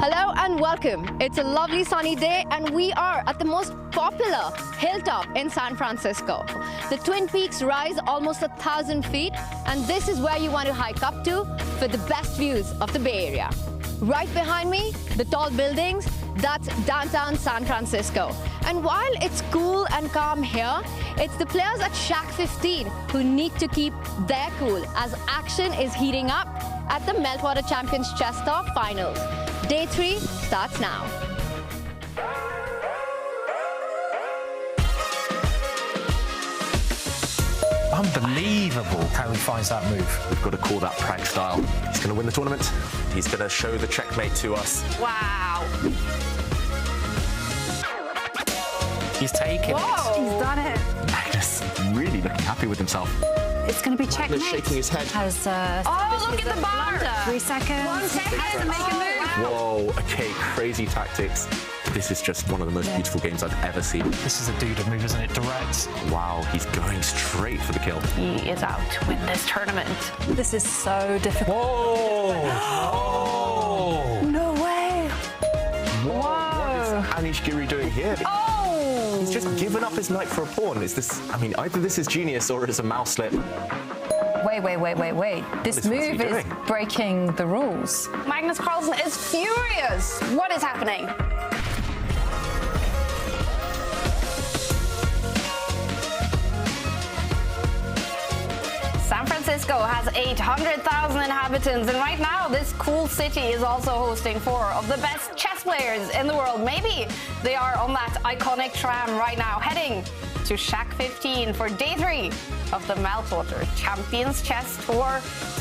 Hello and welcome. It's a lovely sunny day and we are at the most popular hilltop in San Francisco. The Twin Peaks rise almost 1,000 feet and this is where you want to hike up to for the best views of the Bay Area. Right behind me, the tall buildings, that's downtown San Francisco. And while it's cool and calm here, it's the players at Shack 15 who need to keep their cool as action is heating up at the Meltwater Champions Chess Tour Finals. Day 3 starts now. Unbelievable how he finds that move. We've got to call that Prag style. He's going to win the tournament. He's going to show the checkmate to us. Wow. He's taken it. He's done it. Magnus really looking happy with himself. It's going to be checkmate. Magnus shaking his head. Has, Oh, look at the bar. 3 seconds. 1 second. Make a move. Whoa, okay, crazy tactics. This is just one of the most beautiful games I've ever seen. This is a dude move, isn't it? Direct. Wow, he's going straight for the kill. He is out to win this tournament. This is so difficult. Whoa! Oh! No way. Whoa! What is Anish Giri doing here? Oh! He's just given up his knight for a pawn. Is this, I mean, either this is genius or it's a mouse slip. Wait. This move is breaking the rules. Magnus Carlsen is furious. What is happening? San Francisco has 800,000 inhabitants, and right now this cool city is also hosting 4 of the best chess players in the world. Maybe they are on that iconic tram right now, heading to Shack 15 for Day 3 of the Meltwater Champions Chess Tour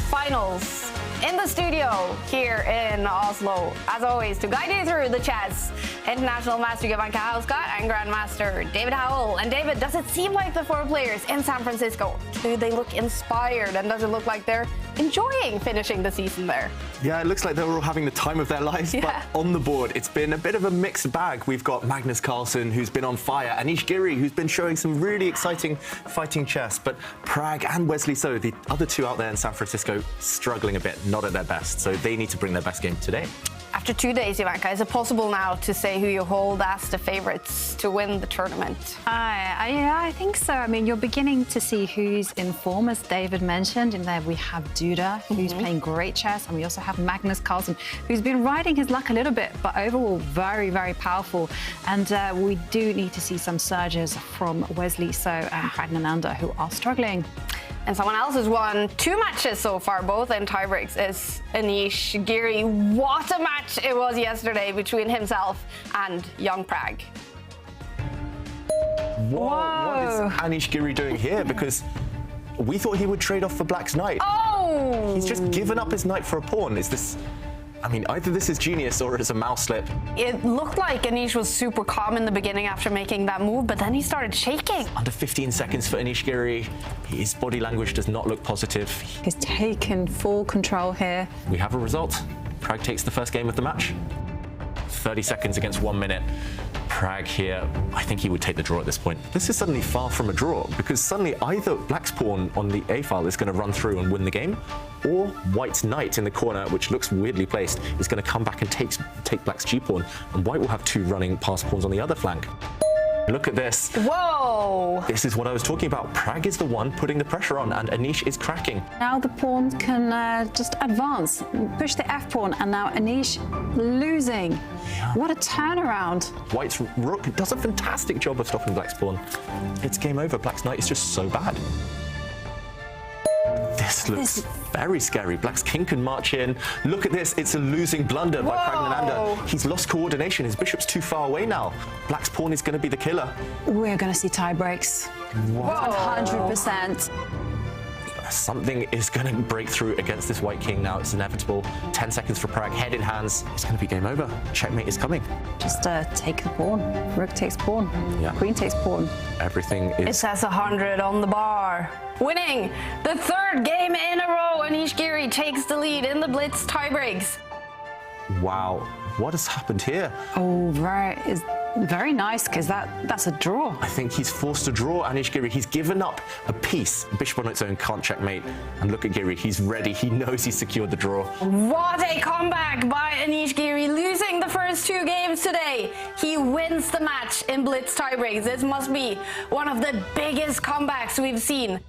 Finals. In the studio here in Oslo, as always, to guide you through the chess, International Master Jovanka and Grandmaster David Howell. And David, does it seem like the 4 players in San Francisco, do they look inspired, and does it look like they're enjoying finishing the season there? Yeah, it looks like they're all having the time of their lives, but on the board, it's been a bit of a mixed bag. We've got Magnus Carlsen, who's been on fire, Anish Giri, who's been showing some really exciting fighting chess, but Prag and Wesley So, the other 2 out there in San Francisco, struggling a bit, not at their best, so they need to bring their best game today. After 2 days, Jovanka, is it possible now to say who you hold as the favorites to win the tournament? Yeah, I think so. I mean, you're beginning to see who's in form, as David mentioned. In there, we have Duda, who's playing great chess, and we also have Magnus Carlsen, who's been riding his luck a little bit, but overall very, very powerful. And we do need to see some surges from Wesley So and Pragnananda, who are struggling. And someone else has won 2 matches so far, both in tiebreaks, is Anish Giri. What a match it was yesterday between himself and young Prag. What is Anish Giri doing here? Because we thought he would trade off for Black's knight. Oh! He's just given up his knight for a pawn. Is this... I mean, either this is genius or it's a mouse slip. It looked like Anish was super calm in the beginning after making that move, but then he started shaking. Under 15 seconds for Anish Giri. His body language does not look positive. He's taken full control here. We have a result. Prag takes the first game of the match. 30 seconds against 1 minute. Prag here, I think he would take the draw at this point. This is suddenly far from a draw because suddenly either Black's pawn on the A file is going to run through and win the game, or White's knight in the corner, which looks weirdly placed, is going to come back and take Black's G pawn, and White will have 2 running pass pawns on the other flank. Look at this. Whoa! This is what I was talking about. Prag is the one putting the pressure on, and Anish is cracking. Now the pawn can just advance, push the F pawn, and now Anish losing. Yeah. What a turnaround. White's rook does a fantastic job of stopping Black's pawn. It's game over. Black's knight is just so bad. This looks very scary. Black's king can march in. Look at this. It's a losing blunder by Pragnananda. He's lost coordination. His bishop's too far away now. Black's pawn is going to be the killer. We're going to see tie breaks. 100%. Something is going to break through against this white king now. It's inevitable. 10 seconds for Prag. Head in hands. It's going to be game over. Checkmate is coming. Just take the pawn. Rook takes pawn. Yeah. Queen takes pawn. Everything It is... says 100 on the bar. Winning the 3rd game in a row, Anish Giri takes the lead in the Blitz tiebreaks. Wow. What has happened here? Oh, very nice, because that's a draw. I think he's forced to draw Anish Giri. He's given up a piece. Bishop on its own can't checkmate. And look at Giri. He's ready. He knows he's secured the draw. What a comeback by Anish Giri, losing the first 2 games today. He wins the match in Blitz tiebreaks. This must be one of the biggest comebacks we've seen.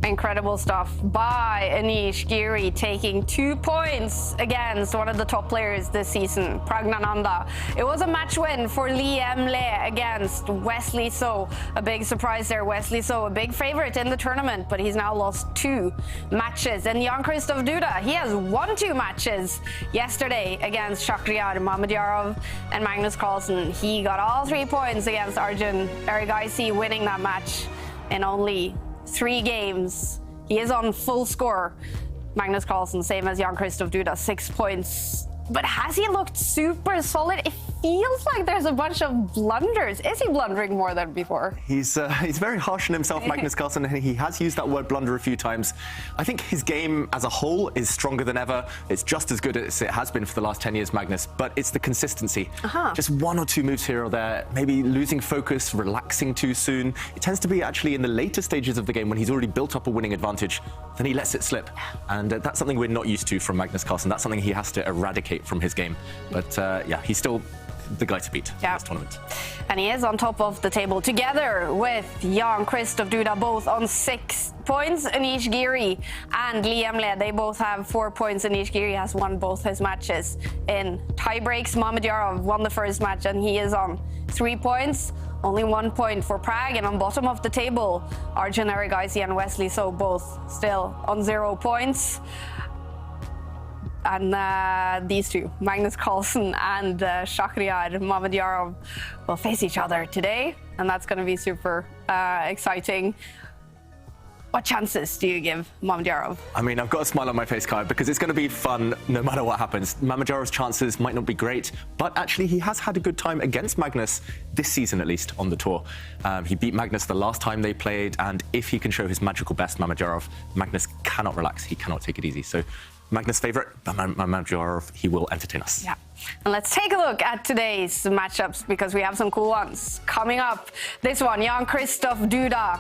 Incredible stuff by Anish Giri, taking 2 points against one of the top players this season, Pragnananda. It was a match win for Liam Le against Wesley So. A big surprise there. Wesley So, a big favorite in the tournament, but he's now lost 2 matches. And Jan-Krzysztof Duda, he has won 2 matches yesterday against Shakhriyar Mamedyarov and Magnus Carlsen. He got all 3 points against Arjun Erigaisi, winning that match in only 3 games. He is on full score. Magnus Carlsen, same as Jan-Krzysztof Duda, 6 points. But has he looked super solid? It feels like there's a bunch of blunders. Is he blundering more than before? He's very harsh on himself, Magnus Carlsen, and he has used that word blunder a few times. I think his game as a whole is stronger than ever. It's just as good as it has been for the last 10 years, Magnus, but it's the consistency. Just 1 or 2 moves here or there, maybe losing focus, relaxing too soon. It tends to be actually in the later stages of the game when he's already built up a winning advantage, then he lets it slip. And that's something we're not used to from Magnus Carlsen. That's something he has to eradicate from his game. But yeah, he's still the guy to beat in this tournament. And he is on top of the table together with Jan-Krzysztof Duda, both on 6 points. Anish Giri and Liam Le, they both have 4 points. Anish Giri has won both his matches in tiebreaks. Mamedyarov won the first match and he is on 3 points. Only 1 point for Prag, and on bottom of the table, Arjun Erigaisi and Wesley So both still on 0 points. And these two, Magnus Carlsen and Shakhriyar Mamedyarov, will face each other today, and that's going to be super exciting. What chances do you give Mamedyarov? I mean, I've got a smile on my face, Kaja, because it's going to be fun no matter what happens. Mamedyarev's chances might not be great, but actually he has had a good time against Magnus this season, at least, on the tour. He beat Magnus the last time they played, and if he can show his magical best, Mamedyarov, Magnus cannot relax. He cannot take it easy. So Magnus' favourite, but Mamedyarov, he will entertain us. Yeah. And let's take a look at today's matchups, because we have some cool ones coming up. This one, Jan-Krzysztof Duda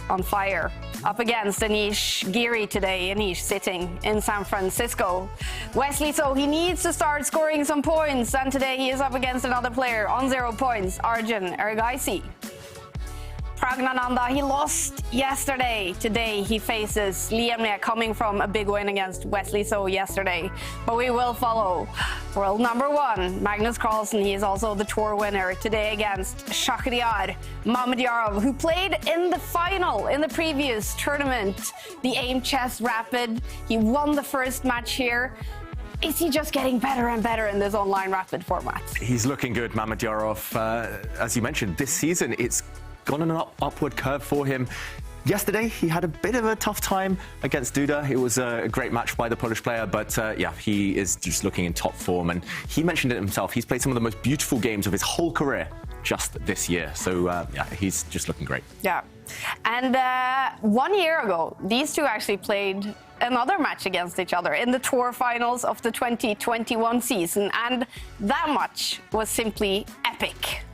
on fire, up against Anish Giri today. Anish sitting in San Francisco. Wesley So, he needs to start scoring some points, and today he is up against another player on 0 points, Arjun Erigaisi. Pragnananda, he lost yesterday. Today he faces Liam Le, coming from a big win against Wesley So yesterday. But we will follow world number 1, Magnus Carlsen. He is also the tour winner today against Shakhriyar Mamedyarov, who played in the final in the previous tournament, the AIM Chess Rapid. He won the first match here. Is he just getting better and better in this online rapid format? He's looking good, Mamedyarov. As you mentioned, this season it's gone on an upward curve for him. Yesterday, he had a bit of a tough time against Duda. It was a great match by the Polish player, but yeah, he is just looking in top form. And he mentioned it himself. He's played some of the most beautiful games of his whole career just this year. So yeah, he's just looking great. Yeah. And 1 year ago, these two actually played another match against each other in the tour finals of the 2021 season. And that match was simply epic.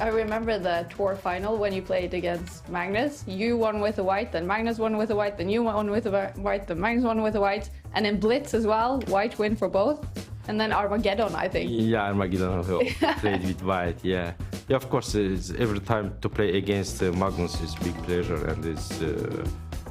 I remember the tour final when you played against Magnus. You won with a white, then Magnus won with a white, then you won with a white, then Magnus won with a white. And in Blitz as well, white win for both. And then Armageddon, I think. Yeah, Armageddon played with white, yeah. Yeah, of course, it's every time to play against Magnus is a big pleasure, and it's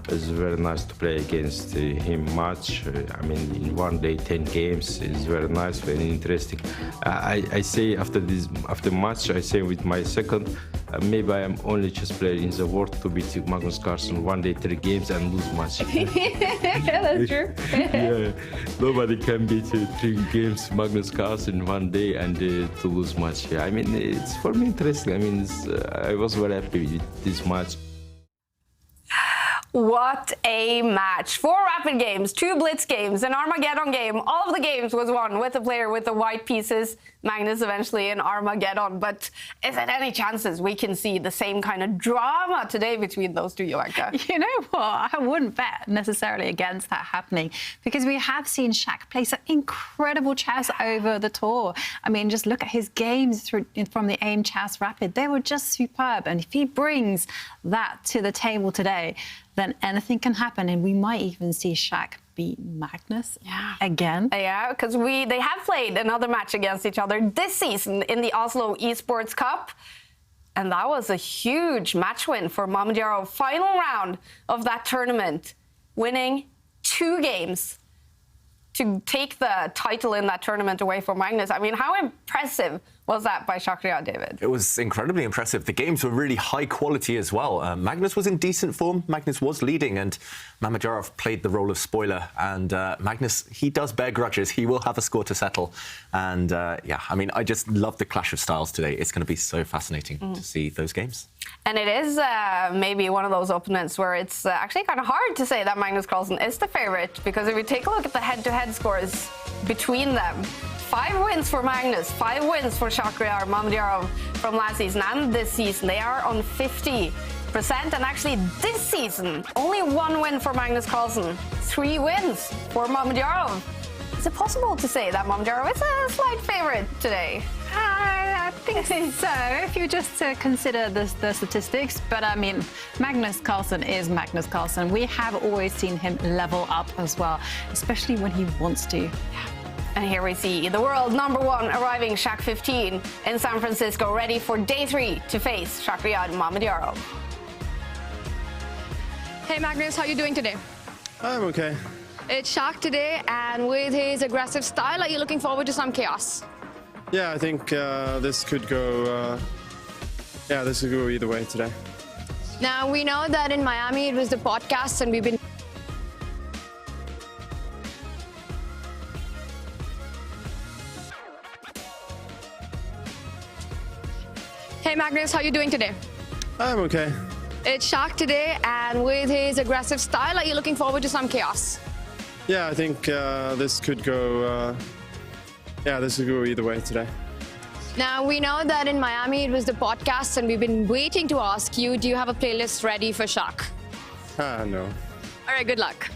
very nice to play against him much. I mean, in one day, 10 games is very nice, very interesting. I say after match, I say with my second, maybe I am only chess player in the world to beat Magnus Carlsen one day, 3 games and lose match. Yeah, that's true. Yeah, nobody can beat 3 games Magnus Carlsen in one day and to lose match. Yeah, I mean, it's for me interesting. I mean, I was very happy with this match. What a match. 4 rapid games, 2 blitz games, an Armageddon game. All of the games was won with a player with the white pieces. Magnus eventually in Armageddon. But is there any chances we can see the same kind of drama today between those two, Jovanka? You know what? I wouldn't bet necessarily against that happening, because we have seen Shaq play some incredible chess over the tour. I mean, just look at his games from the AIM Chess Rapid. They were just superb. And if he brings that to the table today, then anything can happen, and we might even see Shaq beat Magnus again. Yeah, because they have played another match against each other this season in the Oslo Esports Cup, and that was a huge match win for Mamadjarov. Final round of that tournament, winning 2 games to take the title in that tournament away from Magnus. I mean, how impressive was that by Shakhriyar, David? It was incredibly impressive. The games were really high quality as well. Magnus was in decent form. Magnus was leading, and Mamadjarov played the role of spoiler. And Magnus, he does bear grudges. He will have a score to settle. And yeah, I mean, I just love the clash of styles today. It's going to be so fascinating to see those games. And it is maybe one of those opponents where it's actually kind of hard to say that Magnus Carlsen is the favorite, because if you take a look at the head-to-head scores between them, 5 wins for Magnus, 5 wins for Shakhriyar Mamadjarov from last season and this season. They are on 50%. And actually this season, only 1 win for Magnus Carlsen, 3 wins for Mamadjarov. Is it possible to say that Mamadjarov is a slight favorite today? I think so, if you just consider the statistics. But I mean, Magnus Carlsen is Magnus Carlsen. We have always seen him level up as well, especially when he wants to. And here we see the world #1 arriving, Shaq 15, in San Francisco, ready for day 3 to face Shakhriyar Mamadjarov. Hey Magnus, how are you doing today? I'm okay. It's Shaq today, and with his aggressive style, are you looking forward to some chaos? Yeah, I think this could go. Yeah, this could go either way today. Now, we know that in Miami it was the podcast, and we've been... Hey Magnus, how are you doing today? I'm okay. It's Shaq today, and with his aggressive style, are you looking forward to some chaos? Yeah, I think this could go. Yeah, this could go either way today. Now, we know that in Miami it was the podcast, and we've been waiting to ask you, do you have a playlist ready for Shaq? No. All right, good luck.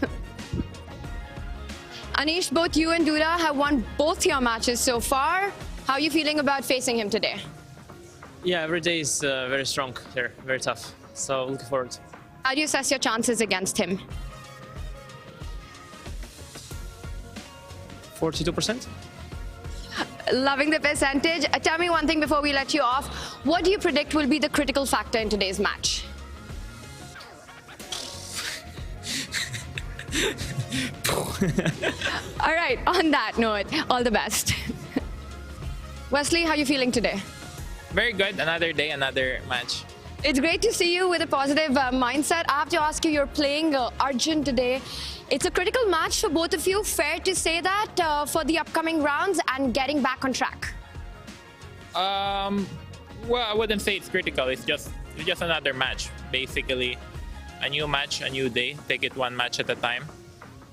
Anish, both you and Duda have won both your matches so far. How are you feeling about facing him today? Yeah, every day is very strong here, very tough. So looking forward. How do you assess your chances against him? 42%. Loving the percentage. Tell me one thing before we let you off. What do you predict will be the critical factor in today's match? All right, on that note, all the best. Wesley, how are you feeling today? Very good. Another day, another match. It's great to see you with a positive mindset. I have to ask you, you're playing Arjun today. It's a critical match for both of you. Fair to say that for the upcoming rounds and getting back on track? Well, I wouldn't say it's critical. It's just another match, basically. a new match, a new day. Take it one match at a time.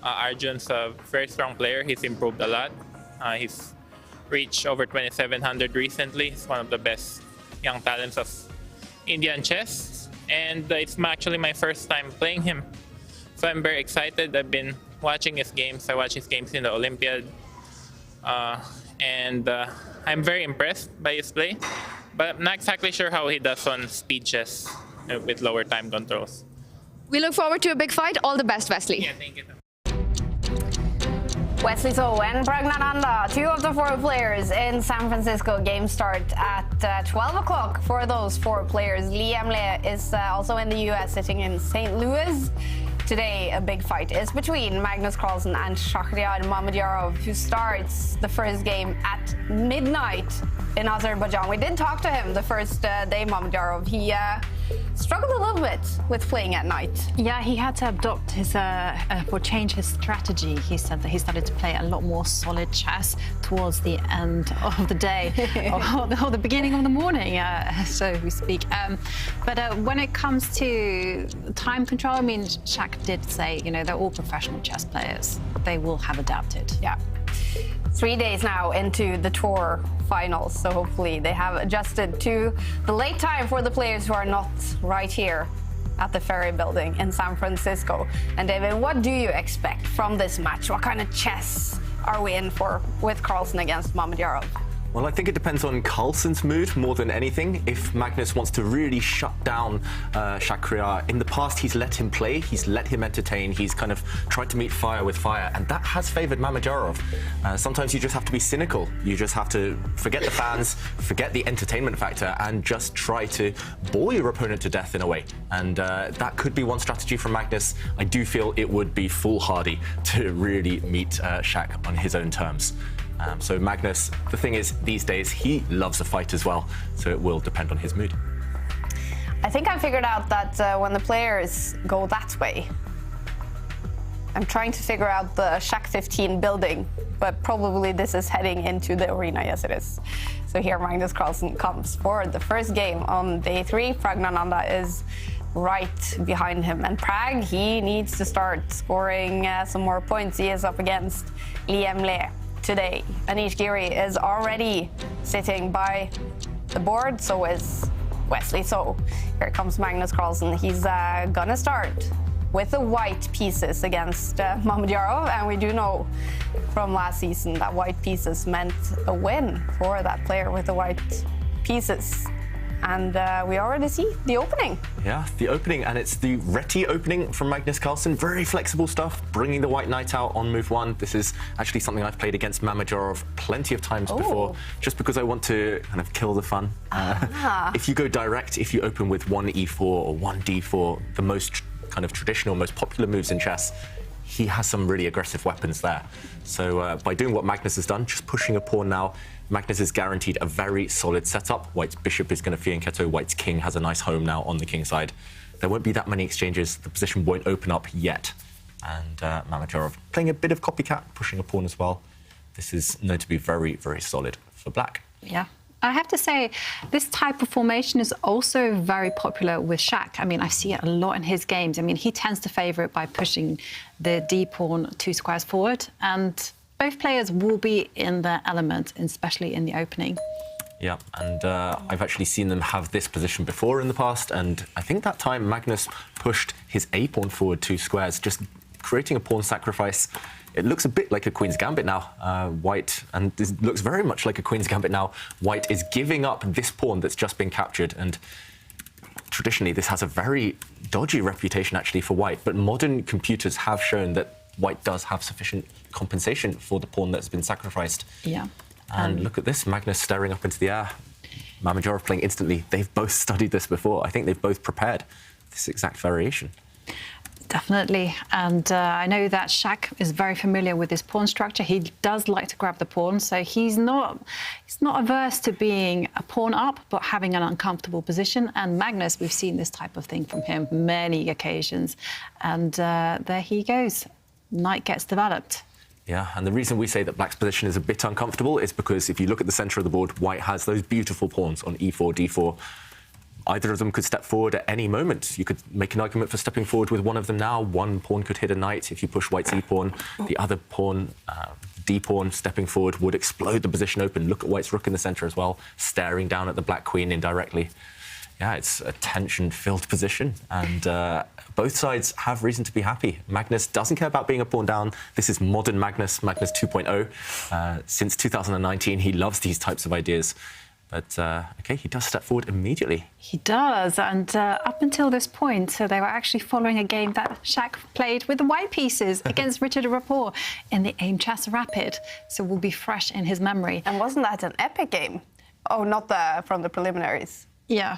Arjun's a very strong player. He's improved a lot. He's reached over 2,700 recently. He's one of the best young talents of Indian chess. And it's actually my first time playing him. So I'm very excited. I've been watching his games. I watched his games in the Olympiad. And I'm very impressed by his play. But I'm not exactly sure how he does on speed chess with lower time controls. We look forward to a big fight. All the best, Wesley. Yeah, thank you. Wesley So and Pragnananda, 2 of the 4 players in San Francisco. Game start at 12 o'clock for those 4 players. Liam Le is also in the US, sitting in St. Louis. Today, a big fight is between Magnus Carlsen and Shahryar Mamedyarov, who starts the first game at midnight in Azerbaijan. We did talk to him the first day, Mamedyarov. He struggled a little bit with playing at night. Yeah, he had to adopt his or change his strategy. He said that he started to play a lot more solid chess towards the end of the day or the beginning of the morning, so we speak. But when it comes to time control, I mean, Shaq did say, you know, they're all professional chess players. They will have adapted. Yeah. 3 days now into the tour finals, so hopefully they have adjusted to the late time for the players who are not right here at the Ferry Building in San Francisco. And David, what do you expect from this match? What kind of chess are we in for with Carlsen against Mamedyarov? Well, I think it depends on Carlsen's mood more than anything. If Magnus wants to really shut down Shahryar, in the past he's let him play, he's let him entertain, he's kind of tried to meet fire with fire, and that has favoured Mamedyarov. Sometimes you just have to be cynical. You just have to forget the fans, forget the entertainment factor, and just try to bore your opponent to death in a way. And that could be one strategy from Magnus. I do feel it would be foolhardy to really meet Shaq on his own terms. So Magnus, the thing is, these days, he loves a fight as well, so it will depend on his mood. I think I figured out that when the players go that way, I'm trying to figure out the Shaq 15 building, but probably this is heading into the arena. Yes, it is. So here Magnus Carlsen comes for the first game on day 3. Pragnananda is right behind him. And Prag, he needs to start scoring some more points. He is up against Liam Le today. Anish Giri is already sitting by the board, so is Wesley So. Here comes Magnus Carlsen. He's gonna start with the white pieces against Mamedyarov, and we do know from last season that white pieces meant a win for that player with the white pieces. And we already see the opening. Yeah, the opening, and it's the Reti opening from Magnus Carlsen. Very flexible stuff, bringing the white knight out on move 1. This is actually something I've played against Mamedyarov plenty of times before, just because I want to kind of kill the fun. If you go direct, if you open with 1e4 or 1d4, the most kind of traditional, most popular moves in chess, he has some really aggressive weapons there. So by doing what Magnus has done, just pushing a pawn now, Magnus is guaranteed a very solid setup. White's bishop is going to fianchetto. White's king has a nice home now on the king side. There won't be that many exchanges. The position won't open up yet. And Mamedyarov playing a bit of copycat, pushing a pawn as well. This is known to be very, very solid for black. Yeah. I have to say, this type of formation is also very popular with Shaq. I mean, I see it a lot in his games. I mean, he tends to favour it by pushing the d-pawn 2 squares forward, and both players will be in their element, especially in the opening. Yeah, and I've actually seen them have this position before in the past, and I think that time Magnus pushed his a-pawn forward 2 squares, just creating a pawn sacrifice. It looks a bit like a Queen's Gambit now, White, and this looks very much like a Queen's Gambit now. White is giving up this pawn that's just been captured, and traditionally this has a very dodgy reputation actually for White, but modern computers have shown that White does have sufficient compensation for the pawn that's been sacrificed. Yeah. And look at this, Magnus staring up into the air. Mamedyarov playing instantly. They've both studied this before. I think they've both prepared this exact variation. Definitely, and I know that Shaq is very familiar with this pawn structure. He does like to grab the pawn, so he's not averse to being a pawn up, but having an uncomfortable position. And Magnus, we've seen this type of thing from him many occasions, and there he goes. Knight gets developed. Yeah, and the reason we say that black's position is a bit uncomfortable is because if you look at the centre of the board, white has those beautiful pawns on e4, d4. either of them could step forward at any moment. You could make an argument for stepping forward with one of them now. One pawn could hit a knight if you push white's e-pawn. The other pawn, d-pawn, stepping forward would explode the position open. Look at white's rook in the centre as well, staring down at the black queen indirectly. Yeah, it's a tension-filled position, and both sides have reason to be happy. Magnus doesn't care about being a pawn down. This is modern Magnus, Magnus 2.0. Since 2019, he loves these types of ideas. But, OK, he does step forward immediately. He does, and up until this point, so they were actually following a game that Shaq played with the white pieces against Richard Rapport in the AIM Chess Rapid, so will be fresh in his memory. And wasn't that an epic game? Oh, not from the preliminaries. Yeah.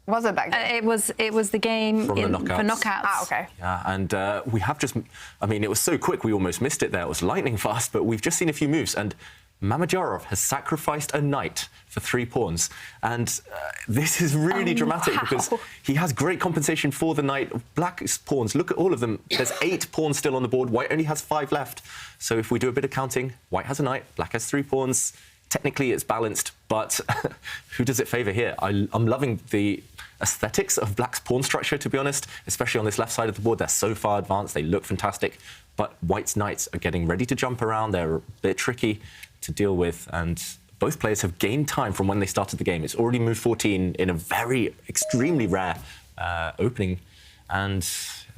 Was it back then? It was the game for knockouts. Ah, OK. Yeah, and we have just... I mean, it was so quick, we almost missed it there. It was lightning fast, but we've just seen a few moves, and Mamedyarov has sacrificed a knight for 3 pawns. And this is really dramatic because he has great compensation for the knight. Black's pawns, look at all of them. There's 8 pawns still on the board. White only has 5 left. So if we do a bit of counting, white has a knight, black has 3 pawns. Technically, it's balanced, but who does it favour here? I'm loving the aesthetics of black's pawn structure, to be honest, especially on this left side of the board. They're so far advanced, they look fantastic, but white's knights are getting ready to jump around. They're a bit tricky to deal with, and both players have gained time from when they started the game. It's already moved 14 in a very, extremely rare opening, and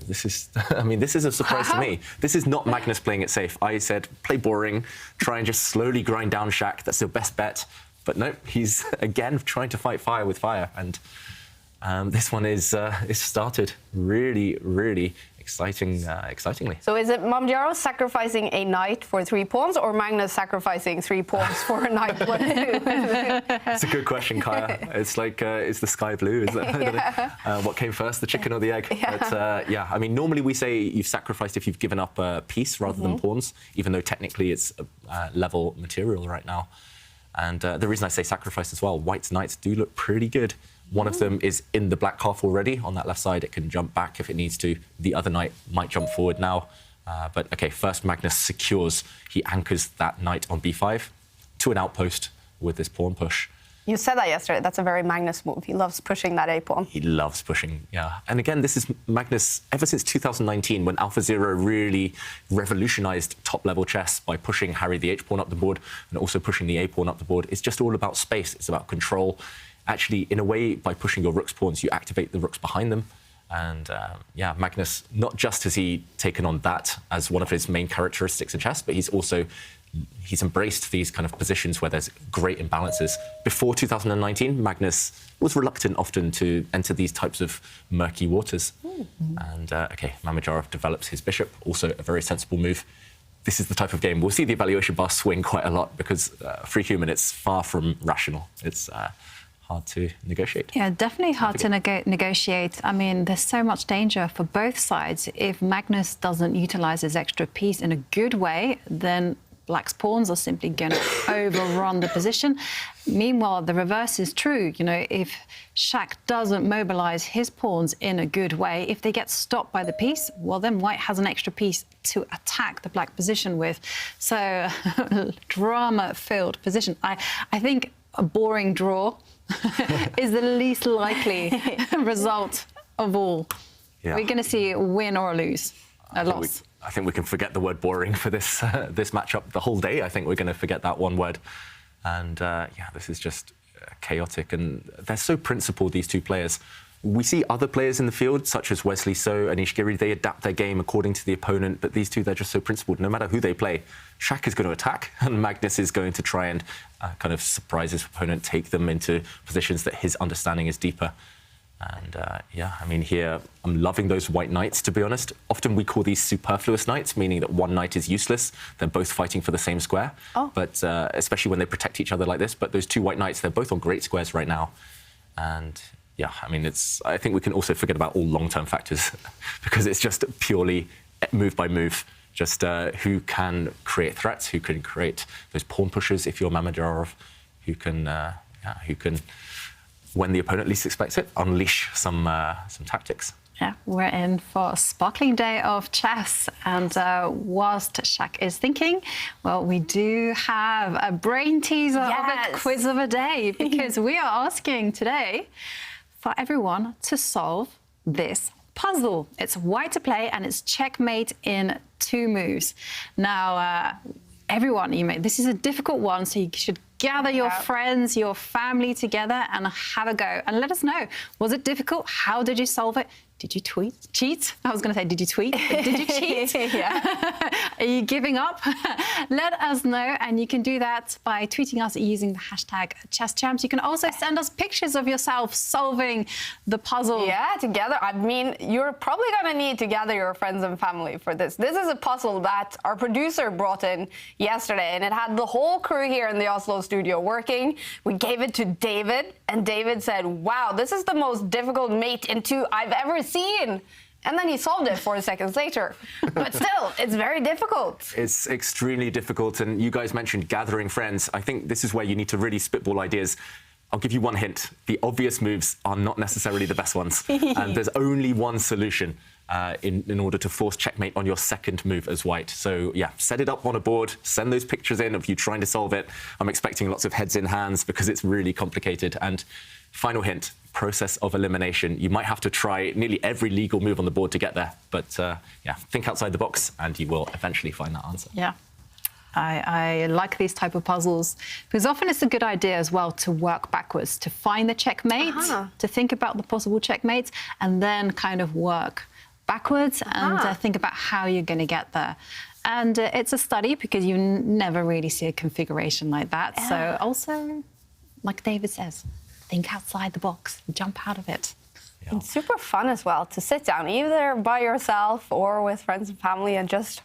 this is, I mean, this is a surprise to me. This is not Magnus playing it safe. I said, play boring, try and just slowly grind down Shaq. That's your best bet. But no, he's, again, trying to fight fire with fire. And this one is started really, really excitingly. So is it Mamedyarov sacrificing a knight for 3 pawns, or Magnus sacrificing 3 pawns for a knight? What to do? It's a good question, Kaja. It's like, is the sky blue? Is that, what came first, the chicken or the egg? Yeah. But, yeah, I mean, normally we say you've sacrificed if you've given up a piece rather than pawns, even though technically it's level material right now. And the reason I say sacrifice as well, white's knights do look pretty good. One of them is in the black half already. On that left side, it can jump back if it needs to. The other knight might jump forward now. But, OK, first Magnus secures. He anchors that knight on b5 to an outpost with this pawn push. You said that yesterday. That's a very Magnus move. He loves pushing that a-pawn. He loves pushing, yeah. And again, this is Magnus ever since 2019, when AlphaZero really revolutionized top-level chess by pushing Harry the h-pawn up the board and also pushing the a-pawn up the board. It's just all about space. It's about control. Actually, in a way, by pushing your rook's pawns, you activate the rooks behind them. And, yeah, Magnus, not just has he taken on that as one of his main characteristics in chess, but he's embraced these kind of positions where there's great imbalances. Before 2019, Magnus was reluctant often to enter these types of murky waters. And, OK, Mamedyarov develops his bishop, also a very sensible move. This is the type of game, we'll see the evaluation bar swing quite a lot because for a human, it's far from rational. It's hard to negotiate. Yeah, definitely hard to negotiate. I mean, there's so much danger for both sides. If Magnus doesn't utilize his extra piece in a good way, then black's pawns are simply going to overrun the position. Meanwhile, the reverse is true. You know, if Shaq doesn't mobilize his pawns in a good way, if they get stopped by the piece, well, then white has an extra piece to attack the black position with. So, drama-filled position. I think a boring draw is the least likely result of all. Yeah. We're going to see a win or a lose, a loss. I think we can forget the word boring for this this matchup the whole day. I think we're going to forget that one word. And, yeah, this is just chaotic. And they're so principled, these two players. We see other players in the field, such as Wesley So and Ishigiri, they adapt their game according to the opponent. But these two, they're just so principled. No matter who they play, Shaq is going to attack, and Magnus is going to try and kind of surprise his opponent, take them into positions that his understanding is deeper. And, yeah, I mean, here, I'm loving those white knights, to be honest. Often we call these superfluous knights, meaning that one knight is useless. They're both fighting for the same square. But especially when they protect each other like this. But those two white knights, they're both on great squares right now. And, yeah, I mean, I think we can also forget about all long-term factors because it's just purely move by move. Just who can create threats, who can create those pawn pushes if you're Mamedyarov, who can, when the opponent least expects it, unleash some tactics. Yeah, we're in for a sparkling day of chess. And whilst Shaq is thinking, well, we do have a brain teaser of a quiz of a day because we are asking today for everyone to solve this puzzle. It's white to play and it's checkmate in 2 moves. Now, everyone, this is a difficult one, so you should gather your friends, your family together and have a go. And let us know, was it difficult? How did you solve it? Did you cheat? I was going to say, did you tweet? Did you cheat? Are you giving up? Let us know, and you can do that by tweeting us using the hashtag #ChessChamps. You can also send us pictures of yourself solving the puzzle. Yeah, together. I mean, you're probably going to need to gather your friends and family for this. This is a puzzle that our producer brought in yesterday, and it had the whole crew here in the Oslo studio working. We gave it to David, and David said, wow, this is the most difficult mate in 2 I've ever seen. And then he solved it 4 seconds later. But still, it's very difficult. It's extremely difficult. And you guys mentioned gathering friends. I think this is where you need to really spitball ideas. I'll give you one hint. The obvious moves are not necessarily the best ones. And there's only one solution in order to force checkmate on your second move as white. So, yeah, set it up on a board, send those pictures in of you trying to solve it. I'm expecting lots of heads in hands because it's really complicated. And final hint, process of elimination. You might have to try nearly every legal move on the board to get there. But, yeah, think outside the box and you will eventually find that answer. Yeah. I like these type of puzzles because often it's a good idea as well to work backwards, to find the checkmate, to think about the possible checkmates, and then kind of work backwards and think about how you're going to get there. And it's a study because you never really see a configuration like that. Yeah. So also, like David says, think outside the box, jump out of it. Yeah. It's super fun as well to sit down, either by yourself or with friends and family, and just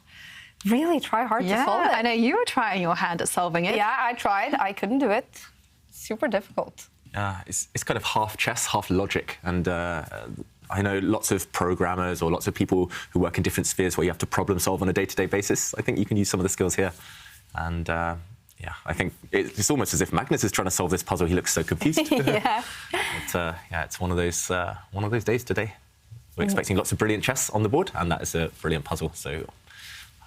really try hard to solve it. I know you were trying your hand at solving it. Yeah, I tried. I couldn't do it. Super difficult. It's kind of half chess, half logic. And I know lots of programmers or lots of people who work in different spheres where you have to problem solve on a day-to-day basis. I think you can use some of the skills here. And yeah, I think it's almost as if Magnus is trying to solve this puzzle. He looks so confused. Yeah. But, yeah, it's one of those days today. We're expecting lots of brilliant chess on the board, and that is a brilliant puzzle. So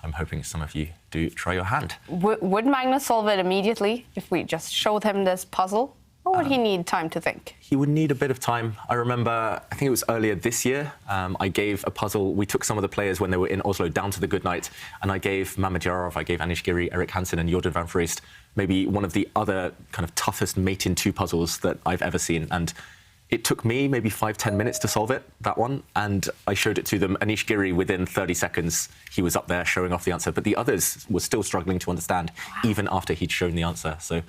I'm hoping some of you do try your hand. Would Magnus solve it immediately if we just showed him this puzzle? Or would he need time to think? He would need a bit of time. I remember, I think it was earlier this year, I gave a puzzle. We took some of the players when they were in Oslo down to the good night, and I gave Mamadjarov, I gave Anish Giri, Erik Hansen, and Jordan van Vriest maybe one of the other kind of toughest mate in 2 puzzles that I've ever seen. And it took me maybe 5-10 minutes to solve it, that one, and I showed it to them. Anish Giri, within 30 seconds, he was up there showing off the answer, but the others were still struggling to understand, even after he'd shown the answer. So,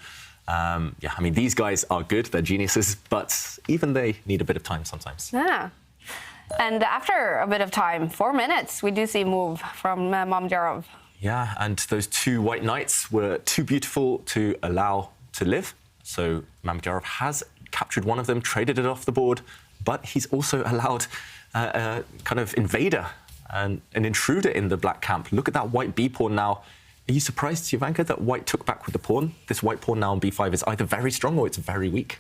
yeah, I mean, these guys are good, they're geniuses, but even they need a bit of time sometimes. Yeah. And after a bit of time, 4 minutes, we do see a move from Mamadjarov. Yeah, and those 2 white knights were too beautiful to allow to live. So Mamadjarov has captured one of them, traded it off the board, but he's also allowed a kind of invader, an intruder in the black camp. Look at that white b-pawn now. Are you surprised, Jovanka, that white took back with the pawn? This white pawn now on b5 is either very strong or it's very weak.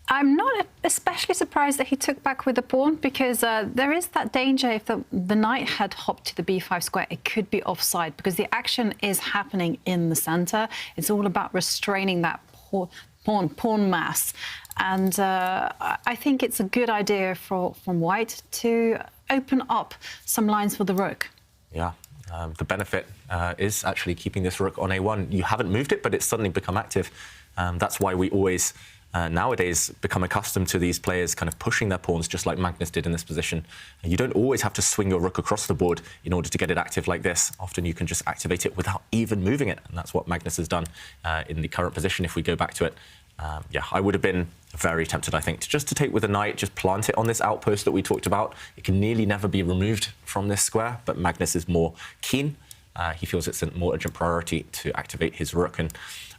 I'm not especially surprised that he took back with the pawn because there is that danger if the knight had hopped to the b5 square, it could be offside because the action is happening in the center. It's all about restraining that pawn mass. And I think it's a good idea from white to open up some lines for the rook. Yeah, the benefit is actually keeping this rook on a1. You haven't moved it, but it's suddenly become active. That's why we always nowadays become accustomed to these players kind of pushing their pawns just like Magnus did in this position. And you don't always have to swing your rook across the board in order to get it active like this. Often you can just activate it without even moving it, and that's what Magnus has done in the current position if we go back to it. Yeah, I would have been very tempted, I think, just to take with a knight, just plant it on this outpost that we talked about. It can nearly never be removed from this square, but Magnus is more keen. He feels it's a more urgent priority to activate his rook. And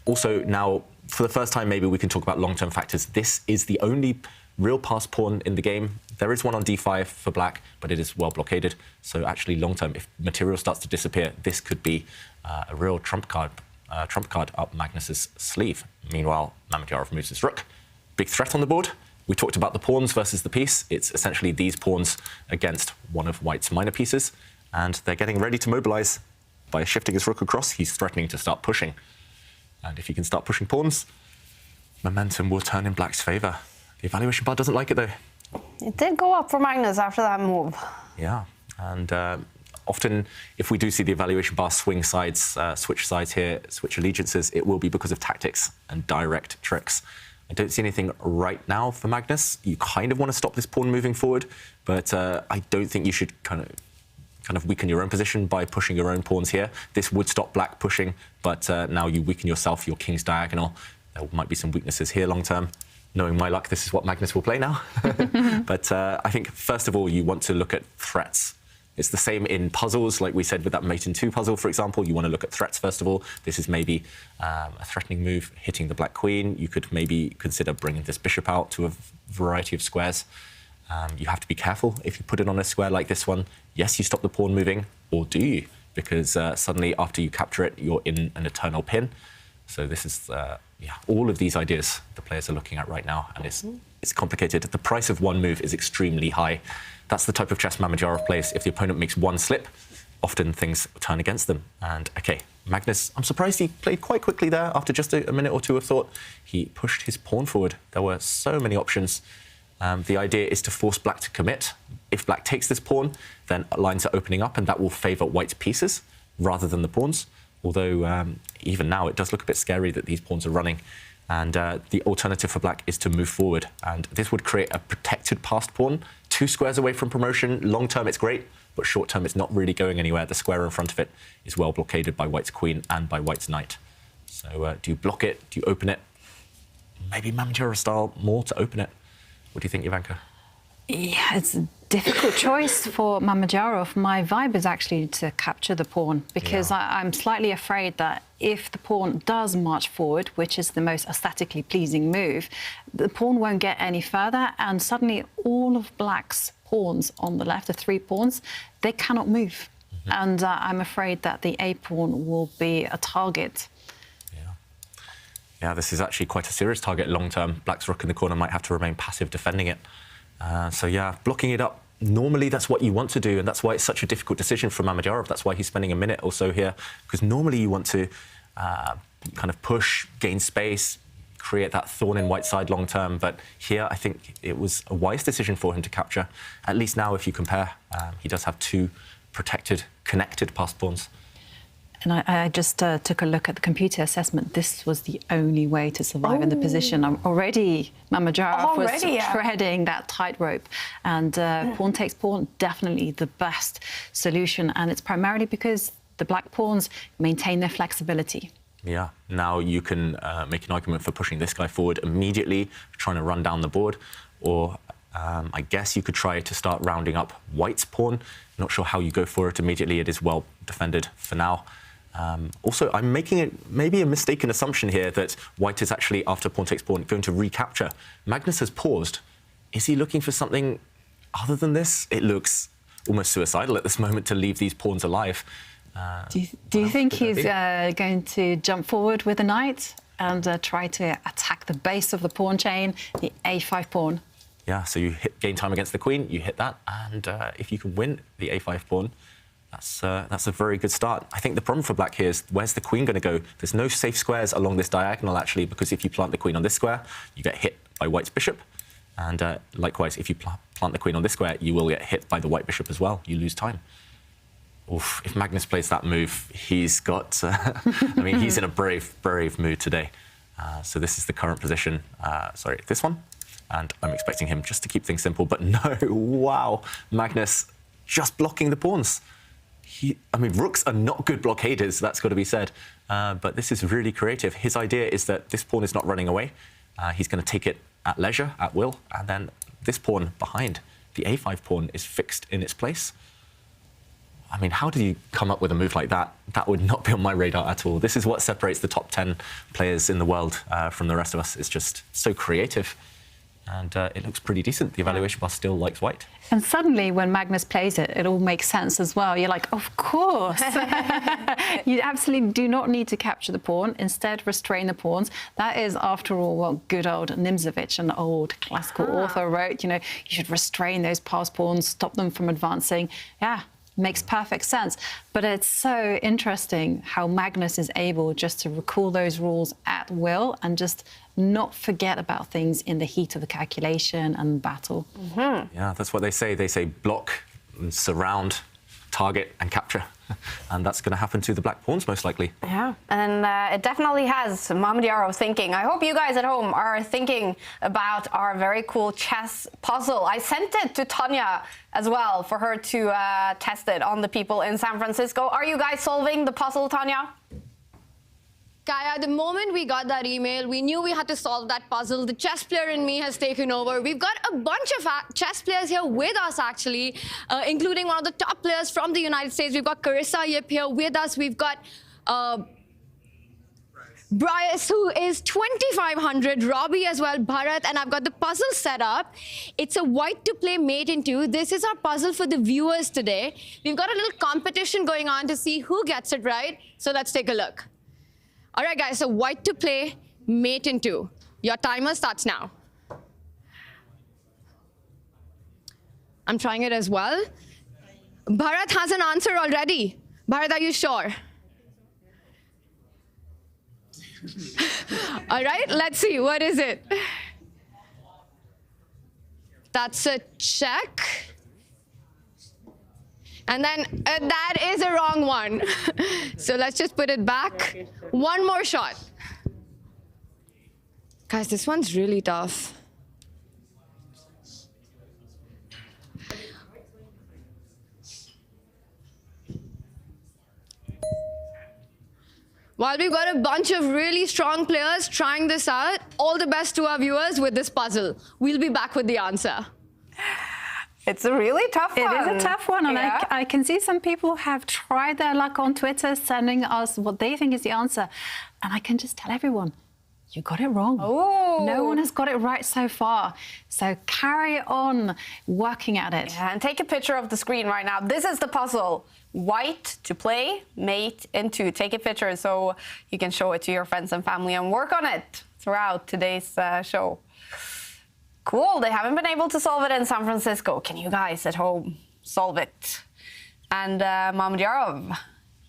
also now, for the first time, maybe we can talk about long-term factors. This is the only real pass pawn in the game. There is one on d5 for black, but it is well blockaded. So actually, long-term, if material starts to disappear, this could be a real trump card up Magnus's sleeve. Meanwhile, Mamadjarov moves his rook. Big threat on the board. We talked about the pawns versus the piece. It's essentially these pawns against one of white's minor pieces, and they're getting ready to mobilize. By shifting his rook across, he's threatening to start pushing. And if he can start pushing pawns, momentum will turn in black's favor. The evaluation bar doesn't like it, though. It did go up for Magnus after that move. Yeah, and often if we do see the evaluation bar swing sides, switch sides here, switch allegiances, it will be because of tactics and direct tricks. I don't see anything right now for Magnus. You kind of want to stop this pawn moving forward, but I don't think you should kind of weaken your own position by pushing your own pawns here. This would stop black pushing, but now you weaken yourself, your king's diagonal. There might be some weaknesses here long term. Knowing my luck, this is what Magnus will play now. But I think, first of all, you want to look at threats. It's the same in puzzles, like we said with that mate in 2 puzzle, for example. You want to look at threats, first of all. This is maybe a threatening move, hitting the black queen. You could maybe consider bringing this bishop out to a variety of squares. You have to be careful if you put it on a square like this one. Yes, you stop the pawn moving, or do you? Because suddenly, after you capture it, you're in an eternal pin. So this is, all of these ideas the players are looking at right now, and it's complicated. The price of one move is extremely high. That's the type of chess Mamedyarov plays. If the opponent makes one slip, often things turn against them. And, OK, Magnus, I'm surprised he played quite quickly there after just a minute or two of thought. He pushed his pawn forward. There were so many options. The idea is to force black to commit. If black takes this pawn, then lines are opening up, and that will favour white's pieces rather than the pawns. Although, even now, it does look a bit scary that these pawns are running. And the alternative for black is to move forward. And this would create a protected passed pawn, 2 squares away from promotion. Long term, it's great, but short term, it's not really going anywhere. The square in front of it is well blockaded by white's queen and by white's knight. So do you block it? Do you open it? Maybe Mamedyarov style more to open it. What do you think, Jovanka? Yeah, it's a difficult choice for Mamedyarov. My vibe is actually to capture the pawn, because I'm slightly afraid that if the pawn does march forward, which is the most aesthetically pleasing move, the pawn won't get any further, and suddenly all of black's pawns on the left, the 3 pawns, they cannot move. And I'm afraid that the A pawn will be a target. Yeah, this is actually quite a serious target long term. Black's rook in the corner might have to remain passive defending it. So yeah, blocking it up, normally that's what you want to do, and that's why it's such a difficult decision for Mamedyarov. That's why he's spending a minute or so here, because normally you want to kind of push, gain space, create that thorn in white's side long term. But here, I think it was a wise decision for him to capture. At least now, if you compare, he does have 2 protected, connected passed pawns. And I just took a look at the computer assessment. This was the only way to survive in the position. Already, Mamedyarov was treading that tightrope. And pawn takes pawn, definitely the best solution. And it's primarily because the black pawns maintain their flexibility. Yeah, now you can make an argument for pushing this guy forward immediately, trying to run down the board. Or I guess you could try to start rounding up white's pawn. Not sure how you go for it immediately. It is well defended for now. Also, I'm making maybe a mistaken assumption here that white is actually, after pawn takes pawn, going to recapture. Magnus has paused. Is he looking for something other than this? It looks almost suicidal at this moment to leave these pawns alive. Do you think he's going to jump forward with a knight and try to attack the base of the pawn chain, the A5 pawn? Yeah, so you gain time against the queen, you hit that, and if you can win the A5 pawn, that's a very good start. I think the problem for black here is, where's the queen going to go? There's no safe squares along this diagonal, actually, because if you plant the queen on this square, you get hit by white's bishop. And likewise, if you plant the queen on this square, you will get hit by the white bishop as well. You lose time. Oof, if Magnus plays that move, he's got... I mean, he's in a brave, brave mood today. So this is the current position. Sorry, this one. And I'm expecting him just to keep things simple. But no, wow, Magnus just blocking the pawns. I mean, rooks are not good blockaders, that's got to be said. But this is really creative. His idea is that this pawn is not running away. He's going to take it at leisure, at will, and then this pawn behind, the A5 pawn, is fixed in its place. I mean, how do you come up with a move like that? That would not be on my radar at all. This is what separates the top 10 players in the world from the rest of us. It's just so creative. And it looks pretty decent. The evaluation bar still likes white. And suddenly, when Magnus plays it, it all makes sense as well. You're like, of course. You absolutely do not need to capture the pawn. Instead, restrain the pawns. That is, after all, what good old Nimzovich, an old classical author, wrote. You know, you should restrain those passed pawns, stop them from advancing. Yeah, makes perfect sense. But it's so interesting how Magnus is able just to recall those rules at will and just not forget about things in the heat of the calculation and battle. Yeah, that's what they say. They say block, and surround, target and capture. And that's going to happen to the black pawns, most likely. Yeah, and it definitely has Mamadjarov thinking. I hope you guys at home are thinking about our very cool chess puzzle. I sent it to Tanya as well for her to test it on the people in San Francisco. Are you guys solving the puzzle, Tanya? Kaja, the moment we got that email, we knew we had to solve that puzzle. The chess player in me has taken over. We've got a bunch of chess players here with us, actually, including one of the top players from the United States. We've got Carissa Yip here with us. We've got Bryce, who is 2,500, Robbie as well, Bharat, and I've got the puzzle set up. It's a white to play mate in two. This is our puzzle for the viewers today. We've got a little competition going on to see who gets it right. So let's take a look. All right, guys, so white to play, mate in two. Your timer starts now. I'm trying it as well. Bharat has an answer already. Bharat, are you sure? All right, let's see. What is it? That's a check. And then that is a wrong one. So let's just put it back. One more shot. Guys, this one's really tough. While we've got a bunch of really strong players trying this out, all the best to our viewers with this puzzle. We'll be back with the answer. It's a really tough one. It is a tough one, and Yeah. I can see some people have tried their luck on Twitter, sending us what they think is the answer. And I can just tell everyone, you got it wrong. Oh. No one has got it right so far. So carry on working at it. Yeah, and take a picture of the screen right now. This is the puzzle. White to play, mate in two. Take a picture so you can show it to your friends and family and work on it throughout today's show. Cool, they haven't been able to solve it in San Francisco. Can you guys at home solve it? And Mamadjarov,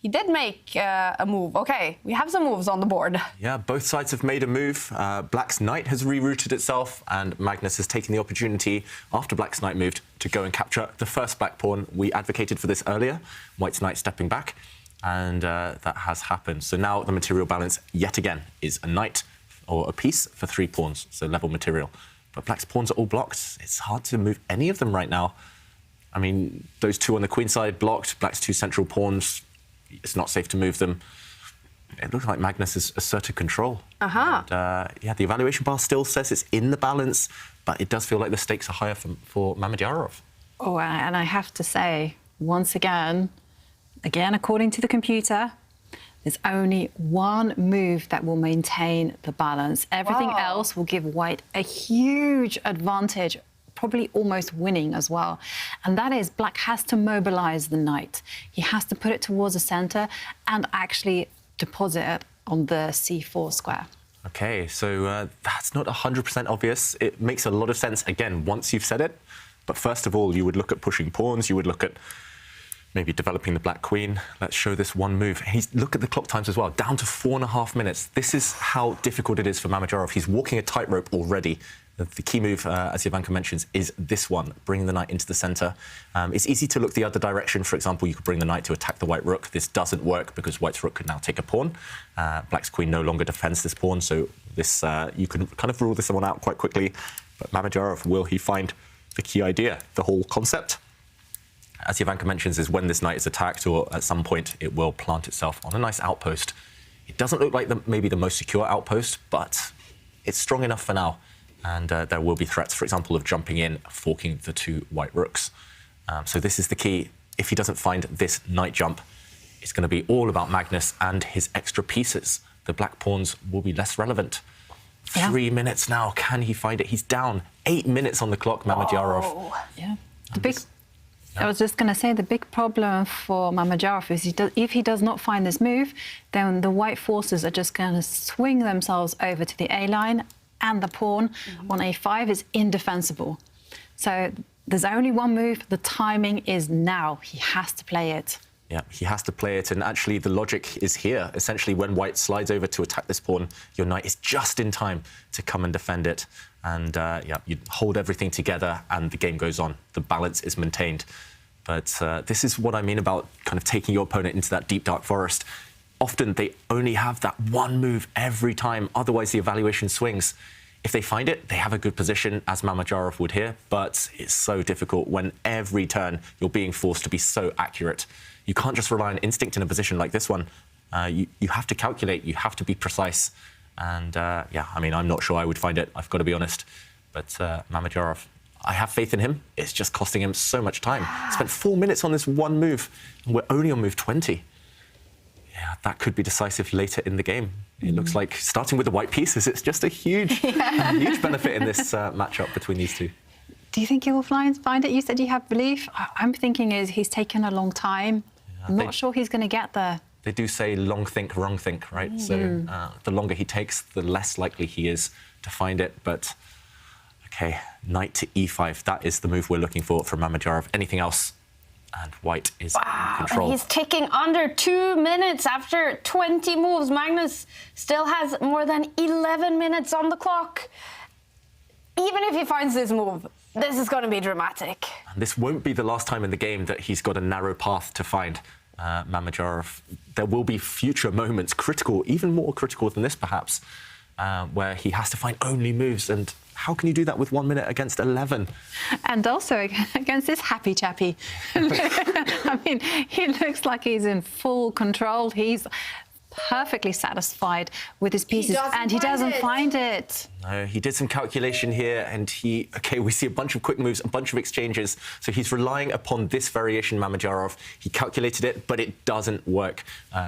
he did make a move. Okay, we have some moves on the board. Yeah, both sides have made a move. Black's knight has rerouted itself, and Magnus has taken the opportunity, after Black's knight moved, to go and capture the first black pawn. We advocated for this earlier, White's knight stepping back, and that has happened. So now the material balance, yet again, is a knight or a piece for 3 pawns, so level material. But Black's pawns are all blocked. It's hard to move any of them right now. I mean, those 2 on the queen side blocked, Black's 2 central pawns, it's not safe to move them. It looks like Magnus has asserted control. And, yeah, the evaluation bar still says it's in the balance, but it does feel like the stakes are higher for Mamadjarov. Oh, and I have to say, once again, according to the computer, there's only one move that will maintain the balance. Everything else will give White a huge advantage, probably almost winning as well. And that is Black has to mobilize the knight. He has to put it towards the center and actually deposit it on the c4 square. OK, so that's not 100% obvious. It makes a lot of sense, again, once you've said it. But first of all, you would look at pushing pawns, you would look at maybe developing the black queen. Let's show this one move. Look at the clock times as well, down to 4.5 minutes. This is how difficult it is for Mamadjarov. He's walking a tightrope already. The key move, as Jovanka mentions, is this one, bringing the knight into the centre. It's easy to look the other direction. For example, you could bring the knight to attack the white rook. This doesn't work because white's rook could now take a pawn. Black's queen no longer defends this pawn, so this you can kind of rule this one out quite quickly. But Mamadjarov, will he find the key idea, the whole concept? As Jovanka mentions, is when this knight is attacked, or at some point it will plant itself on a nice outpost. It doesn't look like maybe the most secure outpost, but it's strong enough for now. And there will be threats, for example, of jumping in, forking the 2 white rooks. So this is the key. If he doesn't find this knight jump, it's going to be all about Magnus and his extra pieces. The black pawns will be less relevant. 3 minutes now. Can he find it? He's down 8 minutes on the clock, Mamadjarov. Oh, yeah. I was just going to say the big problem for Mamadjarov is if he does not find this move, then the white forces are just going to swing themselves over to the A line, and the pawn on A5 is indefensible. So There's only one move. The timing is now. He has to play it. Yeah, he has to play it, and actually the logic is here. Essentially, when white slides over to attack this pawn, your knight is just in time to come and defend it. And yeah, you hold everything together and the game goes on. The balance is maintained. But this is what I mean about kind of taking your opponent into that deep, dark forest. Often they only have that one move every time, otherwise the evaluation swings. If they find it, they have a good position, as Mamedyarov would here, but it's so difficult when every turn you're being forced to be so accurate. You can't just rely on instinct in a position like this one. You have to calculate, you have to be precise. And yeah, I mean, I'm not sure I would find it, I've got to be honest. But Mamedyarov, I have faith in him. It's just costing him so much time. Spent 4 minutes on this one move, and we're only on move 20. Yeah, that could be decisive later in the game. It looks like starting with the white pieces, it's just a huge, huge benefit in this matchup between these two. Do you think he will find it? You said you have belief. I'm thinking he's taken a long time. Yeah, I'm not sure he's going to get there. They do say long think, wrong think, right? So the longer he takes, the less likely he is to find it. But OK, knight to e5, that is the move we're looking for from Mamedyarov. Anything else? And white is in control. And he's ticking under 2 minutes after 20 moves. Magnus still has more than 11 minutes on the clock. Even if he finds this move, this is going to be dramatic. And this won't be the last time in the game that he's got a narrow path to find Mamedyarov. There will be future moments, critical, even more critical than this perhaps, where he has to find only moves. And how can you do that with 1 minute against 11? And also against this happy chappy. I mean, he looks like he's in full control. He's perfectly satisfied with his pieces, and he doesn't find it. No, he did some calculation here, and OK, we see a bunch of quick moves, a bunch of exchanges. So he's relying upon this variation, Mamedyarov. He calculated it, but it doesn't work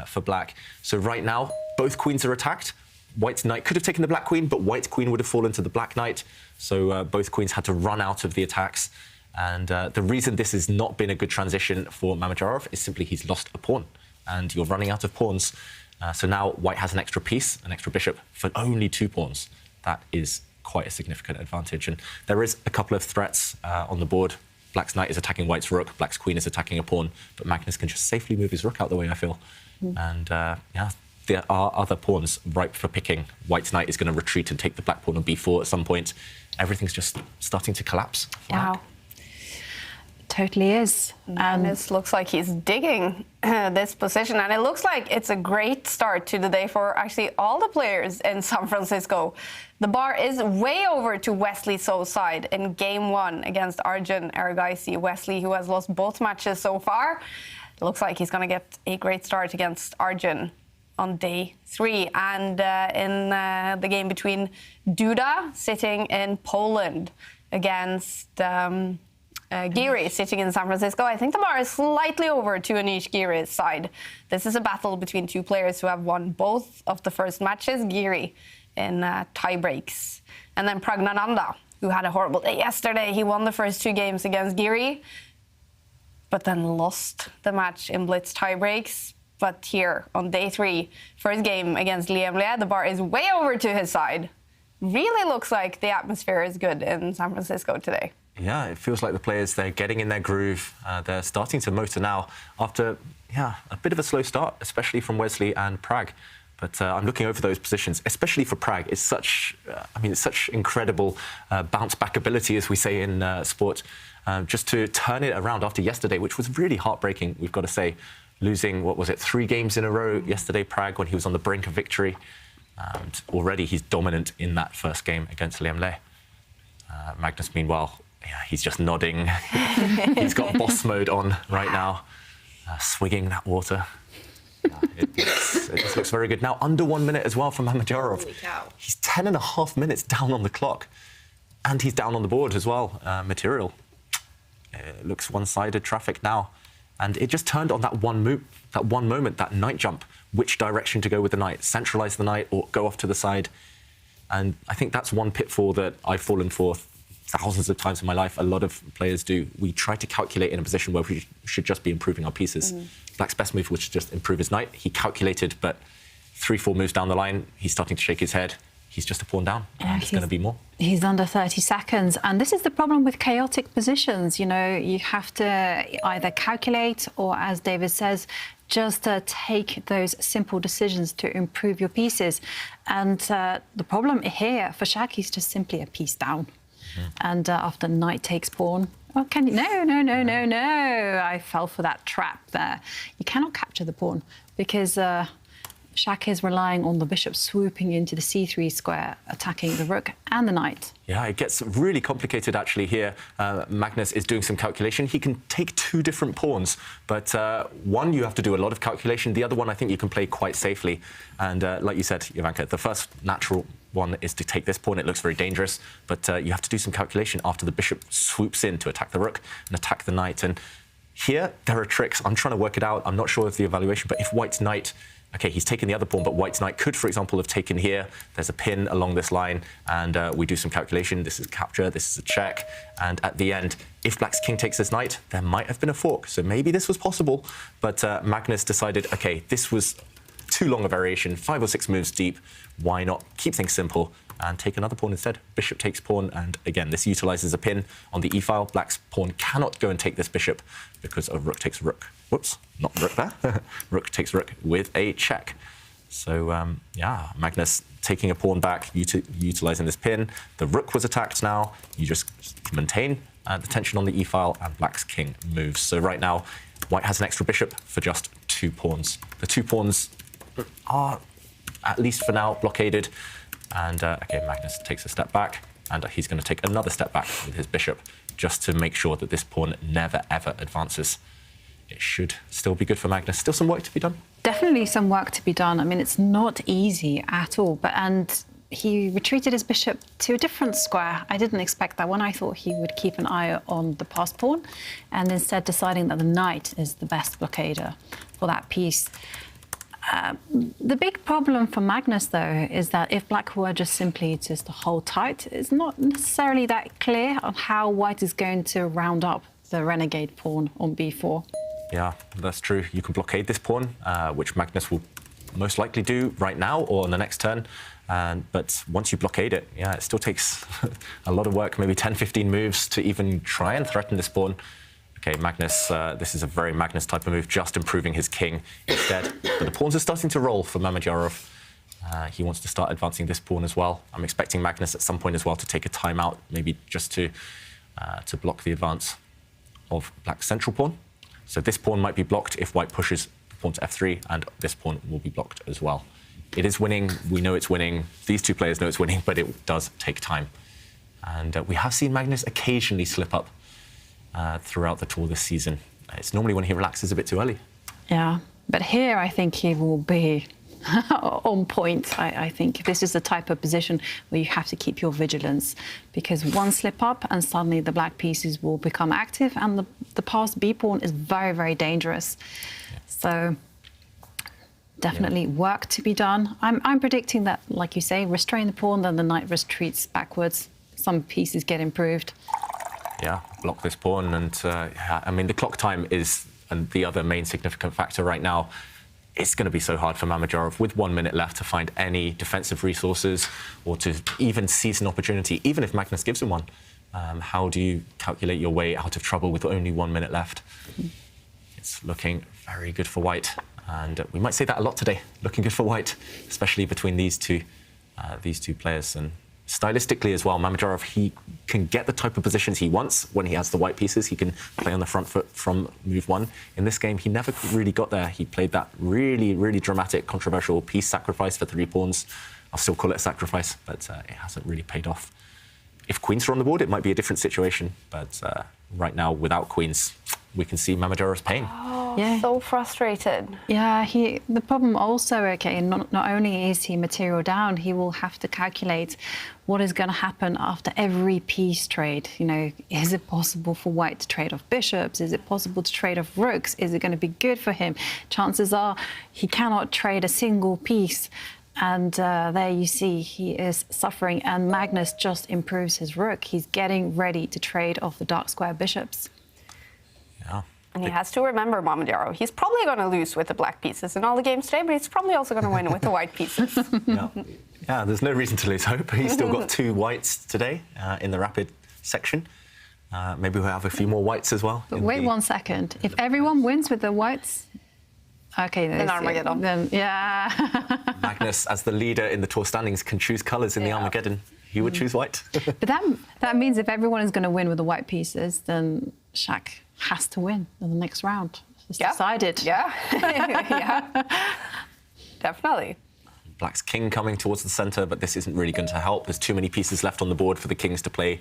for black. So right now, both queens are attacked. White's knight could have taken the black queen, but white's queen would have fallen to the black knight. So both queens had to run out of the attacks. And the reason this has not been a good transition for Mamedyarov is simply he's lost a pawn, and you're running out of pawns. So now white has an extra piece, an extra bishop, for only 2 pawns. That is quite a significant advantage. And there is a couple of threats on the board. Black's knight is attacking white's rook, black's queen is attacking a pawn, but Magnus can just safely move his rook out the way, I feel. And yeah, there are other pawns ripe for picking. White's knight is going to retreat and take the black pawn on b4 at some point. Everything's just starting to collapse. Wow. Totally is. And this looks like he's digging this position, and it looks like it's a great start to the day for actually all the players in San Francisco. The bar is way over to Wesley So's side in game 1 against Arjun Erigaisi. Wesley, who has lost both matches so far, it looks like he's going to get a great start against Arjun on day 3. And in the game between Duda, sitting in Poland, against Giri, sitting in San Francisco, I think the bar is slightly over to Anish Giri's side. This is a battle between 2 players who have won both of the first matches, Giri in tie breaks. And then Pragnananda, who had a horrible day yesterday. He won the first 2 games against Giri, but then lost the match in blitz tie breaks. But here on day 3, first game against Liam Lea, the bar is way over to his side. Really looks like the atmosphere is good in San Francisco today. Yeah, it feels like the players, they're getting in their groove. They're starting to motor now after, yeah, a bit of a slow start, especially from Wesley and Prag. But I'm looking over those positions, especially for Prag. It's such, I mean, it's such incredible bounce-back ability, as we say in sport, just to turn it around after yesterday, which was really heartbreaking, we've got to say. Losing, what was it, 3 games in a row yesterday, Prag, when he was on the brink of victory. And already he's dominant in that first game against Liam Lea. Magnus, meanwhile, yeah, he's just nodding. He's got boss mode on right now, swigging that water. It just looks very good. Now, under 1 minute as well from Mamedyarov. He's 10.5 minutes down on the clock. And he's down on the board as well, material. It looks one-sided traffic now. And it just turned on that one move, that one moment, that knight jump. Which direction to go with the knight? Centralize the knight or go off to the side? And I think that's one pitfall that I've fallen for thousands of times in my life. A lot of players do. We try to calculate in a position where we should just be improving our pieces. Black's best move was to just improve his knight. He calculated, but 3-4 moves down the line, he's starting to shake his head. he's just a pawn down, and it's going to be more. He's under 30 seconds, and this is the problem with chaotic positions. You know, you have to either calculate or, as David says, just take those simple decisions to improve your pieces. And the problem here for Shaq is just simply a piece down. And after knight takes pawn, oh, can you? No! I fell for that trap there. You cannot capture the pawn because Shaq is relying on the bishop swooping into the c3 square, attacking the rook and the knight. Yeah, it gets really complicated actually here. Magnus is doing some calculation. He can take two different pawns, but one you have to do a lot of calculation. The other one I think you can play quite safely. And like you said, Jovanka, the first natural one is to take this pawn. It looks very dangerous, but you have to do some calculation after the bishop swoops in to attack the rook and attack the knight. And here there are tricks. I'm trying to work it out. I'm not sure of the evaluation, but if white's knight, OK, he's taken the other pawn, but white's knight could, for example, have taken here. There's a pin along this line, and we do some calculation. This is capture, this is a check. And at the end, if black's king takes this knight, there might have been a fork. So maybe this was possible. But Magnus decided, OK, this was too long a variation, 5 or 6 moves deep. Why not keep things simple and take another pawn instead? Bishop takes pawn, and again, this utilizes a pin on the e-file. Black's pawn cannot go and take this bishop because of rook takes rook. Whoops, not rook there. Rook takes rook with a check. So, yeah, Magnus taking a pawn back, utilizing this pin. The rook was attacked now. You just maintain the tension on the e-file, and black's king moves. So right now, white has an extra bishop for just 2 pawns. The 2 pawns are, at least for now, blockaded. And, OK, Magnus takes a step back, and he's going to take another step back with his bishop just to make sure that this pawn never, ever advances. It should still be good for Magnus. Still some work to be done? Definitely some work to be done. I mean, it's not easy at all. And he retreated his bishop to a different square. I didn't expect that one. I thought he would keep an eye on the passed pawn, and instead deciding that the knight is the best blockader for that piece. The big problem for Magnus, though, is that if black were just simply to hold tight, it's not necessarily that clear on how white is going to round up the renegade pawn on b4. Yeah, that's true. You can blockade this pawn, which Magnus will most likely do right now or on the next turn. But once you blockade it, yeah, it still takes a lot of work, maybe 10, 15 moves to even try and threaten this pawn. OK, Magnus, this is a very Magnus type of move, just improving his king instead. But the pawns are starting to roll for Mamedyarov. He wants to start advancing this pawn as well. I'm expecting Magnus at some point as well to take a timeout, maybe just to block the advance of black's central pawn. So this pawn might be blocked if white pushes the pawn to f3, and this pawn will be blocked as well. It is winning. We know it's winning. These two players know it's winning, but it does take time. And we have seen Magnus occasionally slip up throughout the tour this season. It's normally when he relaxes a bit too early. Yeah, but here I think he will be on point. I think this is the type of position where you have to keep your vigilance, because one slip up and suddenly the black pieces will become active, and the passed b pawn is very, very dangerous. Yeah. So definitely work to be done. I'm predicting that, like you say, restrain the pawn, then the knight retreats backwards. Some pieces get improved. Yeah, block this pawn, and yeah, I mean, the clock time is the other main significant factor right now. It's going to be so hard for Mamedyarov with 1 minute left to find any defensive resources or to even seize an opportunity, even if Magnus gives him one. How do you calculate your way out of trouble with only 1 minute left? It's looking very good for white, and we might say that a lot today. Looking good for white, especially between these two players. And stylistically as well, Mamedyarov, he can get the type of positions he wants when he has the white pieces. He can play on the front foot from move 1. In this game, he never really got there. He played that really, really dramatic, controversial piece sacrifice for 3 pawns. I'll still call it a sacrifice, but it hasn't really paid off. If queens are on the board, it might be a different situation. But right now, without queens, we can see Mamedyarov's pain. Oh, yeah. So frustrated. Yeah, the problem also, okay, not only is he material down, he will have to calculate what is going to happen after every piece trade. You know, is it possible for white to trade off bishops? Is it possible to trade off rooks? Is it going to be good for him? Chances are he cannot trade a single piece. And there you see he is suffering, and Magnus just improves his rook. He's getting ready to trade off the dark square bishops. Yeah, And he has to remember Mamadjaro. He's probably going to lose with the black pieces in all the games today, but he's probably also going to win with the white pieces. Yeah, there's no reason to lose hope. He's still got 2 whites today in the rapid section. Maybe we'll have a few more whites as well. But wait 1 second. If everyone wins with the whites, okay, then Armageddon. Then, yeah. Magnus, as the leader in the tour standings, can choose colours in the Armageddon. He would choose white. But that means if everyone is going to win with the white pieces, then Shaq has to win in the next round. It's decided. Yeah. Yeah. Definitely. Black's king coming towards the centre, but this isn't really going to help. There's too many pieces left on the board for the kings to play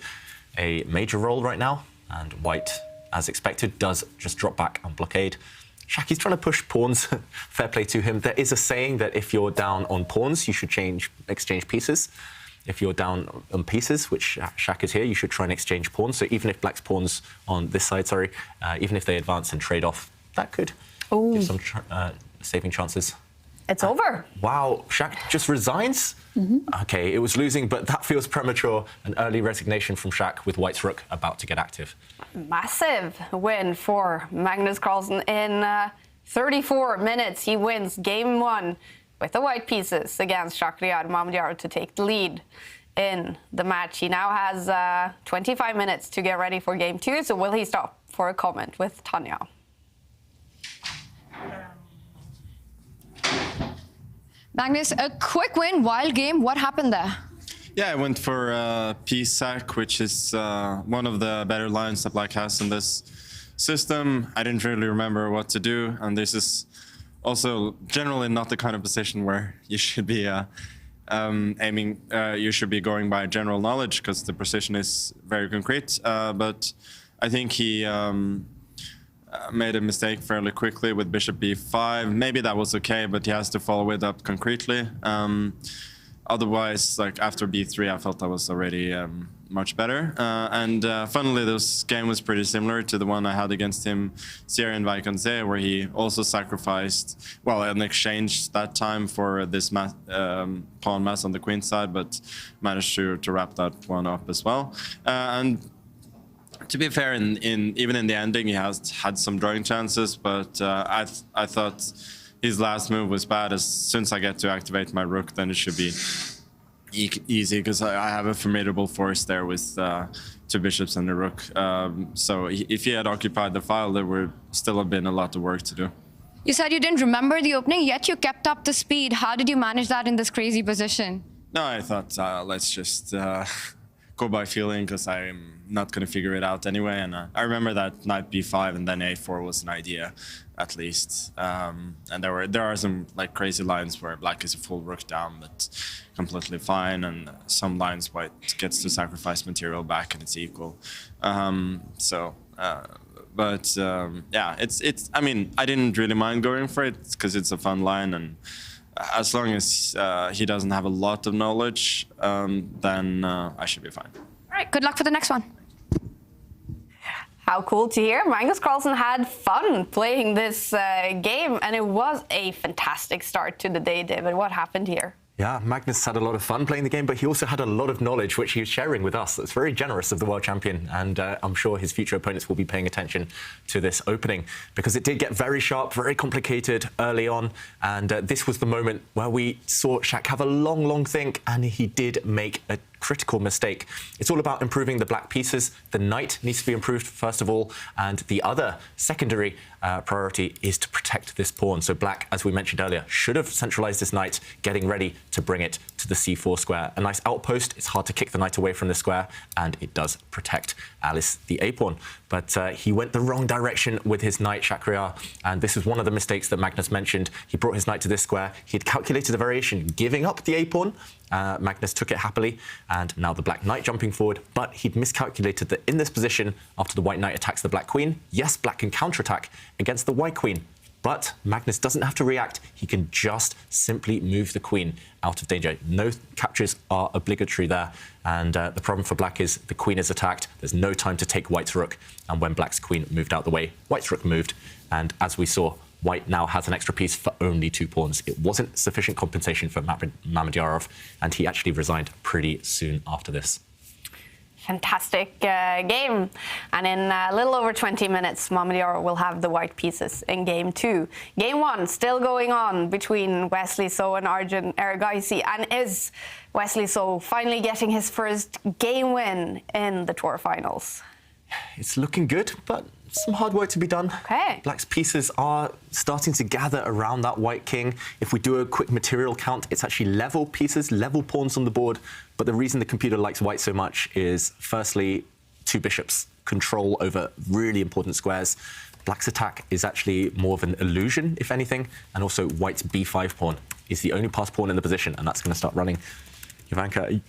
a major role right now. And white, as expected, does just drop back and blockade. Shaq is trying to push pawns. Fair play to him. There is a saying that if you're down on pawns, you should exchange pieces. If you're down on pieces, which Shaq is here, you should try and exchange pawns. So even if Black's pawns on this side, even if they advance and trade off, that could give some saving chances. It's over. Wow, Shaq just resigns? OK, it was losing, but that feels premature. An early resignation from Shaq with white's rook about to get active. Massive win for Magnus Carlsen in 34 minutes. He wins game 1 with the white pieces against Shakhriyar Mamadjaro to take the lead in the match. He now has 25 minutes to get ready for game 2, so will he stop for a comment with Tanya? Magnus, a quick win, wild game. What happened there? Yeah, I went for piece sack, which is one of the better lines that Black has in this system. I didn't really remember what to do, and this is also generally not the kind of position where you should be aiming. You should be going by general knowledge because the position is very concrete. But I think he made a mistake fairly quickly with bishop b5. Maybe that was okay, but he has to follow it up concretely. Otherwise, like after b3, I felt I was already much better. Funnily, this game was pretty similar to the one I had against him, Sierra and Vaikonze, where he also sacrificed, well, an exchange that time for this pawn mass on the queen side, but managed to wrap that one up as well. And to be fair, even in the ending, he has had some drawing chances, but I thought his last move was bad. As soon as I get to activate my rook, then it should be easy, because I have a formidable force there with 2 bishops and a rook. So if he had occupied the file, there would still have been a lot of work to do. You said you didn't remember the opening, yet you kept up the speed. How did you manage that in this crazy position? No, I thought let's just go by feeling, because I'm not going to figure it out anyway. And I remember that knight b5 and then a4 was an idea, at least. And there are some like crazy lines where Black is a full rook down, but completely fine, and some lines White gets to sacrifice material back and it's equal. Yeah, it's. I mean, I didn't really mind going for it because it's a fun line, and as long as he doesn't have a lot of knowledge, then I should be fine. All right, good luck for the next one. How cool to hear. Magnus Carlsen had fun playing this game, and it was a fantastic start to the day, David. What happened here? Yeah, Magnus had a lot of fun playing the game, but he also had a lot of knowledge, which he was sharing with us. That's very generous of the world champion, and I'm sure his future opponents will be paying attention to this opening, because it did get very sharp, very complicated early on, and this was the moment where we saw Shaq have a long think, and he did make a critical mistake. It's all about improving the black pieces. The knight needs to be improved first of all, and the other secondary priority is to protect this pawn. So Black, as we mentioned earlier, should have centralized his knight, getting ready to bring it to the c4 square. A nice outpost. It's hard to kick the knight away from the square, and it does protect Alice, the a-pawn. But he went the wrong direction with his knight, Shakhriyar, and this is one of the mistakes that Magnus mentioned. He brought his knight to this square. He had calculated the variation, giving up the a-pawn. Magnus took it happily, and now the black knight jumping forward, but he'd miscalculated that in this position, after the white knight attacks the black queen, yes, Black can counterattack against the white queen, but Magnus doesn't have to react. He can just simply move the queen out of danger. No captures are obligatory there, and the problem for Black is the queen is attacked. There's no time to take White's rook, and when Black's queen moved out the way, White's rook moved, and as we saw, White now has an extra piece for only 2 pawns. It wasn't sufficient compensation for Mamadjarov, and he actually resigned pretty soon after this. fantastic game. And in a little over 20 minutes, Mamadou will have the white pieces in game 2. Game 1 still going on between Wesley So and Arjun Erigaisi. And is Wesley So finally getting his first game win in the tour finals? It's looking good, but some hard work to be done. Okay. Black's pieces are starting to gather around that white king. If we do a quick material count, it's actually level pieces, level pawns on the board. But the reason the computer likes white so much is, firstly, 2 bishops, control over really important squares. Black's attack is actually more of an illusion, if anything, and also white's b5 pawn is the only passed pawn in the position, and that's going to start running. Jovanka,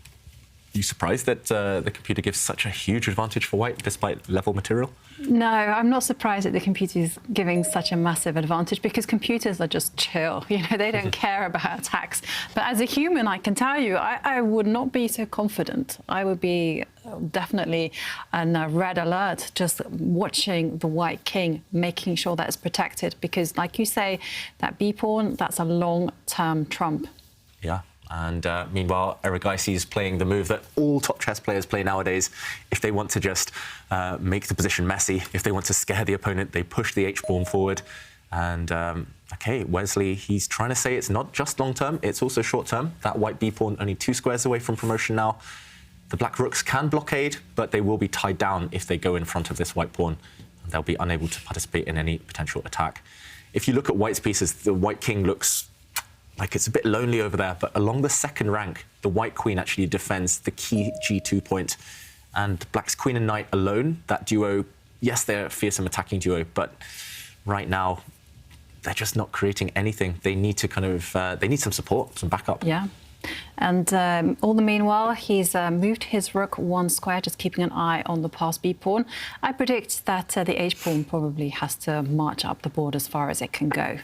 you surprised that the computer gives such a huge advantage for white despite level material? No, I'm not surprised that the computer is giving such a massive advantage, because computers are just chill. You know, they don't care about attacks. But as a human, I can tell you, I would not be so confident. I would be definitely on a red alert, just watching the white king, making sure that it's protected. Because, like you say, that b pawn, that's a long-term trump. Yeah. And meanwhile, Erigaisi is playing the move that all top chess players play nowadays. If they want to just make the position messy, if they want to scare the opponent, they push the h-pawn forward. And, OK, Wesley, he's trying to say it's not just long-term, it's also short-term. That white b-pawn only 2 squares away from promotion now. The black rooks can blockade, but they will be tied down if they go in front of this white pawn. And they'll be unable to participate in any potential attack. If you look at white's pieces, the white king looks like it's a bit lonely over there, but along the second rank, the white queen actually defends the key g2 point. And black's queen and knight alone, that duo, yes, they're a fearsome attacking duo, but right now, they're just not creating anything. They need to kind of, they need some support, some backup. Yeah. And all the meanwhile, he's moved his rook 1 square, just keeping an eye on the passed b-pawn. I predict that the h-pawn probably has to march up the board as far as it can go.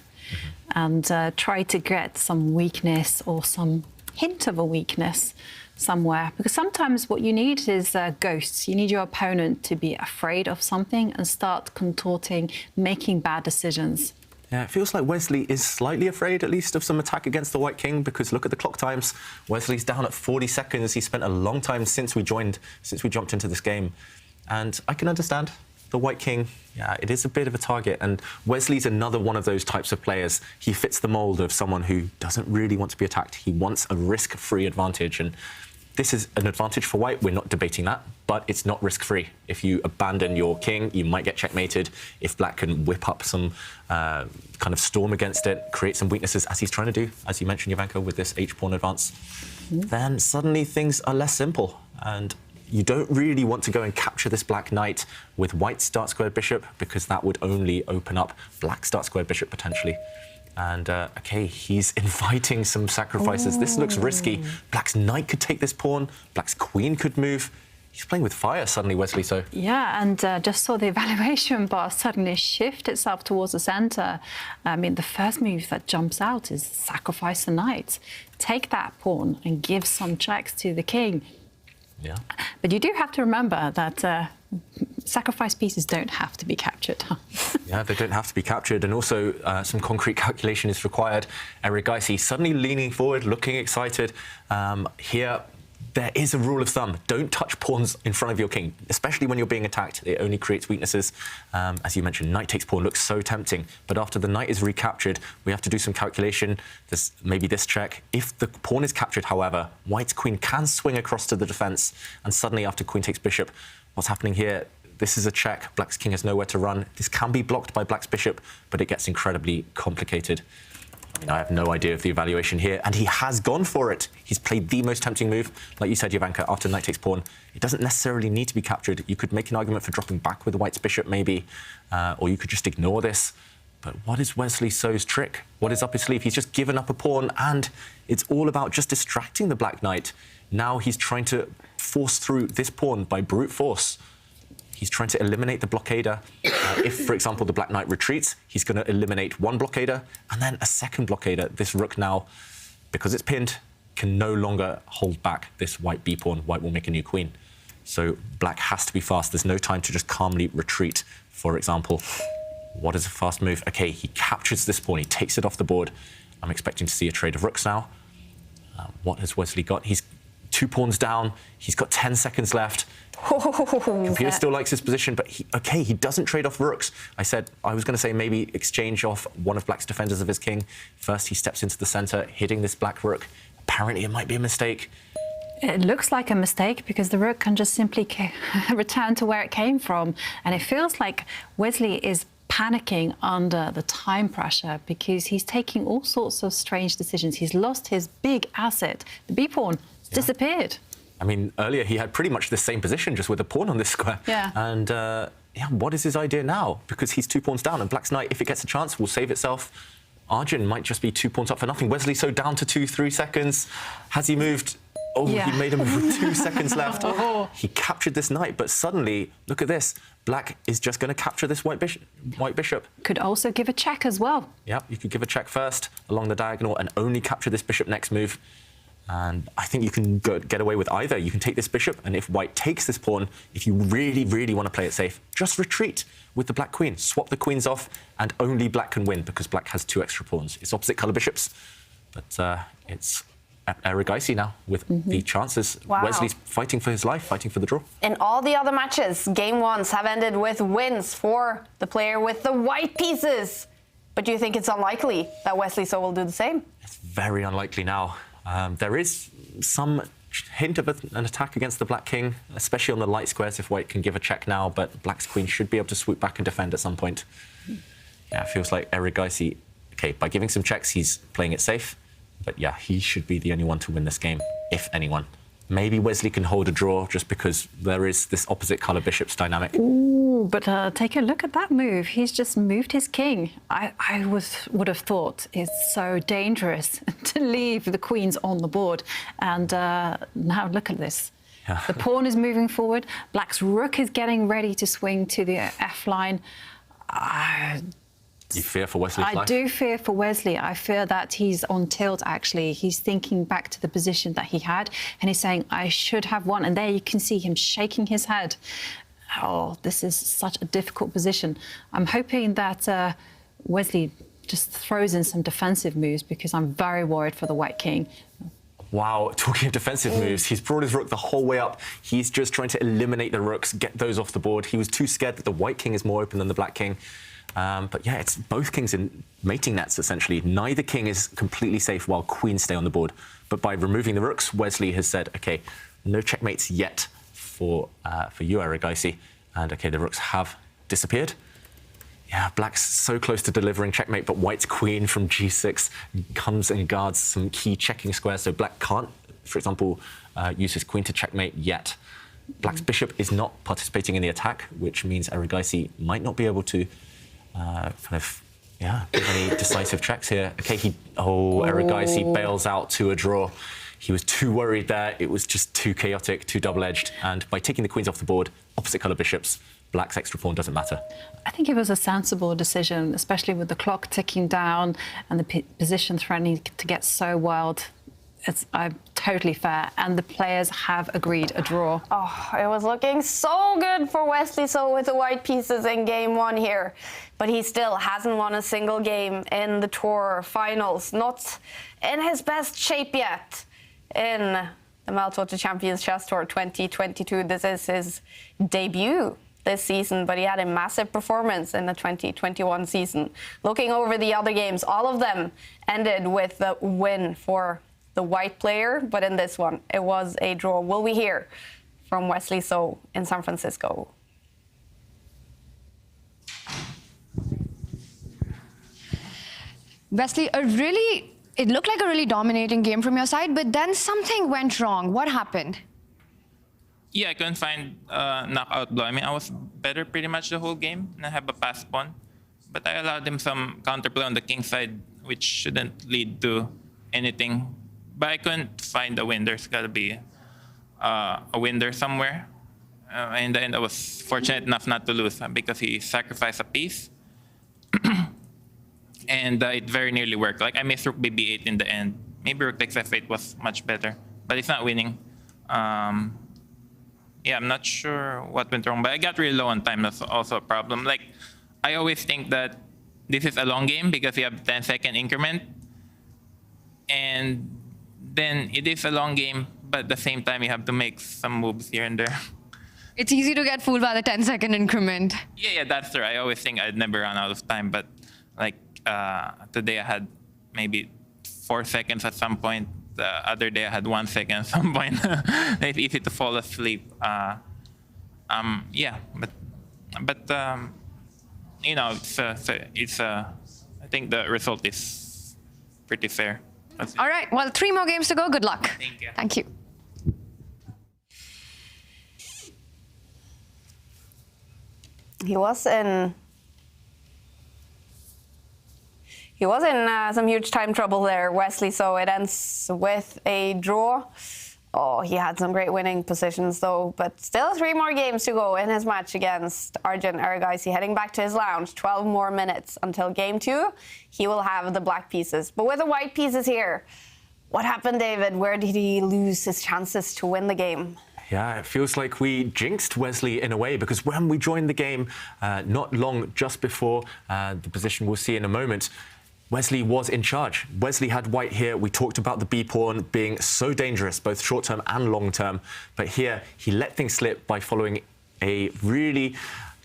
And try to get some weakness or some hint of a weakness somewhere. Because sometimes what you need is ghosts. You need your opponent to be afraid of something and start contorting, making bad decisions. Yeah, it feels like Wesley is slightly afraid, at least, of some attack against the white king, because look at the clock times. Wesley's down at 40 seconds. He spent a long time since we jumped into this game. And I can understand. The white king, yeah, it is a bit of a target. And Wesley's another one of those types of players. He fits the mold of someone who doesn't really want to be attacked. He wants a risk-free advantage. And this is an advantage for white. We're not debating that, but it's not risk-free. If you abandon your king, you might get checkmated. If black can whip up some kind of storm against it, create some weaknesses, as he's trying to do, as you mentioned, Jovanka, with this h-pawn advance, then suddenly things are less simple. And you don't really want to go and capture this black knight with white start square bishop, because that would only open up black start square bishop potentially. And, OK, he's inviting some sacrifices. Ooh. This looks risky. Black's knight could take this pawn. Black's queen could move. He's playing with fire suddenly, Wesley So. Yeah, and just saw the evaluation bar suddenly shift itself towards the centre. I mean, the first move that jumps out is sacrifice the knight. Take that pawn and give some checks to the king. Yeah. But you do have to remember that sacrifice pieces don't have to be captured. Yeah, they don't have to be captured. And also, some concrete calculation is required. Erigaisi suddenly leaning forward, looking excited. Here, there is a rule of thumb. Don't touch pawns in front of your king, especially when you're being attacked. It only creates weaknesses. As you mentioned, knight takes pawn looks so tempting. But after the knight is recaptured, we have to do some calculation. Maybe this check. If the pawn is captured, however, white's queen can swing across to the defense. And suddenly, after queen takes bishop, what's happening here? This is a check. Black's king has nowhere to run. This can be blocked by black's bishop, but it gets incredibly complicated. I mean, I have no idea of the evaluation here, and he has gone for it. He's played the most tempting move. Like you said, Jovanka, after knight takes pawn, it doesn't necessarily need to be captured. You could make an argument for dropping back with white's bishop, maybe, or you could just ignore this. But what is Wesley So's trick? What is up his sleeve? He's just given up a pawn, and it's all about just distracting the black knight. Now he's trying to force through this pawn by brute force. He's trying to eliminate the blockader. If, for example, the black knight retreats, he's going to eliminate one blockader and then a second blockader. This rook now, because it's pinned, can no longer hold back this white b-pawn. White will make a new queen. So black has to be fast. There's no time to just calmly retreat, for example. What is a fast move? OK, he captures this pawn. He takes it off the board. I'm expecting to see a trade of rooks now. What has Wesley got? He's 2 pawns down. He's got 10 seconds left. Computer still likes his position, but he doesn't trade off rooks. I said I was going to say maybe exchange off one of Black's defenders of his king. First, he steps into the center, hitting this black rook. Apparently, it might be a mistake. It looks like a mistake because the rook can just simply return to where it came from. And it feels like Wesley is panicking under the time pressure because he's taking all sorts of strange decisions. He's lost his big asset. The b-pawn disappeared. I mean, earlier he had pretty much the same position, just with a pawn on this square. Yeah. And what is his idea now? Because he's 2 pawns down, and Black's knight, if it gets a chance, will save itself. Arjun might just be 2 pawns up for nothing. Wesley so down to 2-3 seconds. Has he moved? Oh, he made a move with 2 seconds left. He captured this knight, but suddenly, look at this. Black is just going to capture this white bishop. Could also give a check as well. Yeah, you could give a check first along the diagonal and only capture this bishop next move. And I think you can get away with either. You can take this bishop, and if white takes this pawn, if you really, really want to play it safe, just retreat with the black queen. Swap the queens off, and only black can win because black has 2 extra pawns. It's opposite colour bishops, but it's Erigaisi now with the chances. Wow. Wesley's fighting for his life, fighting for the draw. In all the other matches, game ones have ended with wins for the player with the white pieces. But do you think it's unlikely that Wesley So will do the same? It's very unlikely now. There is some hint of an attack against the black king, especially on the light squares if white can give a check now, but black's queen should be able to swoop back and defend at some point. Yeah, it feels like Erigaisi, okay, by giving some checks, he's playing it safe. But yeah, he should be the only one to win this game, if anyone. Maybe Wesley can hold a draw just because there is this opposite colour bishops dynamic. Ooh, but take a look at that move. He's just moved his king. I would have thought it's so dangerous to leave the queens on the board. And now look at this. Yeah. The pawn is moving forward. Black's rook is getting ready to swing to the F line. You fear for Wesley's life? I do fear for Wesley. I fear that he's on tilt, actually. He's thinking back to the position that he had, and he's saying, I should have won. And there you can see him shaking his head. Oh, this is such a difficult position. I'm hoping that Wesley just throws in some defensive moves because I'm very worried for the white king. Wow, talking of defensive moves, he's brought his rook the whole way up. He's just trying to eliminate the rooks, get those off the board. He was too scared that the white king is more open than the black king. But yeah, it's both kings in mating nets, essentially. Neither king is completely safe while queens stay on the board. But by removing the rooks, Wesley has said, OK, no checkmates yet for you, Erigaisi. And OK, the rooks have disappeared. Yeah, black's so close to delivering checkmate, but white's queen from g6 comes and guards some key checking squares. So black can't, for example, use his queen to checkmate yet. Black's bishop is not participating in the attack, which means Erigaisi might not be able to give any decisive checks here. OK, Erigaisi bails out to a draw. He was too worried there. It was just too chaotic, too double-edged. And by taking the queens off the board, opposite colour bishops, black's extra pawn doesn't matter. I think it was a sensible decision, especially with the clock ticking down and the position threatening to get so wild. It's totally fair, and the players have agreed a draw. Oh, it was looking so good for Wesley So with the white pieces in game one here. But he still hasn't won a single game in the tour finals. Not in his best shape yet in the Meltwater Champions Chess Tour 2022. This is his debut this season, but he had a massive performance in the 2021 season. Looking over the other games, all of them ended with a win for the white player, but in this one, it was a draw. Will we hear from Wesley So in San Francisco? Wesley, it looked like a really dominating game from your side, but then something went wrong. What happened? Yeah, I couldn't find knockout blow. I mean, I was better pretty much the whole game, and I have a pass pawn. But I allowed him some counterplay on the king side, which shouldn't lead to anything. But I couldn't find a win. There's got to be a win there somewhere. In the end, I was fortunate enough not to lose because he sacrificed a piece. And it very nearly worked. Like, I missed rook bb8 in the end. Maybe rook takes f8 was much better. But it's not winning. Yeah, I'm not sure what went wrong. But I got really low on time. That's also a problem. Like, I always think that this is a long game because you have 10-second increment. And then it is a long game, but at the same time, you have to make some moves here and there. It's easy to get fooled by the 10-second increment. Yeah, that's right. I always think I'd never run out of time, but like today I had maybe 4 seconds at some point. The other day I had 1 second at some point. It's easy to fall asleep. Yeah, but you know, I think the result is pretty fair. All right, well, 3 more games to go. Good luck. Thank you. Thank you. He was in some huge time trouble there, Wesley, so it ends with a draw. Oh, he had some great winning positions, though, but still 3 more games to go in his match against Arjun Erigaisi, heading back to his lounge. 12 more minutes until game 2. He will have the black pieces. But with the white pieces here, what happened, David? Where did he lose his chances to win the game? Yeah, it feels like we jinxed Wesley in a way, because when we joined the game not long just before the position we'll see in a moment, Wesley was in charge. Wesley had white here. We talked about the B-pawn being so dangerous, both short-term and long-term. But here, he let things slip by following a really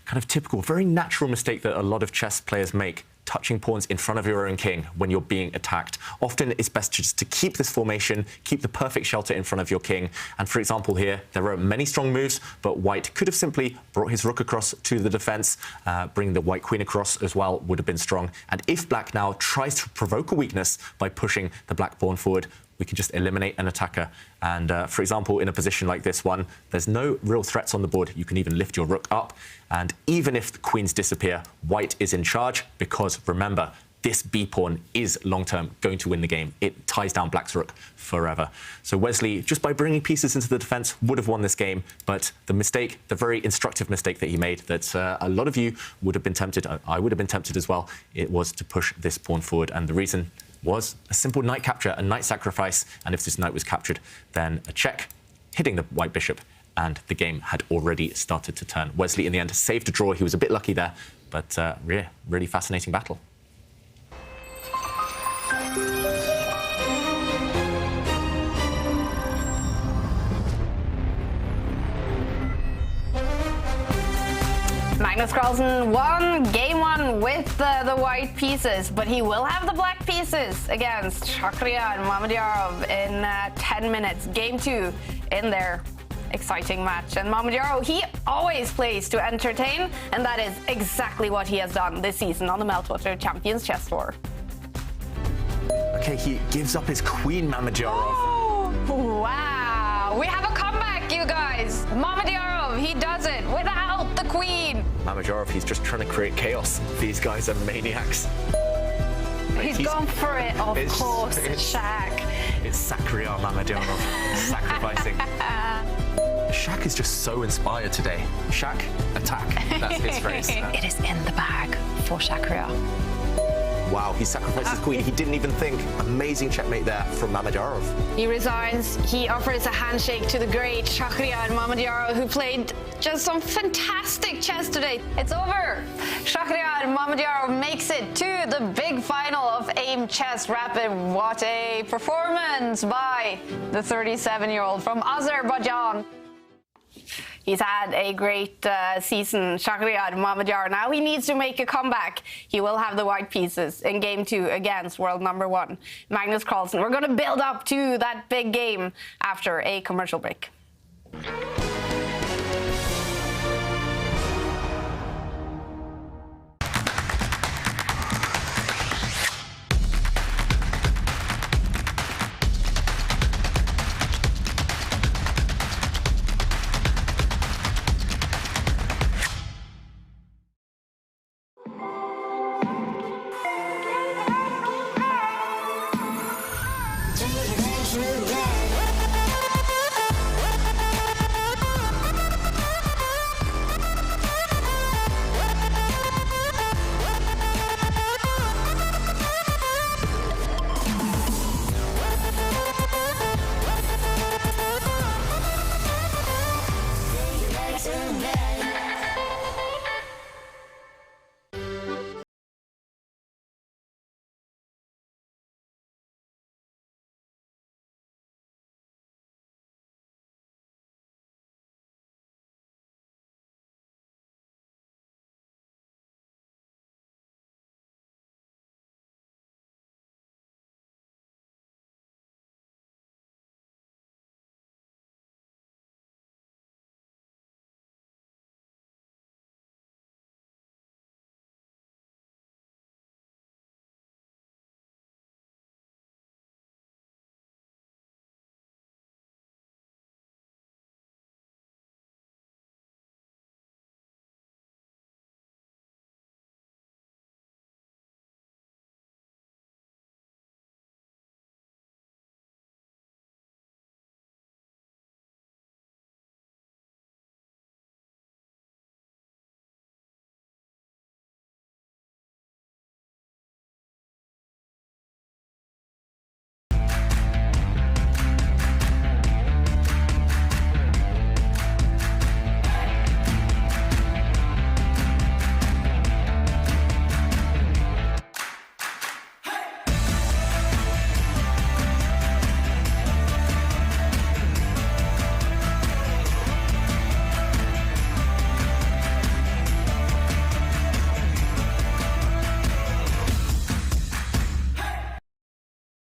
kind of typical, very natural mistake that a lot of chess players make, touching pawns in front of your own king when you're being attacked. Often it's best just to keep this formation, keep the perfect shelter in front of your king. And for example here, there are many strong moves, but white could have simply brought his rook across to the defense. Bringing the white queen across as well would have been strong. And if black now tries to provoke a weakness by pushing the black pawn forward, we can just eliminate an attacker. And for example, in a position like this one, there's no real threats on the board. You can even lift your rook up. And even if the queens disappear, white is in charge, because remember, this B-pawn is long-term going to win the game. It ties down black's rook forever. So Wesley, just by bringing pieces into the defense, would have won this game. But the mistake, the very instructive mistake that he made, that a lot of you would have been tempted, I would have been tempted as well, it was to push this pawn forward. And the reason was a simple knight capture, a knight sacrifice, and if this knight was captured, then a check, hitting the white bishop, and the game had already started to turn. Wesley, in the end, saved a draw. He was a bit lucky there, but really fascinating battle. Magnus Carlsen won game 1 with the white pieces, but he will have the black pieces against Shakhriyar and Mamedyarov in 10 minutes. Game 2 in their exciting match. And Mamedyarov, he always plays to entertain, and that is exactly what he has done this season on the Meltwater Champions Chess Tour. Okay, he gives up his queen, Mamedyarov. Oh, wow. We have a comeback, you guys. Mamedyarov, he does it without the queen. Mamedyarov, he's just trying to create chaos. These guys are maniacs. He's gone for it, of course. Shaq. It's Shakhriyar Mamedyarov sacrificing. Shaq is just so inspired today. Shaq, attack. That's his phrase. It is in the bag for Shakhriyar. Wow, he sacrificed his queen. He didn't even think. Amazing checkmate there from Mamedyarov. He resigns. He offers a handshake to the great Shakhriyar Mamedyarov, who played just some fantastic chess today. It's over. Shakhriyar Mamedyarov makes it to the big final of AIM Chess Rapid. What a performance by the 37-year-old from Azerbaijan. He's had a great season, Shakhriyar Mamedyarov. Now he needs to make a comeback. He will have the white pieces in game 2 against world number 1, Magnus Carlsen. We're going to build up to that big game after a commercial break.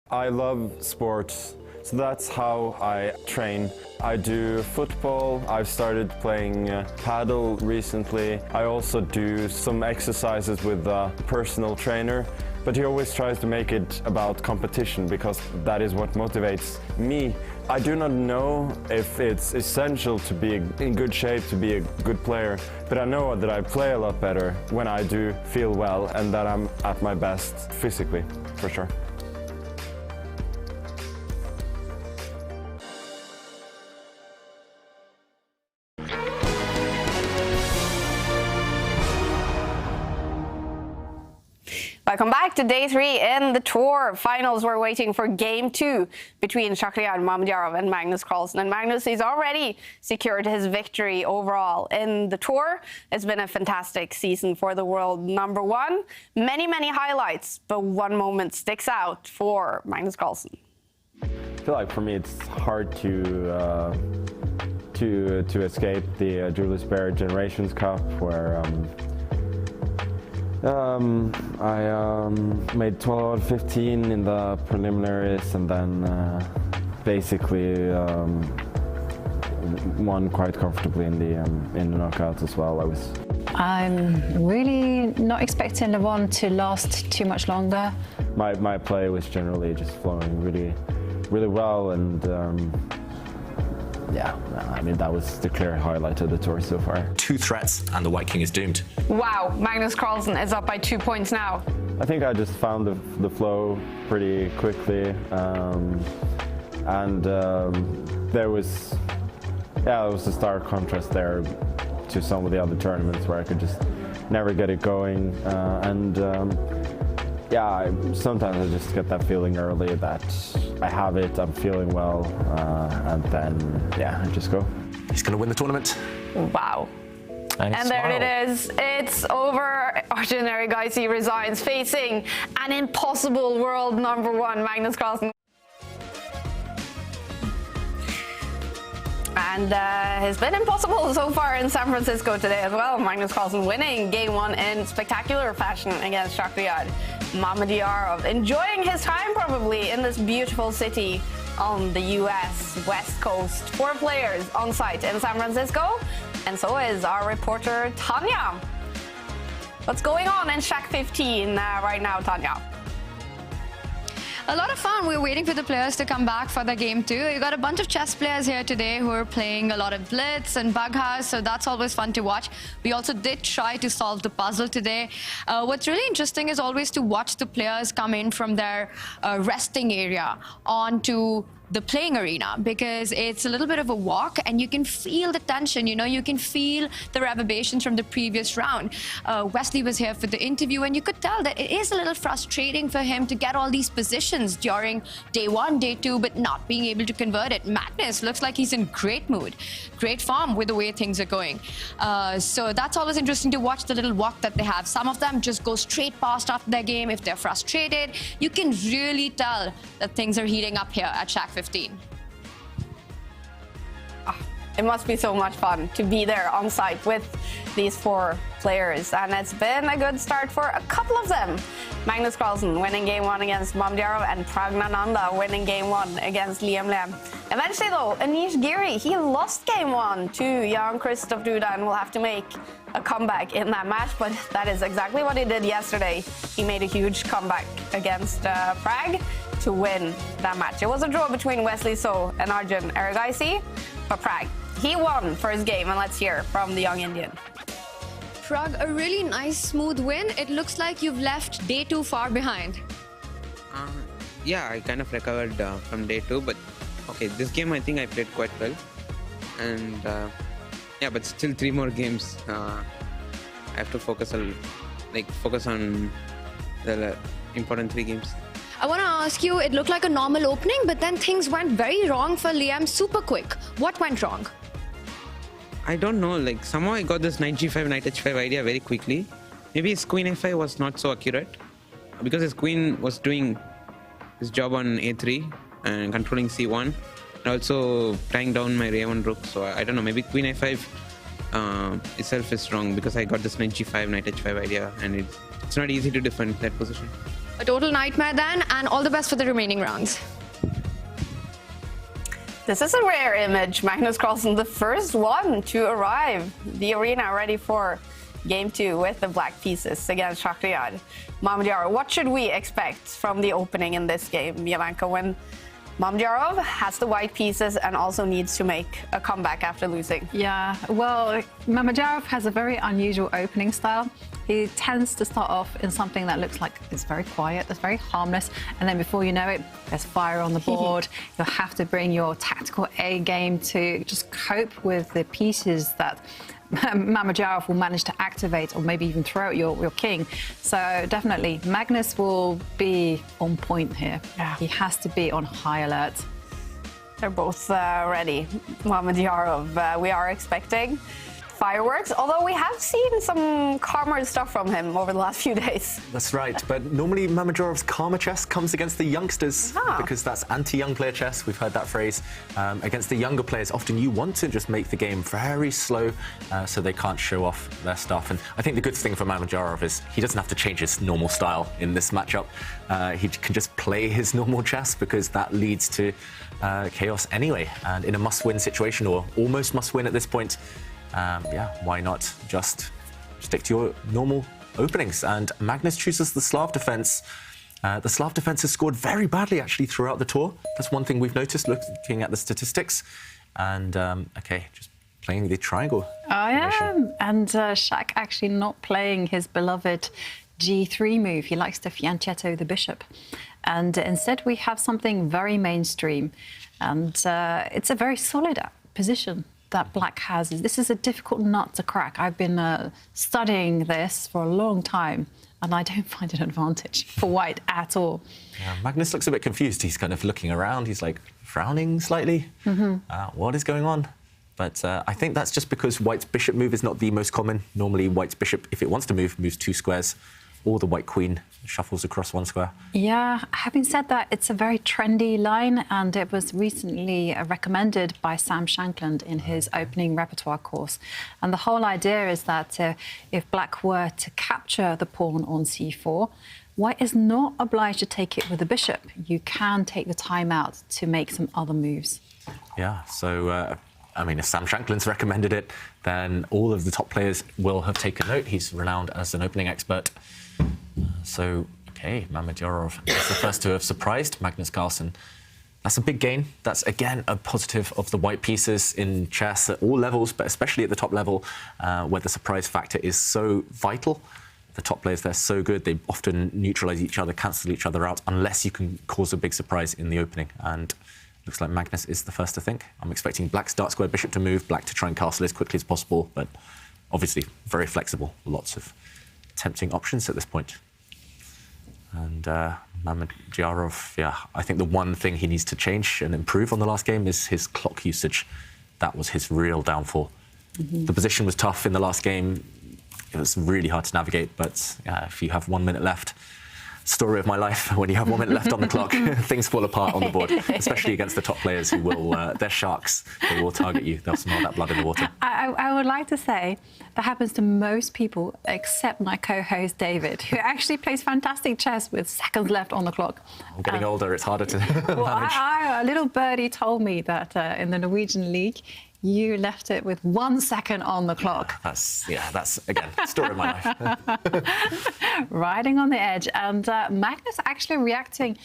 I love sports, so that's how I train. I do football, I've started playing paddle recently. I also do some exercises with a personal trainer, but he always tries to make it about competition because that is what motivates me. I do not know if it's essential to be in good shape to be a good player, but I know that I play a lot better when I do feel well and that I'm at my best physically, for sure. Welcome back to day 3 in the tour. Finals, we're waiting for game 2 between Shakhriyar Mamedyarov and Magnus Carlsen. And Magnus, he's already secured his victory overall in the tour. It's been a fantastic season for the world number 1. Many, many highlights, but one moment sticks out for Magnus Carlsen. I feel like for me it's hard to escape the Julius Baer Generations Cup where I made 12 out of 15 in the preliminaries and then basically won quite comfortably in the knockouts as well. I'm really not expecting Levon to last too much longer. My play was generally just flowing really, really well, and yeah, I mean, that was the clear highlight of the tour so far. 2 threats and the White King is doomed. Wow, Magnus Carlsen is up by 2 points now. I think I just found the flow pretty quickly, and there was a stark contrast there to some of the other tournaments where I could just never get it going, yeah, sometimes I just get that feeling early that I have it, I'm feeling well, and then, yeah, I just go. He's going to win the tournament. Wow. And there it is. It's over. Arjun Erigaisi resigns, facing an impossible world number 1, Magnus Carlsen. And it's been impossible so far in San Francisco today as well. Magnus Carlsen winning game 1 in spectacular fashion against Shakhriyar Mamedyarov. Enjoying his time probably in this beautiful city on the US West Coast. 4 players on site in San Francisco, and so is our reporter Tanya. What's going on in Shack 15 right now, Tanya? A lot of fun. We're waiting for the players to come back for the game 2. You got a bunch of chess players here today who are playing a lot of Blitz and Bug House, so that's always fun to watch. We also did try to solve the puzzle today. What's really interesting is always to watch the players come in from their resting area onto the playing arena, because it's a little bit of a walk and you can feel the tension, you know, you can feel the reverberations from the previous round. Wesley was here for the interview and you could tell that it is a little frustrating for him to get all these positions during day 1, day 2, but not being able to convert it. Magnus looks like he's in great mood, great form with the way things are going. So that's always interesting to watch the little walk that they have. Some of them just go straight past after their game. If they're frustrated, you can really tell that things are heating up here at Shack 15. It must be so much fun to be there on site with these 4 players, and it's been a good start for a couple of them. Magnus Carlsen winning game 1 against Mamedyarov, and Pragnananda winning game 1 against Liam Lam. Eventually though, Anish Giri, he lost game 1 to Jan-Krzysztof Duda and will have to make a comeback in that match, but that is exactly what he did yesterday. He made a huge comeback against Prag to win that match. It was a draw between Wesley So and Arjun Erigaisi, but Prag, he won first game, and let's hear from the young Indian. Prag, a really nice, smooth win. It looks like you've left day 2 far behind. Yeah, I kind of recovered from day 2, but okay, this game I think I played quite well, and yeah, but still 3 more games. I have to focus on the important 3 games. I want to ask you, it looked like a normal opening, but then things went very wrong for Liam super quick. What went wrong? I don't know, like somehow I got this knight g5, knight h5 idea very quickly. Maybe his queen a5 was not so accurate, because his queen was doing his job on a3 and controlling c1, and also tying down my a1 rook. So I don't know, maybe queen a5 itself is wrong, because I got this knight g5, knight h5 idea, and it's not easy to defend that position. A total nightmare then, and all the best for the remaining rounds. This is a rare image. Magnus Carlsen, the first one to arrive the arena, ready for game 2 with the black pieces against Shakhriyar. Mamedyarov, what should we expect from the opening in this game, Jovanka, when Mamedyarov has the white pieces and also needs to make a comeback after losing? Yeah, well, Mamedyarov has a very unusual opening style. He tends to start off in something that looks like it's very quiet, it's very harmless, and then before you know it, there's fire on the board. You'll have to bring your tactical A game to just cope with the pieces that Mamedyarov will manage to activate or maybe even throw at your king. So definitely, Magnus will be on point here. Yeah. He has to be on high alert. They're both ready. Mamedyarov, we are expecting fireworks, although we have seen some calmer stuff from him over the last few days. That's right, but normally Mamedyarov's calmer chess comes against the youngsters because that's anti-young player chess. We've heard that phrase. Against the younger players, often you want to just make the game very slow so they can't show off their stuff. And I think the good thing for Mamedyarov is he doesn't have to change his normal style in this matchup. He can just play his normal chess because that leads to chaos anyway. And in a must-win situation, or almost must-win at this point, yeah, why not just stick to your normal openings? And Magnus chooses the Slav defense. The Slav defense has scored very badly, actually, throughout the tour. That's one thing we've noticed looking at the statistics. And, OK, just playing the triangle. I am. And Shaq actually not playing his beloved G3 move. He likes to fianchetto the bishop. And instead, we have something very mainstream. And it's a very solid position that black has. This is a difficult nut to crack. I've been studying this for a long time, and I don't find an advantage for white at all. Yeah, Magnus looks a bit confused. He's kind of looking around. He's like frowning slightly. What is going on? But I think that's just because white's bishop move is not the most common. Normally, white's bishop, if it wants to move, moves 2 squares, or the white queen shuffles across 1 square. Yeah, having said that, it's a very trendy line, and it was recently recommended by Sam Shankland in his opening repertoire course. And the whole idea is that if black were to capture the pawn on c4, white is not obliged to take it with the bishop. You can take the time out to make some other moves. Yeah, so I mean, if Sam Shankland's recommended it, then all of the top players will have taken note. He's renowned as an opening expert. So, OK, Mamedyarov is the first to have surprised Magnus Carlsen. That's a big gain. That's, again, a positive of the white pieces in chess at all levels, but especially at the top level, where the surprise factor is so vital. The top players, they're so good, they often neutralise each other, cancel each other out, unless you can cause a big surprise in the opening. And looks like Magnus is the first to think. I'm expecting black's dark square bishop to move, black to try and castle as quickly as possible, but obviously very flexible. Lots of tempting options at this point. And Mamedyarov, yeah, I think the one thing he needs to change and improve on the last game is his clock usage. That was his real downfall. The position was tough in the last game. It was really hard to navigate, but if you have 1 minute left, story of my life, when you have 1 minute left on the clock, things fall apart on the board, especially against the top players who will, they're sharks, they will target you, they'll smell that blood in the water. I would like to say that happens to most people except my co-host David, who actually plays fantastic chess with seconds left on the clock. I'm getting older, it's harder to well, manage. A little birdie told me that in the Norwegian league, you left it with 1 second on the clock. That's, again, story of my life. Riding on the edge. And Magnus actually reacting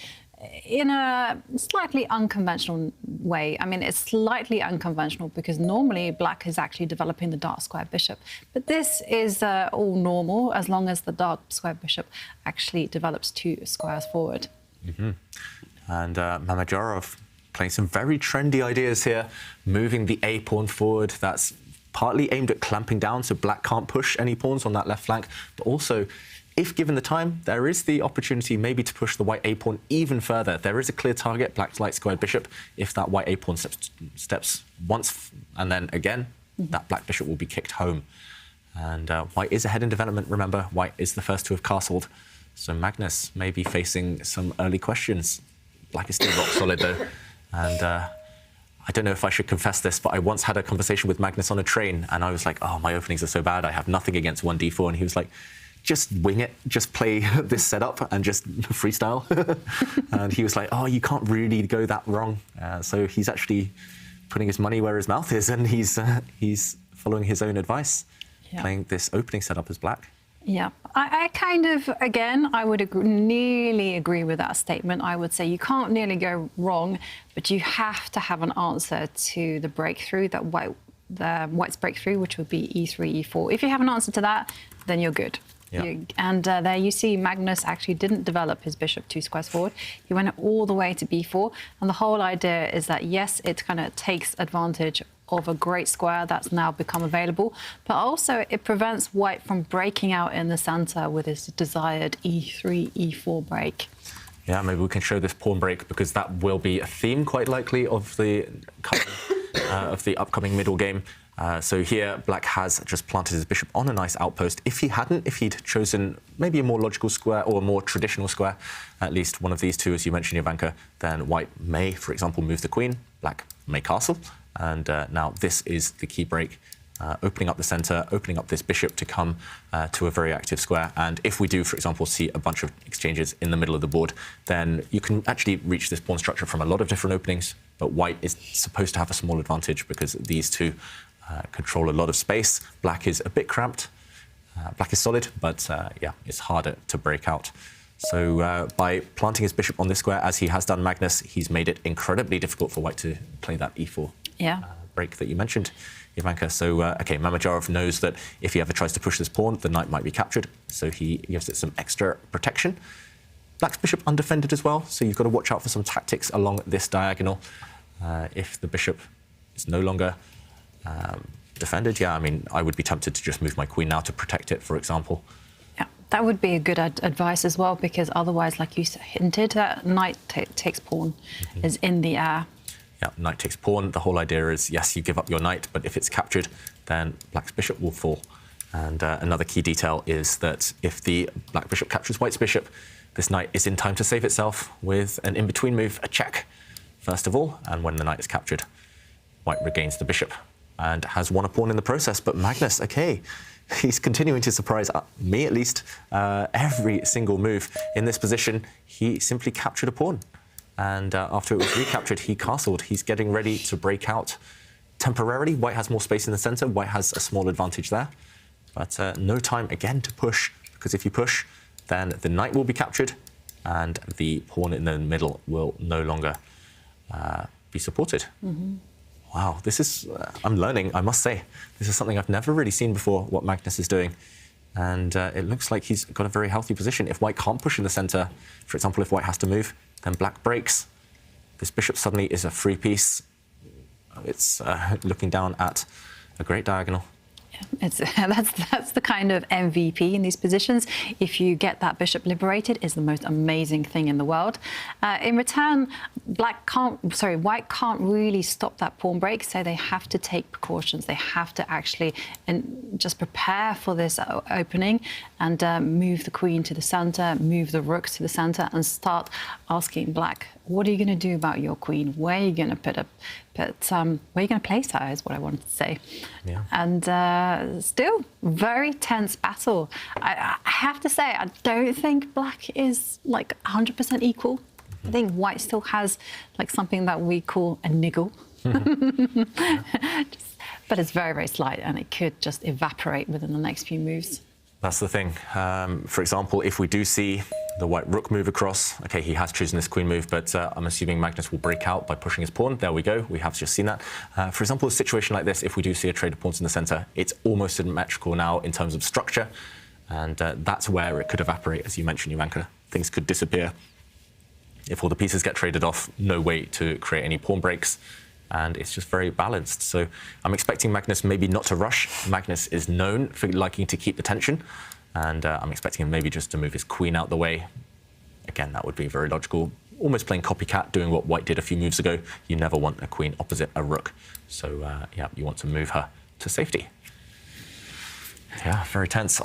in a slightly unconventional way. I mean, it's slightly unconventional because normally black is actually developing the dark square bishop. But this is all normal as long as the dark square bishop actually develops 2 squares forward. And Mamedyarov playing some very trendy ideas here, moving the A pawn forward. That's partly aimed at clamping down so black can't push any pawns on that left flank, but also, if given the time, there is the opportunity maybe to push the white A pawn even further. There is a clear target, black's light squared bishop. If that white A pawn steps once and then again, that black bishop will be kicked home. And white is ahead in development, remember. White is the first to have castled. So Magnus may be facing some early questions. Black is still rock solid, though. And I don't know if I should confess this, but I once had a conversation with Magnus on a train, and I was like, oh, my openings are so bad. I have nothing against 1d4. And he was like, just wing it, just play this setup and just freestyle. And he was like, oh, you can't really go that wrong. So he's actually putting his money where his mouth is, and he's following his own advice, playing this opening setup as black. Yeah, I kind of, again, I would nearly agree with that statement. I would say you can't nearly go wrong, but you have to have an answer to the breakthrough, the white's breakthrough, which would be e3, e4. If you have an answer to that, then you're good. Yeah. And there you see Magnus actually didn't develop his bishop 2 squares forward. He went all the way to b4. And the whole idea is that, yes, it kind of takes advantage of a great square that's now become available, but also it prevents white from breaking out in the center with his desired e3, e4 break. Yeah, maybe we can show this pawn break, because that will be a theme, quite likely, of the upcoming middle game. So here, black has just planted his bishop on a nice outpost. If he'd chosen maybe a more logical square or a more traditional square, at least one of these two, as you mentioned, Jovanka, then white may, for example, move the queen, black may castle. And now this is the key break, opening up the center, opening up this bishop to come to a very active square. And if we do, for example, see a bunch of exchanges in the middle of the board, then you can actually reach this pawn structure from a lot of different openings. But white is supposed to have a small advantage, because these two control a lot of space. Black is a bit cramped. Black is solid, but yeah, it's harder to break out. So by planting his bishop on this square, as he has done Magnus, he's made it incredibly difficult for white to play that e4 break that you mentioned, Jovanka. So, OK, Mamedyarov knows that if he ever tries to push this pawn, the knight might be captured. So he gives it some extra protection. Black's bishop undefended as well, so you've got to watch out for some tactics along this diagonal. If the bishop is no longer defended, yeah, I mean, I would be tempted to just move my queen now to protect it, for example. Yeah, that would be a good advice as well, because otherwise, like you hinted, that knight takes pawn is in the air. Yeah, knight takes pawn. The whole idea is, yes, you give up your knight, but if it's captured, then black's bishop will fall. And another key detail is that if the black bishop captures white's bishop, this knight is in time to save itself with an in-between move, a check, first of all. And when the knight is captured, white regains the bishop and has won a pawn in the process. But Magnus, OK, he's continuing to surprise me, at least. Every single move in this position, he simply captured a pawn. And after it was recaptured, he castled. He's getting ready to break out temporarily. White has more space in the center. White has a small advantage there. But no time, again, to push, because if you push, then the knight will be captured and the pawn in the middle will no longer be supported. Wow, this is, I'm learning, I must say. This is something I've never really seen before, what Magnus is doing. And it looks like he's got a very healthy position. If white can't push in the center, for example, if white has to move, then black breaks. This bishop suddenly is a free piece. It's looking down at a great diagonal. Yeah, that's the kind of MVP in these positions. If you get that bishop liberated, it's the most amazing thing in the world. In return, white can't really stop that pawn break, so they have to take precautions. They have to actually just prepare for this opening and move the queen to the center, move the rooks to the center, and start asking black, what are you going to do about your queen? Where are you going to where are you going to place her, is what I wanted to say. Yeah. And still, very tense battle. I have to say, I don't think black is like 100% equal. I think white still has like something that we call a niggle. But it's very, very slight, and it could just evaporate within the next few moves. That's the thing. For example, if we do see the white rook move across, OK, he has chosen this queen move, but I'm assuming Magnus will break out by pushing his pawn. There we go. We have just seen that. For example, a situation like this, if we do see a trade of pawns in the center, it's almost symmetrical now in terms of structure. And that's where it could evaporate, as you mentioned, Jovanka. Things could disappear. If all the pieces get traded off, no way to create any pawn breaks. And it's just very balanced. So I'm expecting Magnus maybe not to rush. Magnus is known for liking to keep the tension. And I'm expecting him maybe just to move his queen out the way. Again, that would be very logical. Almost playing copycat, doing what white did a few moves ago. You never want a queen opposite a rook. So, yeah, you want to move her to safety. Yeah, very tense.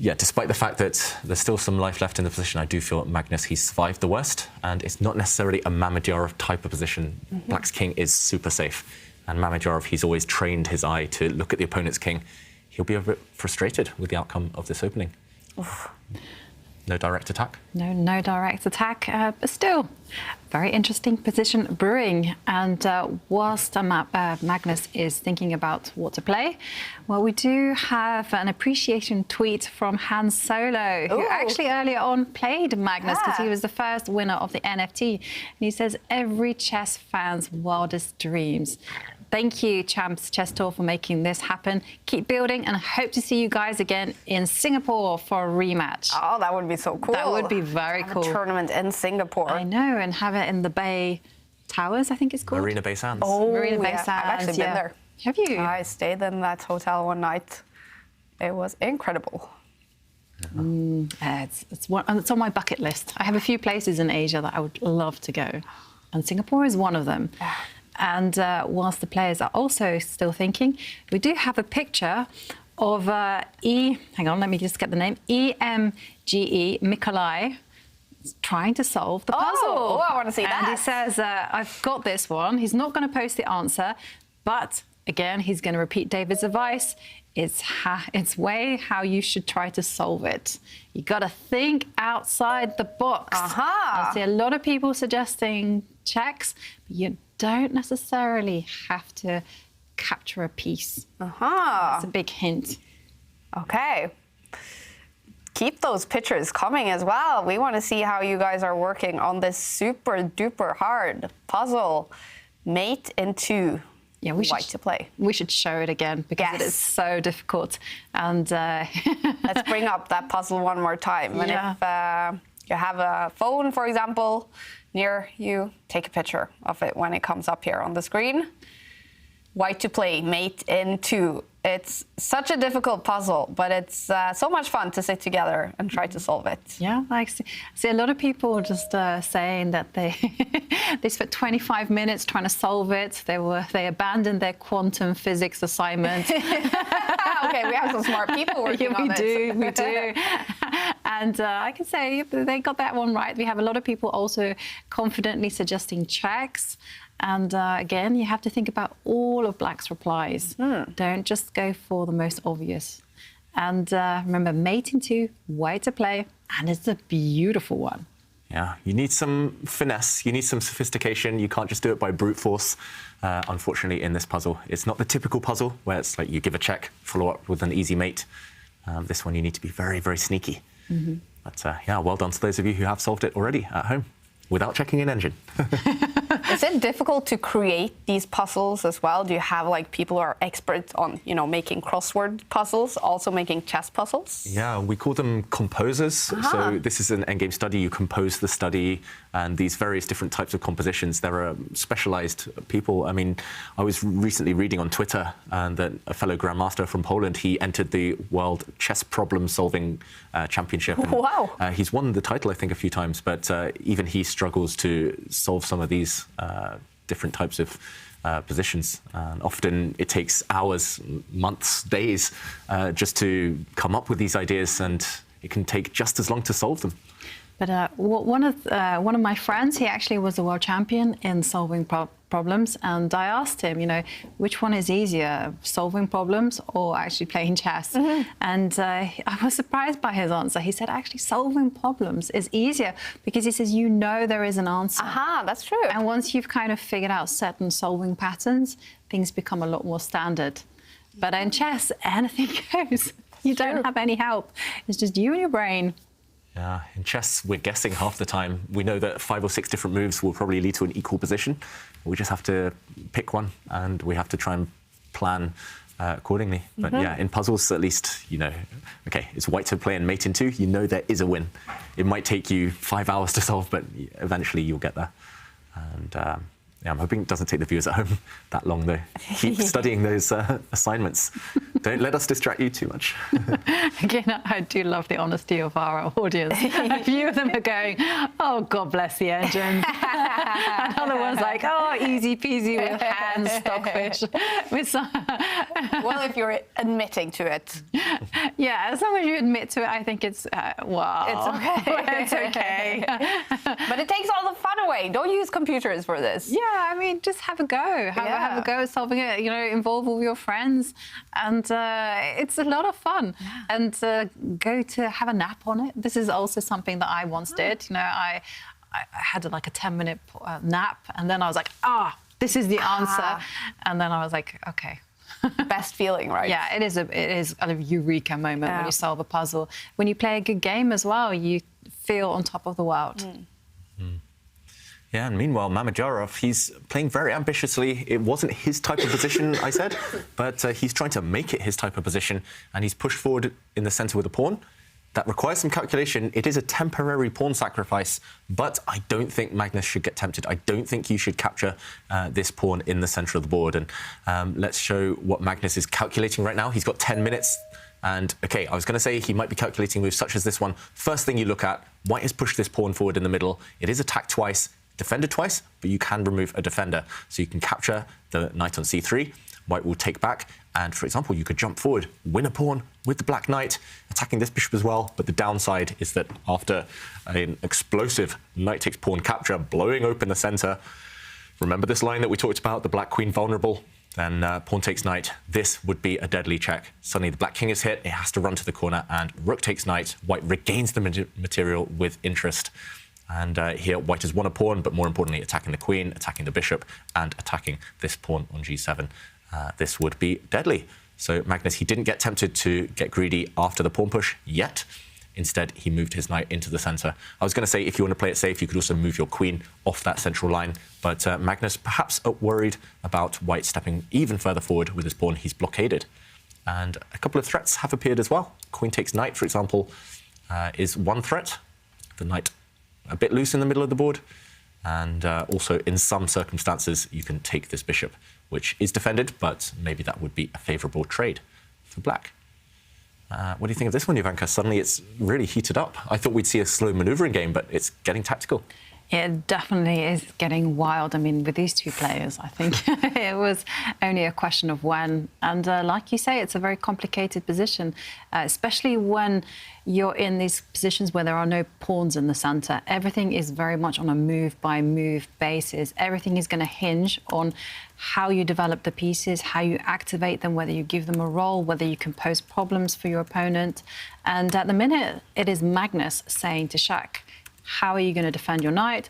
Despite the fact that there's still some life left in the position, I do feel that Magnus, he's survived the worst. And it's not necessarily a Mamedyarov type of position. Black's king is super safe. And Mamedyarov, he's always trained his eye to look at the opponent's king. He'll be a bit frustrated with the outcome of this opening. No direct attack. No direct attack, but still, very interesting position brewing. And whilst Magnus is thinking about what to play, well, we do have an appreciation tweet from Han Solo, who actually earlier on played Magnus because he was the first winner of the NFT. And he says, every chess fan's wildest dreams. Thank you, Champs Chess Tour, for making this happen. Keep building, and I hope to see you guys again in Singapore for a rematch. Oh, that would be so cool. That would be very cool. A tournament in Singapore. I know, and have it in the Bay Towers, I think it's called. Marina Bay Sands. Oh, Marina Bay Sands. I've actually been there. Have you? I stayed in that hotel one night. It was incredible. It's on my bucket list. I have a few places in Asia that I would love to go, and Singapore is one of them. And whilst the players are also still thinking, we do have a picture of hang on, let me just get the name, EMGE Mikolai trying to solve the puzzle. Oh, I want to see that. And he says, I've got this one. He's not going to post the answer, but again, he's going to repeat David's advice. It's way how you should try to solve it. You got to think outside the box. I see a lot of people suggesting checks, but you don't necessarily have to capture a piece. That's a big hint. Okay. Keep those pictures coming as well. We want to see how you guys are working on this super duper hard puzzle, Mate in 2. Yeah, White to play. We should show it again because it is so difficult. And let's bring up that puzzle one more time. And if you have a phone, for example, near you, take a picture of it when it comes up here on the screen. White to play, Mate in 2. It's such a difficult puzzle, but it's so much fun to sit together and try to solve it. Yeah, I see a lot of people just saying that they spent 25 minutes trying to solve it. They abandoned their quantum physics assignment. Okay, we have some smart people working on it. We do. And I can say they got that one right. We have a lot of people also confidently suggesting checks. And again, you have to think about all of Black's replies. Don't just go for the most obvious. And remember, Mate in 2, White to play, and it's a beautiful one. Yeah, you need some finesse, you need some sophistication. You can't just do it by brute force, unfortunately, in this puzzle. It's not the typical puzzle where it's like you give a check, follow up with an easy mate. This one, you need to be very, very sneaky. But yeah, well done to those of you who have solved it already at home without checking an engine. Is it difficult to create these puzzles as well? Do you have like people who are experts on, making crossword puzzles, also making chess puzzles? Yeah, we call them composers. So this is an endgame study. You compose the study and these various different types of compositions. There are specialized people. I mean, I was recently reading on Twitter that a fellow grandmaster from Poland, he entered the World Chess Problem Solving Championship. And, wow. He's won the title, I think, a few times, but even he struggles to solve some of these different types of positions. And often it takes hours, months, days just to come up with these ideas, and it can take just as long to solve them. But one of my friends, he actually was a world champion in solving problems, and I asked him, which one is easier, solving problems or actually playing chess? And I was surprised by his answer. He said, actually, solving problems is easier because he says, there is an answer. That's true. And once you've kind of figured out certain solving patterns, things become a lot more standard. But in chess, anything goes. You don't have any help. It's just you and your brain. Yeah, in chess, we're guessing half the time. We know that 5 or 6 different moves will probably lead to an equal position. We just have to pick one, and we have to try and plan accordingly. But yeah, in puzzles, at least, okay, it's White to play and Mate in 2. There is a win. It might take you 5 hours to solve, but eventually you'll get there. And yeah, I'm hoping it doesn't take the viewers at home that long, though. Keep studying those assignments. Don't let us distract you too much. Again, I do love the honesty of our audience. A few of them are going, oh, God bless the engines. And other ones like, oh, easy peasy with hands, stockfish. Well, if you're admitting to it. Yeah, as long as you admit to it, I think it's, wow. It's okay. It's okay. But it takes all the fun away. Don't use computers for this. Yeah, I mean, just have a go. Have a go at solving it. You know, involve all your friends, and it's a lot of fun. Yeah. And go to have a nap on it. This is also something that I once did. You know, I had like a 10-minute nap, and then I was like, this is the answer. And then I was like, okay. Best feeling, right? Yeah, it is a eureka moment when you solve a puzzle. When you play a good game as well, you feel on top of the world. Yeah, and meanwhile, Mamedyarov, he's playing very ambitiously. It wasn't his type of position, I said, but he's trying to make it his type of position, and he's pushed forward in the centre with a pawn. That requires some calculation. It is a temporary pawn sacrifice, but I don't think Magnus should get tempted. I don't think you should capture this pawn in the centre of the board. And let's show what Magnus is calculating right now. He's got 10 minutes. And, OK, I was going to say he might be calculating moves such as this one. First thing you look at, white has pushed this pawn forward in the middle. It is attacked twice, defended twice, but you can remove a defender. So you can capture the knight on c3. White will take back, and, for example, you could jump forward, win a pawn with the black knight, attacking this bishop as well. But the downside is that after an explosive knight takes pawn capture, blowing open the centre, remember this line that we talked about, the black queen vulnerable? Then pawn takes knight. This would be a deadly check. Suddenly the black king is hit, it has to run to the corner, and rook takes knight. White regains the material with interest. And here, white has won a pawn, but more importantly, attacking the queen, attacking the bishop, and attacking this pawn on g7. This would be deadly. So Magnus, he didn't get tempted to get greedy after the pawn push yet. Instead, he moved his knight into the centre. I was going to say, if you want to play it safe, you could also move your queen off that central line. But Magnus, perhaps worried about white stepping even further forward with his pawn. He's blockaded. And a couple of threats have appeared as well. Queen takes knight, for example, is one threat. The knight a bit loose in the middle of the board. And also, in some circumstances, you can take this bishop, which is defended, but maybe that would be a favourable trade for black. What do you think of this one, Jovanka? Suddenly it's really heated up. I thought we'd see a slow manoeuvring game, but it's getting tactical. It definitely is getting wild. I mean, with these two players, I think it was only a question of when. And like you say, it's a very complicated position, especially when you're in these positions where there are no pawns in the centre. Everything is very much on a move-by-move basis. Everything is going to hinge on how you develop the pieces, how you activate them, whether you give them a role, whether you can pose problems for your opponent. And at the minute, it is Magnus saying to Shaq, how are you going to defend your knight?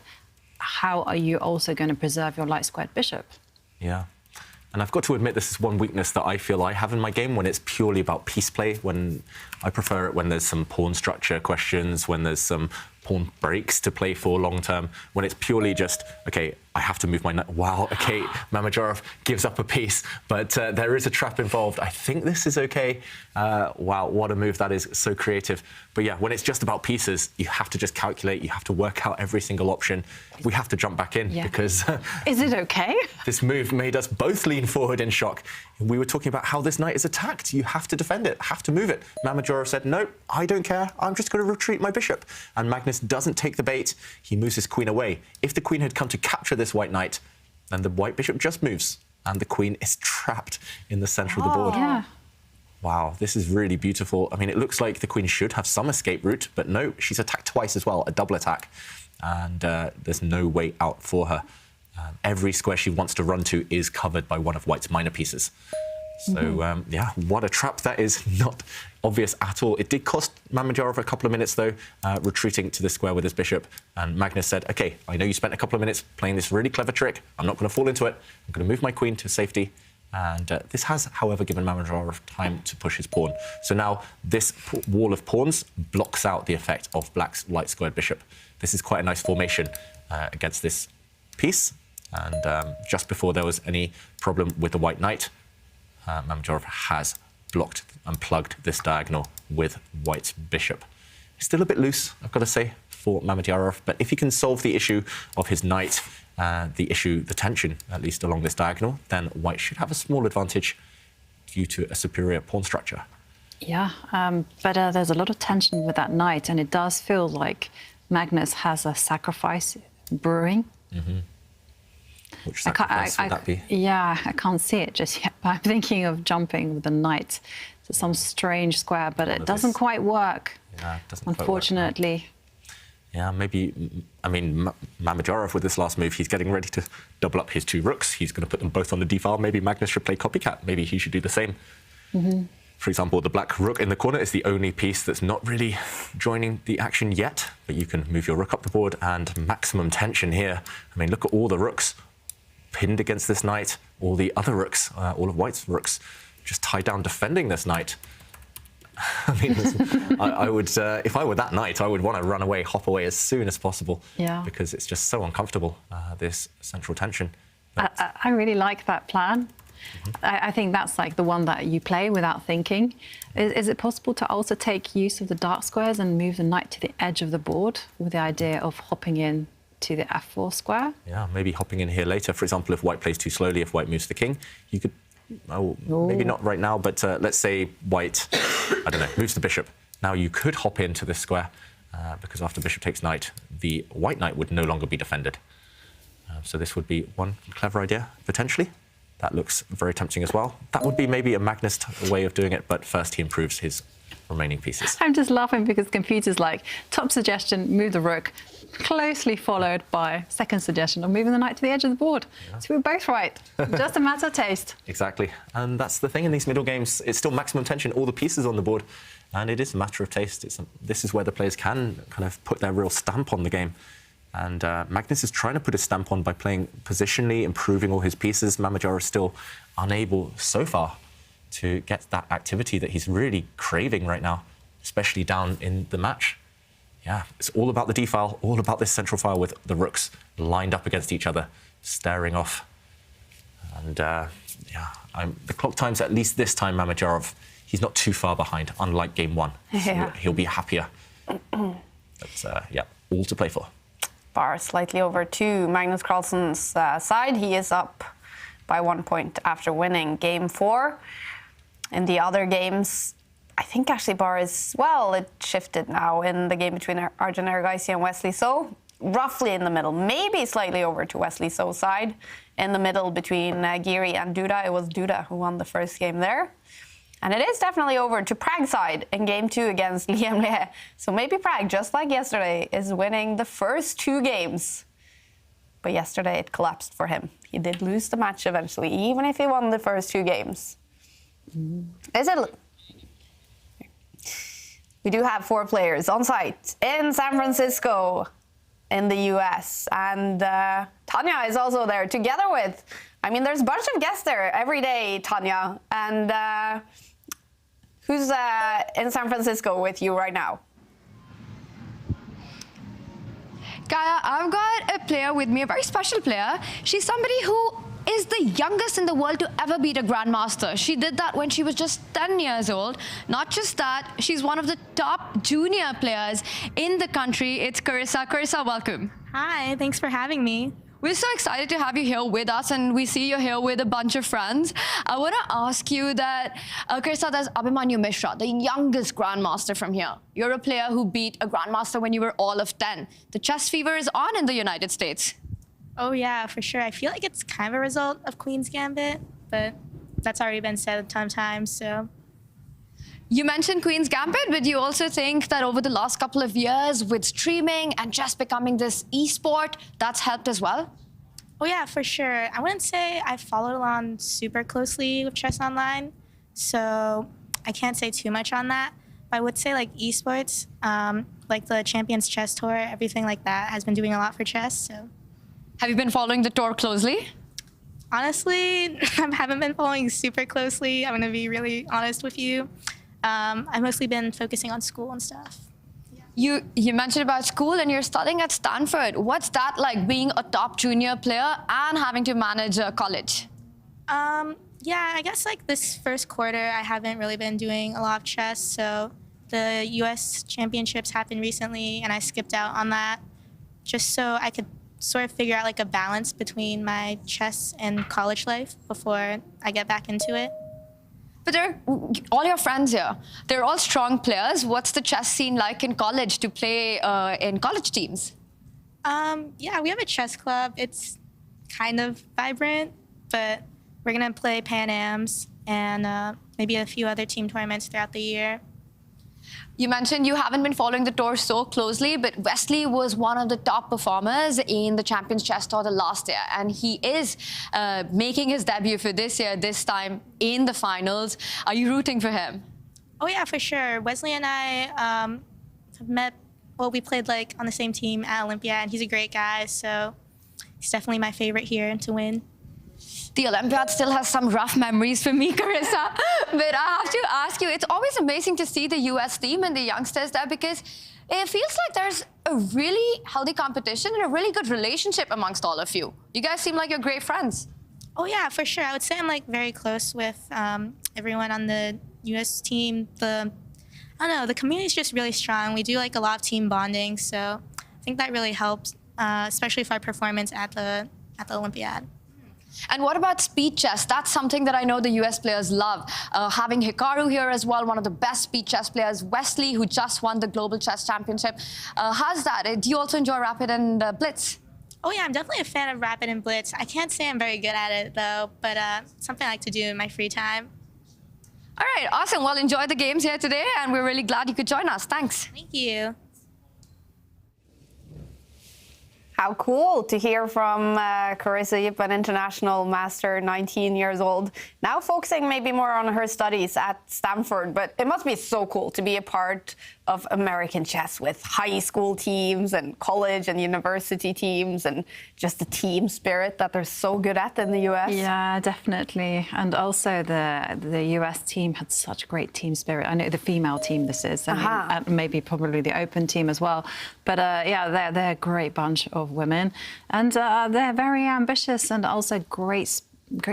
How are you also going to preserve your light-squared bishop? Yeah. And I've got to admit, this is one weakness that I feel I have in my game when it's purely about piece play. When I prefer it when there's some pawn structure questions, when there's some pawn breaks to play for long term, when it's purely just, OK, I have to move my knight. Wow, OK, Mamedyarov gives up a piece, but there is a trap involved. I think this is OK. Wow, what a move that is, so creative. But yeah, when it's just about pieces, you have to just calculate, you have to work out every single option. We have to jump back in because... Is it OK? This move made us both lean forward in shock. We were talking about how this knight is attacked. You have to defend it, have to move it. Mamedyarov said, no, I don't care. I'm just going to retreat my bishop. And Magnus doesn't take the bait. He moves his queen away. If the queen had come to capture this white knight, then the white bishop just moves and the queen is trapped in the centre of the board. Yeah. Wow, this is really beautiful. I mean, it looks like the queen should have some escape route, but no, she's attacked twice as well, a double attack. And there's no way out for her. Every square she wants to run to is covered by one of white's minor pieces. So, yeah, what a trap that is. Not obvious at all. It did cost Mamedyarov a couple of minutes, though, retreating to the square with his bishop. And Magnus said, OK, I know you spent a couple of minutes playing this really clever trick. I'm not going to fall into it. I'm going to move my queen to safety. And this has, however, given Mamedyarov time to push his pawn. So now this wall of pawns blocks out the effect of black's light-squared bishop. This is quite a nice formation against this piece. And just before there was any problem with the white knight, Mamedyarov has blocked and plugged this diagonal with white's bishop. It's still a bit loose, I've got to say, for Mamedyarov, but if he can solve the issue of his knight, the tension, at least along this diagonal, then white should have a small advantage due to a superior pawn structure. Yeah, but there's a lot of tension with that knight, and it does feel like Magnus has a sacrifice brewing. Which sacrifice would that be? Yeah, I can't see it just yet, but I'm thinking of jumping with the knight to some strange square, but it doesn't quite work, yeah, it doesn't unfortunately. Quite work. Yeah, maybe, I mean, Mamedyarov with this last move, he's getting ready to double up his 2 rooks. He's going to put them both on the d-file. Maybe Magnus should play copycat. Maybe he should do the same. For example, the black rook in the corner is the only piece that's not really joining the action yet, but you can move your rook up the board and maximum tension here. I mean, look at all the rooks pinned against this knight, all the other rooks, all of White's rooks, just tied down defending this knight. I mean, I would, if I were that knight, I would want to run away, hop away as soon as possible, because it's just so uncomfortable, this central tension. I really like that plan. I think that's like the one that you play without thinking. Is it possible to also take use of the dark squares and move the knight to the edge of the board with the idea of hopping in to the f4 square? Yeah, maybe hopping in here later. For example, if White plays too slowly, if White moves the king, you could, maybe not right now, but let's say White, I don't know, moves the bishop. Now you could hop into this square, because after bishop takes knight, the White knight would no longer be defended. So this would be one clever idea, potentially. That looks very tempting as well. That would be maybe a Magnus way of doing it, but first he improves his remaining pieces. I'm just laughing because computer's like, top suggestion, move the rook, closely followed by second suggestion of moving the knight to the edge of the board. Yeah. So we're both right. Just a matter of taste. Exactly. And that's the thing in these middle games. It's still maximum tension, all the pieces on the board, and it is a matter of taste. This is where the players can kind of put their real stamp on the game. And Magnus is trying to put a stamp on by playing positionally, improving all his pieces. Mamedyarov is still unable, so far, to get that activity that he's really craving right now, especially down in the match. Yeah, it's all about the d-file, all about this central file with the rooks lined up against each other, staring off. And yeah, the clock times, at least this time, Mamedyarov, he's not too far behind, unlike game 1. Yeah. So he'll be happier. But yeah, all to play for. Bar slightly over to Magnus Carlsen's side. He is up by 1 point after winning game 4. In the other games, I think actually bar is, well, it shifted now in the game between Arjun Erigaisi and Wesley So. Roughly in the middle, maybe slightly over to Wesley So's side. In the middle between Giri and Duda, it was Duda who won the first game there. And it is definitely over to Prag's side in game 2 against Liam Le. So maybe Prag, just like yesterday, is winning the first 2 games. But yesterday it collapsed for him. He did lose the match eventually, even if he won the first 2 games. Is it? We do have 4 players on site in San Francisco, in the US. And Tanya is also there together with, I mean, there's a bunch of guests there every day, Tanya. And who's in San Francisco with you right now? Kaja, I've got a player with me, a very special player. She's somebody who is the youngest in the world to ever beat a grandmaster. She did that when she was just 10 years old. Not just that, she's one of the top junior players in the country. It's Carissa. Carissa, welcome. Hi, thanks for having me. We're so excited to have you here with us, and we see you're here with a bunch of friends. I want to ask you that, Carissa, there's Abhimanyu Mishra, the youngest grandmaster from here. You're a player who beat a grandmaster when you were all of 10. The chess fever is on in the United States. Oh yeah, for sure. I feel like it's kind of a result of Queen's Gambit, but that's already been said a ton of times, so. You mentioned Queen's Gambit, but you also think that over the last couple of years with streaming and just becoming this e-sport, that's helped as well? Oh yeah, for sure. I wouldn't say I followed along super closely with Chess Online, so I can't say too much on that. But I would say like esports, like the Champions Chess Tour, everything like that has been doing a lot for chess, so. Have you been following the tour closely? Honestly, I haven't been following super closely. I'm going to be really honest with you. I've mostly been focusing on school and stuff. Yeah. You mentioned about school and you're studying at Stanford. What's that like, being a top junior player and having to manage a college? Yeah, I guess like this first quarter, I haven't really been doing a lot of chess. So the US championships happened recently and I skipped out on that just so I could sort of figure out like a balance between my chess and college life before I get back into it. But all your friends here, they're all strong players. What's the chess scene like in college to play in college teams? Yeah, we have a chess club. It's kind of vibrant, but we're gonna play Pan Ams and maybe a few other team tournaments throughout the year. You mentioned you haven't been following the tour so closely, but Wesley was one of the top performers in the Champions Chess Tour the last year, and he is making his debut for this year, this time in the finals. Are you rooting for him? Oh yeah, for sure. Wesley and I have met, well, we played like on the same team at Olympia, and he's a great guy, so he's definitely my favorite here to win. The Olympiad still has some rough memories for me, Carissa. But I have to ask you, it's always amazing to see the US team and the youngsters there, because it feels like there's a really healthy competition and a really good relationship amongst all of you. You guys seem like you're great friends. Oh yeah, for sure. I would say I'm like very close with everyone on the US team. I don't know, the community is just really strong. We do like a lot of team bonding, so I think that really helps, especially for our performance at the Olympiad. And what about speed chess? That's something that I know the US players love. Having Hikaru here as well, one of the best speed chess players. Wesley, who just won the Global Chess Championship. How's that? Do you also enjoy Rapid and Blitz? Oh yeah, I'm definitely a fan of Rapid and Blitz. I can't say I'm very good at it though, but something I like to do in my free time. All right, awesome. Well, enjoy the games here today, and we're really glad you could join us. Thanks. Thank you. How cool to hear from Carissa Yip, an international master, 19 years old, now focusing maybe more on her studies at Stanford. But it must be so cool to be a part of American chess with high school teams and college and university teams, and just the team spirit that they're so good at in the US. Yeah, definitely. And also the US team had such great team spirit. I know the female team this is, and maybe probably the open team as well. But yeah, they're a great bunch of women, and they're very ambitious and also great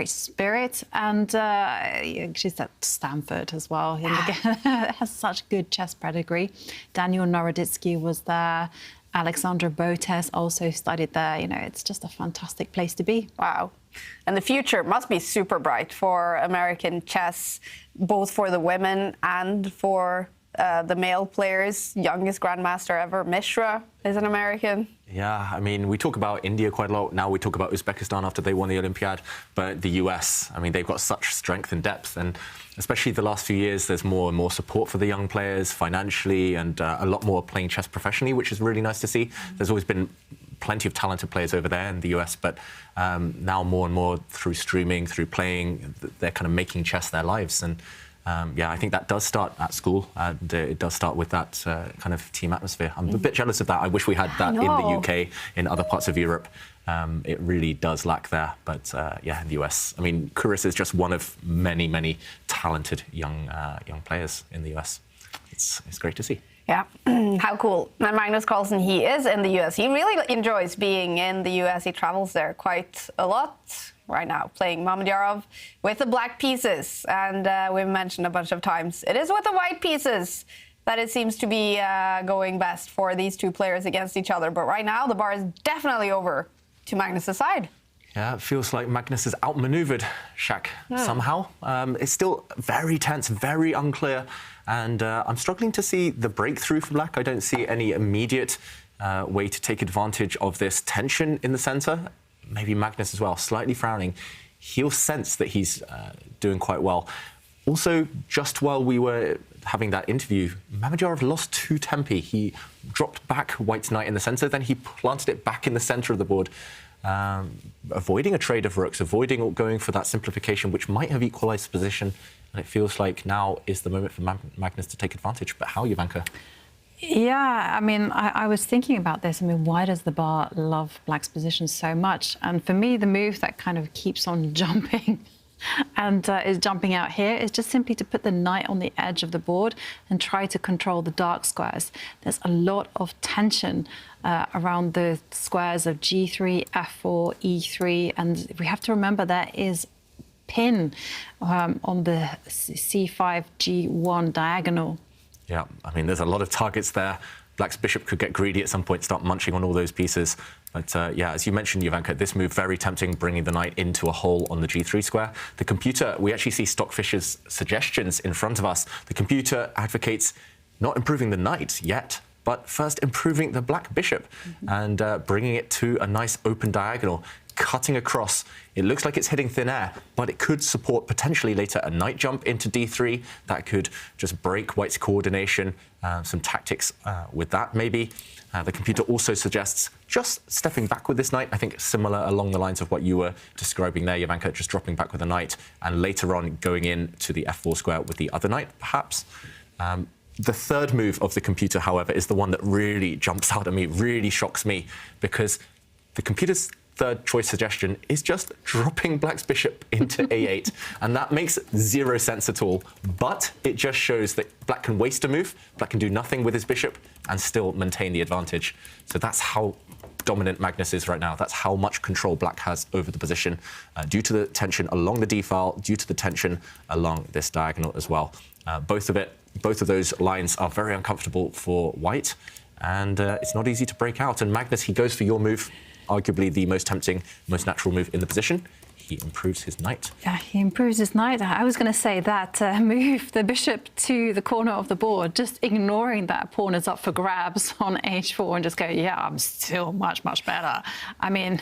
spirit. And she's at Stanford as well. Has such good chess pedigree. Daniel Naroditsky was there. Alexandra Botes also studied there. You know, it's just a fantastic place to be. Wow. And the future must be super bright for American chess, both for the women and for the male players. Youngest grandmaster ever, Mishra, is an American. Yeah, I mean, we talk about India quite a lot. Now we talk about Uzbekistan after they won the Olympiad. But the US, I mean, they've got such strength and depth. And especially the last few years, there's more and more support for the young players financially, and a lot more playing chess professionally, which is really nice to see. There's always been plenty of talented players over there in the US, but now more and more through streaming, through playing, they're kind of making chess their lives. And yeah, I think that does start at school, and it does start with that kind of team atmosphere. I'm a bit jealous of that. I wish we had that in the UK, in other parts of Europe. It really does lack there. But yeah, in the US, I mean, Carissa is just one of many, many talented young players in the US. It's great to see. Yeah, how cool. And Magnus Carlsen, he is in the US. He really enjoys being in the US. He travels there quite a lot right now, playing Mamedyarov with the black pieces. And we've mentioned a bunch of times, it is with the white pieces that it seems to be going best for these two players against each other. But right now, the bar is definitely over to Magnus' side. Yeah, it feels like Magnus has outmaneuvered Shaq somehow. It's still very tense, very unclear, and I'm struggling to see the breakthrough from Black. I don't see any immediate way to take advantage of this tension in the centre. Maybe Magnus as well, slightly frowning. He'll sense that he's doing quite well. Also, just while we were having that interview, Mamedyarov lost 2 tempi. He dropped back White's knight in the centre, then he planted it back in the centre of the board. Avoiding a trade of rooks, avoiding going for that simplification, which might have equalised the position. And it feels like now is the moment for Magnus to take advantage. But how, Jovanka? Yeah, I mean, I was thinking about this. I mean, why does the bar love Black's position so much? And for me, the move that kind of keeps on jumping and is jumping out here is just simply to put the knight on the edge of the board and try to control the dark squares. There's a lot of tension around the squares of G3, F4, E3, and we have to remember there is pin on the C5, G1 diagonal. Yeah, I mean, there's a lot of targets there. Black's bishop could get greedy at some point, start munching on all those pieces. But yeah, as you mentioned, Jovanka, this move very tempting, bringing the knight into a hole on the G3 square. The computer, we actually see Stockfish's suggestions in front of us. The computer advocates not improving the knight yet, but first improving the black bishop and bringing it to a nice open diagonal. cutting across. It looks like it's hitting thin air, but it could support potentially later a knight jump into d3. That could just break white's coordination. Some tactics with that, maybe. The computer also suggests just stepping back with this knight. I think similar along the lines of what you were describing there, Jovanka, just dropping back with a knight and later on going in to the f4 square with the other knight, perhaps. The third move of the computer, however, is the one that really jumps out at me, really shocks me, because the computer's third choice suggestion is just dropping black's bishop into a8, and that makes zero sense at all. But it just shows that black can waste a move, black can do nothing with his bishop and still maintain the advantage. So that's how dominant Magnus is right now. That's how much control black has over the position, due to the tension along the d-file, due to the tension along this diagonal as well. Both of those lines are very uncomfortable for white, and it's not easy to break out. And Magnus, he goes for your move, arguably the most tempting, most natural move in the position. He improves his knight. Yeah, he improves his knight. I was going to say that move the bishop to the corner of the board, just ignoring that pawn is up for grabs on h4 and just go, yeah, I'm still much, much better. I mean...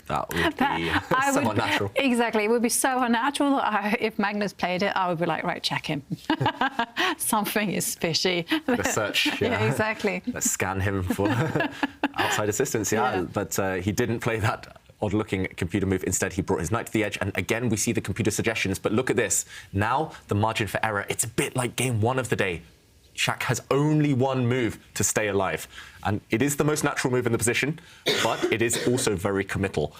That would be somewhat natural. Exactly. It would be so unnatural. If Magnus played it, I would be like, right, check him. Something is fishy. Research, yeah. Yeah, exactly. Let's scan him for outside assistance, yeah. But he didn't play that odd-looking computer move. Instead, he brought his knight to the edge. And again, we see the computer suggestions. But look at this. Now, the margin for error, it's a bit like game one of the day. Shak has only one move to stay alive. And it is the most natural move in the position, but it is also very committal.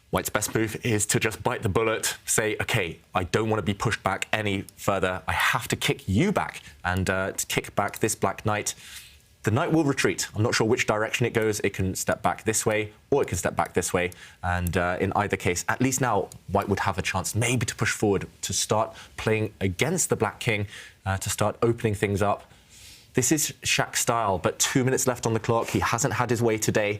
White's best move is to just bite the bullet, say, OK, I don't want to be pushed back any further. I have to kick you back. And to kick back this black knight, the knight will retreat. I'm not sure which direction it goes. It can step back this way, or it can step back this way. And in either case, at least now, white would have a chance maybe to push forward, to start playing against the black king, to start opening things up. This is Shak's style, but 2 minutes left on the clock. He hasn't had his way today.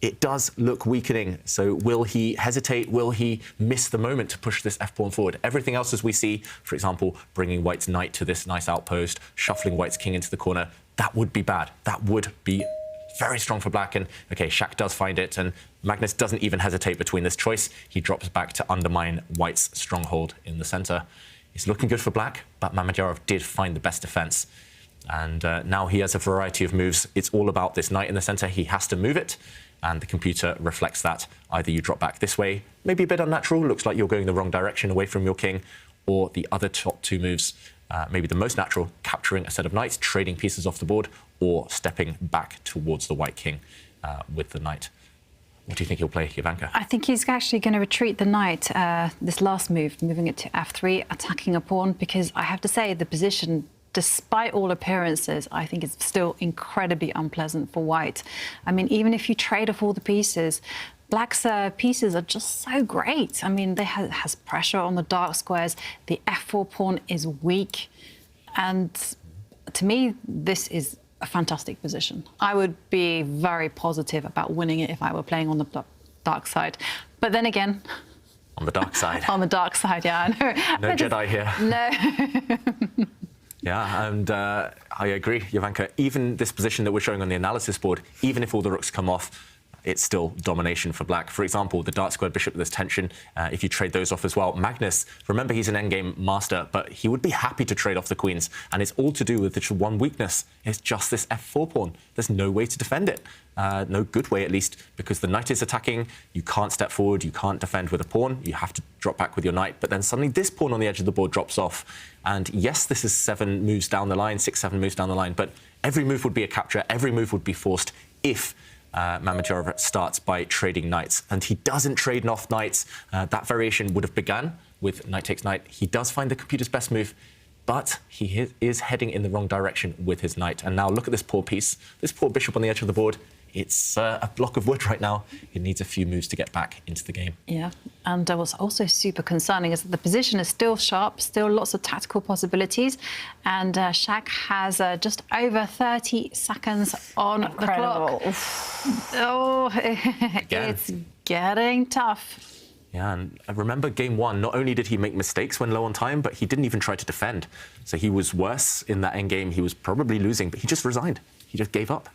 It does look weakening. So will he hesitate? Will he miss the moment to push this f-pawn forward? Everything else, as we see, for example, bringing white's knight to this nice outpost, shuffling white's king into the corner, that would be bad. That would be very strong for black. And, OK, Shak does find it, and Magnus doesn't even hesitate between this choice. He drops back to undermine white's stronghold in the centre. It's looking good for black, but Mamedyarov did find the best defence. And now he has a variety of moves. It's all about this knight in the centre. He has to move it, and the computer reflects that. Either you drop back this way, maybe a bit unnatural, looks like you're going the wrong direction away from your king, or the other top two moves, maybe the most natural, capturing a set of knights, trading pieces off the board, or stepping back towards the white king with the knight. What do you think he'll play, Jovanka? I think he's actually going to retreat the knight, this last move, moving it to f3, attacking a pawn, because I have to say the position, despite all appearances, I think it's still incredibly unpleasant for white. I mean, even if you trade off all the pieces, black's pieces are just so great. I mean, they has pressure on the dark squares. The f4 pawn is weak. And to me, this is a fantastic position. I would be very positive about winning it if I were playing on the dark side. But then again... On the dark side. On the dark side, yeah, I know. No Jedi here. No. Yeah, and I agree, Jovanka. Even this position that we're showing on the analysis board, even if all the rooks come off, it's still domination for black. For example, the dark square bishop, there's tension. If you trade those off as well. Magnus, remember, he's an endgame master, but he would be happy to trade off the queens. And it's all to do with this one weakness. It's just this f4 pawn. There's no way to defend it. No good way, at least, because the knight is attacking. You can't step forward. You can't defend with a pawn. You have to drop back with your knight. But then suddenly this pawn on the edge of the board drops off. And yes, this is 7 moves down the line, 6, 7 moves down the line. But every move would be a capture. Every move would be forced if Mamedyarov starts by trading knights. And he doesn't trade off knights. That variation would have begun with knight takes knight. He does find the computer's best move, but he is heading in the wrong direction with his knight. And now look at this poor piece, this poor bishop on the edge of the board. It's a block of wood right now. It needs a few moves to get back into the game. Yeah, and what's also super concerning is that the position is still sharp, still lots of tactical possibilities, and Shak has just over 30 seconds on the clock. Oh, it's getting tough. Yeah, and remember game one, not only did he make mistakes when low on time, but he didn't even try to defend. So he was worse in that endgame. He was probably losing, but he just resigned. He just gave up.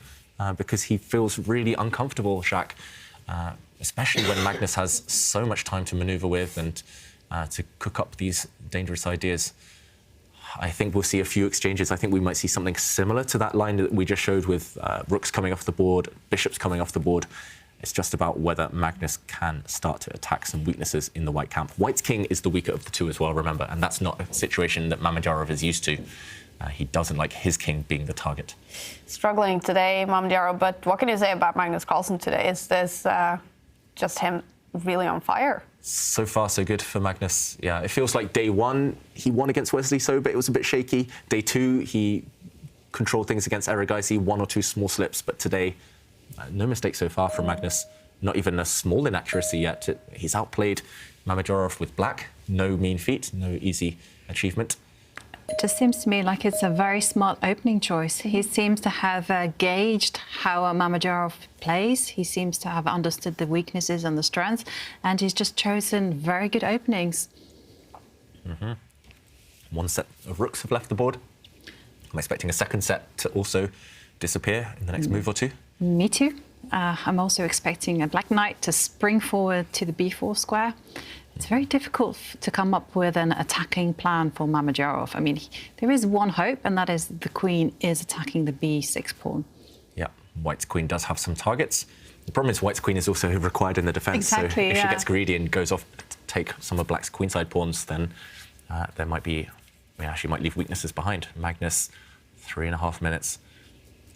Because he feels really uncomfortable, Shak. especially when Magnus has so much time to maneuver with and to cook up these dangerous ideas. I think we'll see a few exchanges. I think we might see something similar to that line that we just showed with rooks coming off the board, bishops coming off the board. It's just about whether Magnus can start to attack some weaknesses in the white camp. White's king is the weaker of the two as well, remember, and that's not a situation that Mamedyarov is used to. He doesn't like his king being the target. Struggling today, Mamedyarov, but what can you say about Magnus Carlsen today? Is this just him really on fire? So far, so good for Magnus. Yeah, it feels like day one, he won against Wesley So, but it was a bit shaky. Day two, he controlled things against Erigaisi, 1 or 2 small slips, but today, no mistakes so far from Magnus. Not even a small inaccuracy yet. He's outplayed Mamedyarov with black. No mean feat, no easy achievement. It just seems to me like it's a very smart opening choice. He seems to have gauged how Mamedyarov plays. He seems to have understood the weaknesses and the strengths, and he's just chosen very good openings. Mm-hmm. One set of rooks have left the board. I'm expecting a second set to also disappear in the next move or two. Me too. I'm also expecting a black knight to spring forward to the b4 square. It's very difficult to come up with an attacking plan for Mamedyarov. I mean, there is one hope, and that is the queen is attacking the b6 pawn. Yeah, White's queen does have some targets. The problem is White's queen is also required in the defence. Exactly, so if yeah. she gets greedy and goes off to take some of Black's queenside pawns, then there might be, yeah, she might leave weaknesses behind. Magnus, 3.5 minutes.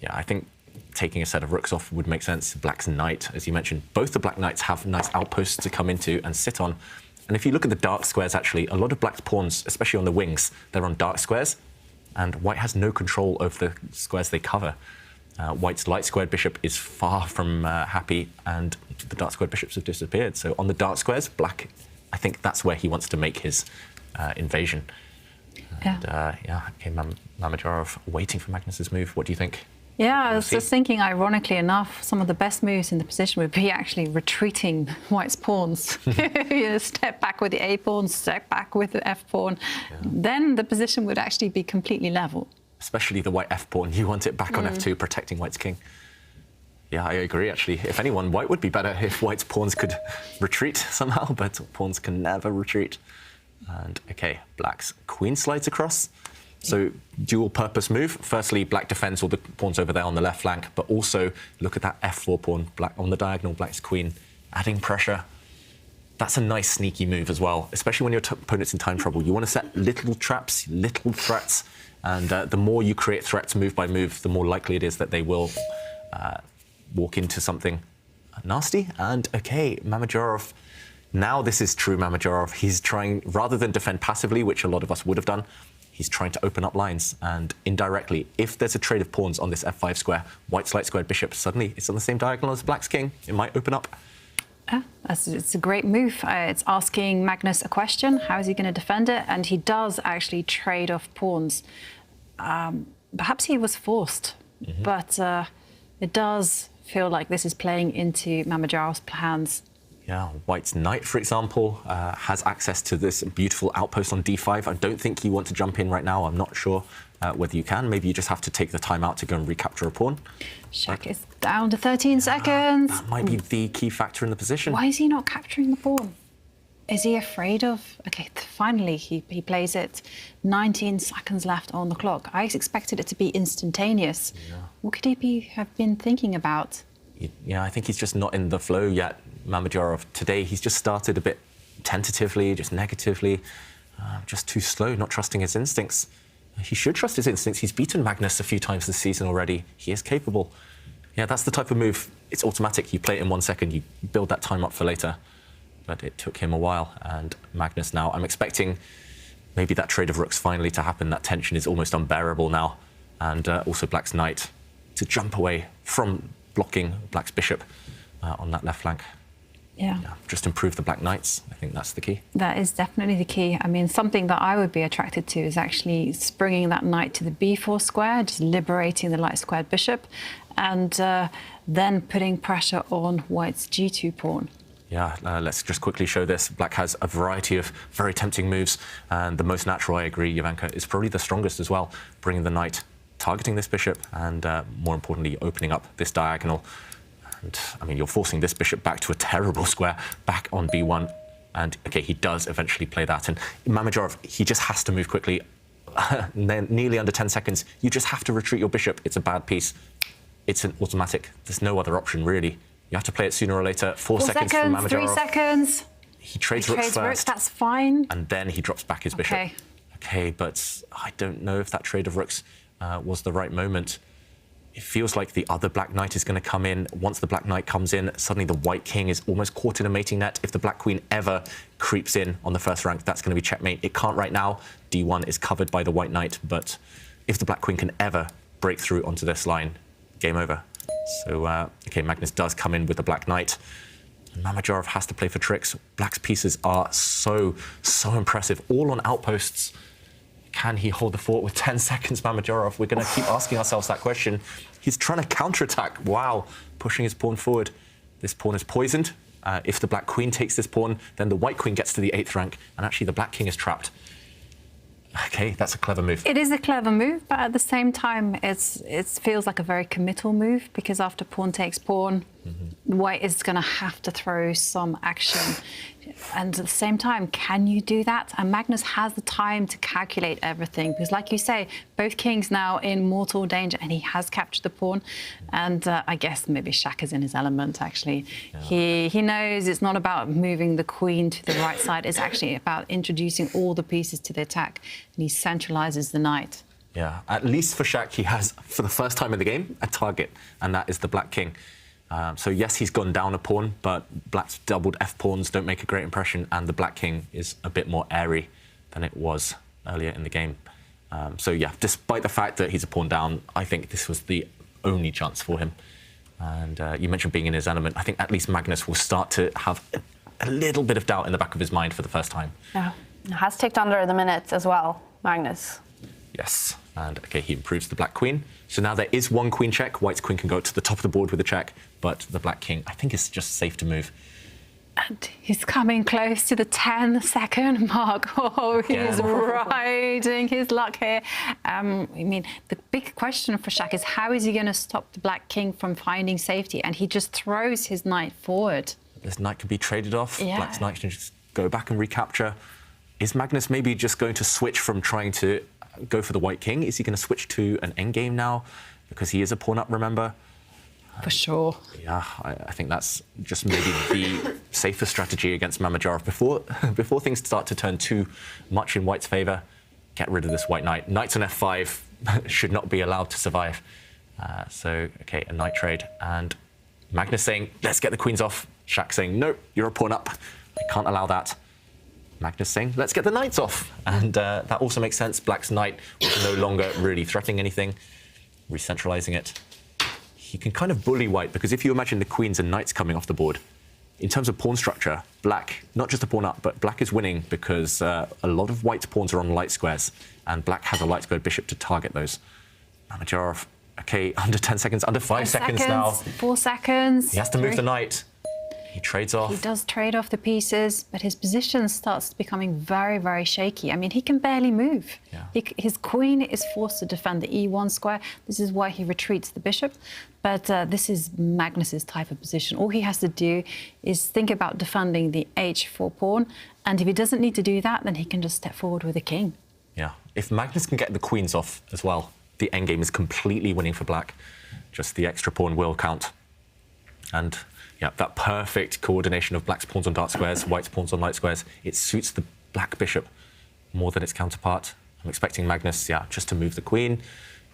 Yeah, I think taking a set of rooks off would make sense. Black's knight, as you mentioned, both the black knights have nice outposts to come into and sit on. And if you look at the dark squares, actually, a lot of Black's pawns, especially on the wings, they're on dark squares, and White has no control over the squares they cover. White's light squared bishop is far from happy, and the dark squared bishops have disappeared. So on the dark squares, Black, I think that's where he wants to make his invasion. And yeah, okay, Mamedyarov waiting for Magnus's move. What do you think? Yeah, I was just thinking, ironically enough, some of the best moves in the position would be actually retreating White's pawns. You know, step back with the A pawn, step back with the F pawn. Yeah. Then the position would actually be completely level. Especially the White F pawn. You want it back on F2, protecting White's king. Yeah, I agree, actually. If anyone, White would be better if White's pawns could retreat somehow, but pawns can never retreat. And, OK, Black's queen slides across. So, dual-purpose move. Firstly, Black defends all the pawns over there on the left flank, but also look at that F4 pawn, Black on the diagonal, Black's queen, adding pressure. That's a nice sneaky move as well, especially when your opponent's in time trouble. You want to set little traps, little threats, and the more you create threats move by move, the more likely it is that they will walk into something nasty. And, OK, Mamedyarov, now this is true Mamedyarov. He's trying, rather than defend passively, which a lot of us would have done, he's trying to open up lines, and indirectly, if there's a trade of pawns on this F5 square, White's light squared bishop, suddenly it's on the same diagonal as Black's king. It might open up. It's a great move. It's asking Magnus a question. How is he going to defend it? And he does actually trade off pawns. Perhaps he was forced, but it does feel like this is playing into Mamedyarov's plans. Yeah, White's knight, for example, has access to this beautiful outpost on d5. I don't think you want to jump in right now. I'm not sure whether you can. Maybe you just have to take the time out to go and recapture a pawn. Shaq is down to 13 seconds. That might be the key factor in the position. Why is he not capturing the pawn? Is he afraid of... OK, finally, he plays it. 19 seconds left on the clock. I expected it to be instantaneous. Yeah. What could he have been thinking about? Yeah, I think he's just not in the flow yet. Mamedyarov today, he's just started a bit tentatively, just negatively, just too slow, not trusting his instincts. He should trust his instincts. He's beaten Magnus a few times this season already. He is capable. Yeah, that's the type of move. It's automatic. You play it in 1 second. You build that time up for later. But it took him a while. And Magnus now, I'm expecting maybe that trade of rooks finally to happen. That tension is almost unbearable now. And also Black's knight to jump away from blocking Black's bishop on that left flank. Yeah. Just improve the Black Knights. I think that's the key. That is definitely the key. I mean, something that I would be attracted to is actually springing that knight to the b4 square, just liberating the light squared bishop, and then putting pressure on White's g2 pawn. Yeah, let's just quickly show this. Black has a variety of very tempting moves, and the most natural, I agree, Jovanka, is probably the strongest as well, bringing the knight, targeting this bishop, and more importantly, opening up this diagonal. And, I mean, you're forcing this bishop back to a terrible square, back on b1. And, OK, he does eventually play that. And Mamedyarov, he just has to move quickly. Nearly under 10 seconds. You just have to retreat your bishop. It's a bad piece. It's an automatic. There's no other option, really. You have to play it sooner or later. 4 seconds from Mamedyarov. 3 seconds. He trades rooks first. That's fine. And then he drops back his bishop. OK, but I don't know if that trade of rooks was the right moment. It feels like the other black knight is going to come in. Once the black knight comes in, suddenly the white king is almost caught in a mating net. If the black queen ever creeps in on the first rank, that's going to be checkmate. It can't right now. d1 is covered by the white knight, but if the black queen can ever break through onto this line, game over. So, OK, Magnus does come in with the black knight. Mamedyarov has to play for tricks. Black's pieces are so impressive, all on outposts. Can he hold the fort with 10 seconds, Mamedyarov? We're going to keep asking ourselves that question. He's trying to counterattack. Wow, pushing his pawn forward. This pawn is poisoned. If the black queen takes this pawn, then the white queen gets to the 8th rank, and actually the black king is trapped. OK, that's a clever move. It is a clever move, but at the same time, it feels like a very committal move, because after pawn takes pawn, white is going to have to throw some action. And at the same time, can you do that? And Magnus has the time to calculate everything, because like you say, both kings now in mortal danger, and he has captured the pawn. And I guess maybe Shaka's in his element, actually. Yeah. He knows it's not about moving the queen to the right side, it's actually about introducing all the pieces to the attack, and he centralizes the knight. Yeah, at least for Shak, he has, for the first time in the game, a target, and that is the black king. So yes, he's gone down a pawn, but black's doubled f-pawns don't make a great impression, and the black king is a bit more airy than it was earlier in the game. So yeah, despite the fact that he's a pawn down, I think this was the only chance for him. And you mentioned being in his element. I think at least Magnus will start to have a little bit of doubt in the back of his mind for the first time. Yeah, has ticked under the minutes as well, Magnus. Yes, and OK, he improves the black queen. So now there is one queen check. White's queen can go to the top of the board with a check, but the black king, I think, is just safe to move. And he's coming close to the 10-second mark. Oh, he's riding his luck here. I mean, the big question for Shak is how is he going to stop the black king from finding safety? And he just throws his knight forward. This knight could be traded off. Yeah. Black's knight can just go back and recapture. Is Magnus maybe just going to switch from trying to go for the white king? Is he going to switch to an endgame now? Because he is a pawn up, remember? For sure. Yeah, I think that's just maybe the safer strategy against Mamedyarov. Before things start to turn too much in white's favour, get rid of this white knight. Knights on f5 should not be allowed to survive. So, OK, a knight trade. And Magnus saying, let's get the queens off. Shak saying, no, you're a pawn up. I can't allow that. Magnus saying, let's get the knights off. And that also makes sense. Black's knight was no longer really threatening anything. Recentralizing it. He can kind of bully white, because if you imagine the queens and knights coming off the board, in terms of pawn structure, black, not just a pawn up, but black is winning because a lot of white's pawns are on light squares, and black has a light squared bishop to target those. Mamedyarov, OK, under 10 seconds, under 5 seconds now. 4 seconds. He has to move the knight. He trades off. He does trade off the pieces, but his position starts becoming very, very shaky. I mean, he can barely move. Yeah. His queen is forced to defend the e1 square. This is why he retreats the bishop. But this is Magnus's type of position. All he has to do is think about defending the h4 pawn. And if he doesn't need to do that, then he can just step forward with the king. Yeah. If Magnus can get the queens off as well, the endgame is completely winning for black. Just the extra pawn will count. And yeah, that perfect coordination of black's pawns on dark squares, white's pawns on light squares, it suits the black bishop more than its counterpart. I'm expecting Magnus, yeah, just to move the queen,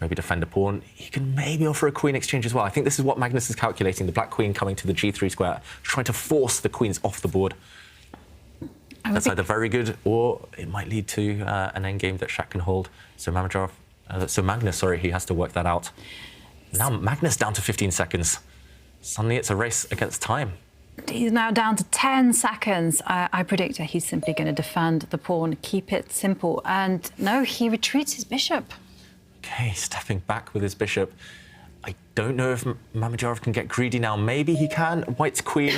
maybe defend a pawn. He can maybe offer a queen exchange as well. I think this is what Magnus is calculating, the black queen coming to the g3 square, trying to force the queens off the board. That's either very good, or it might lead to an endgame that Shak can hold. So Magnus, he has to work that out. Now Magnus down to 15 seconds. Suddenly it's a race against time. He's now down to 10 seconds. I predict that he's simply going to defend the pawn, keep it simple. And no, he retreats his bishop. OK, stepping back with his bishop. I don't know if Mamedyarov can get greedy now. Maybe he can. White's queen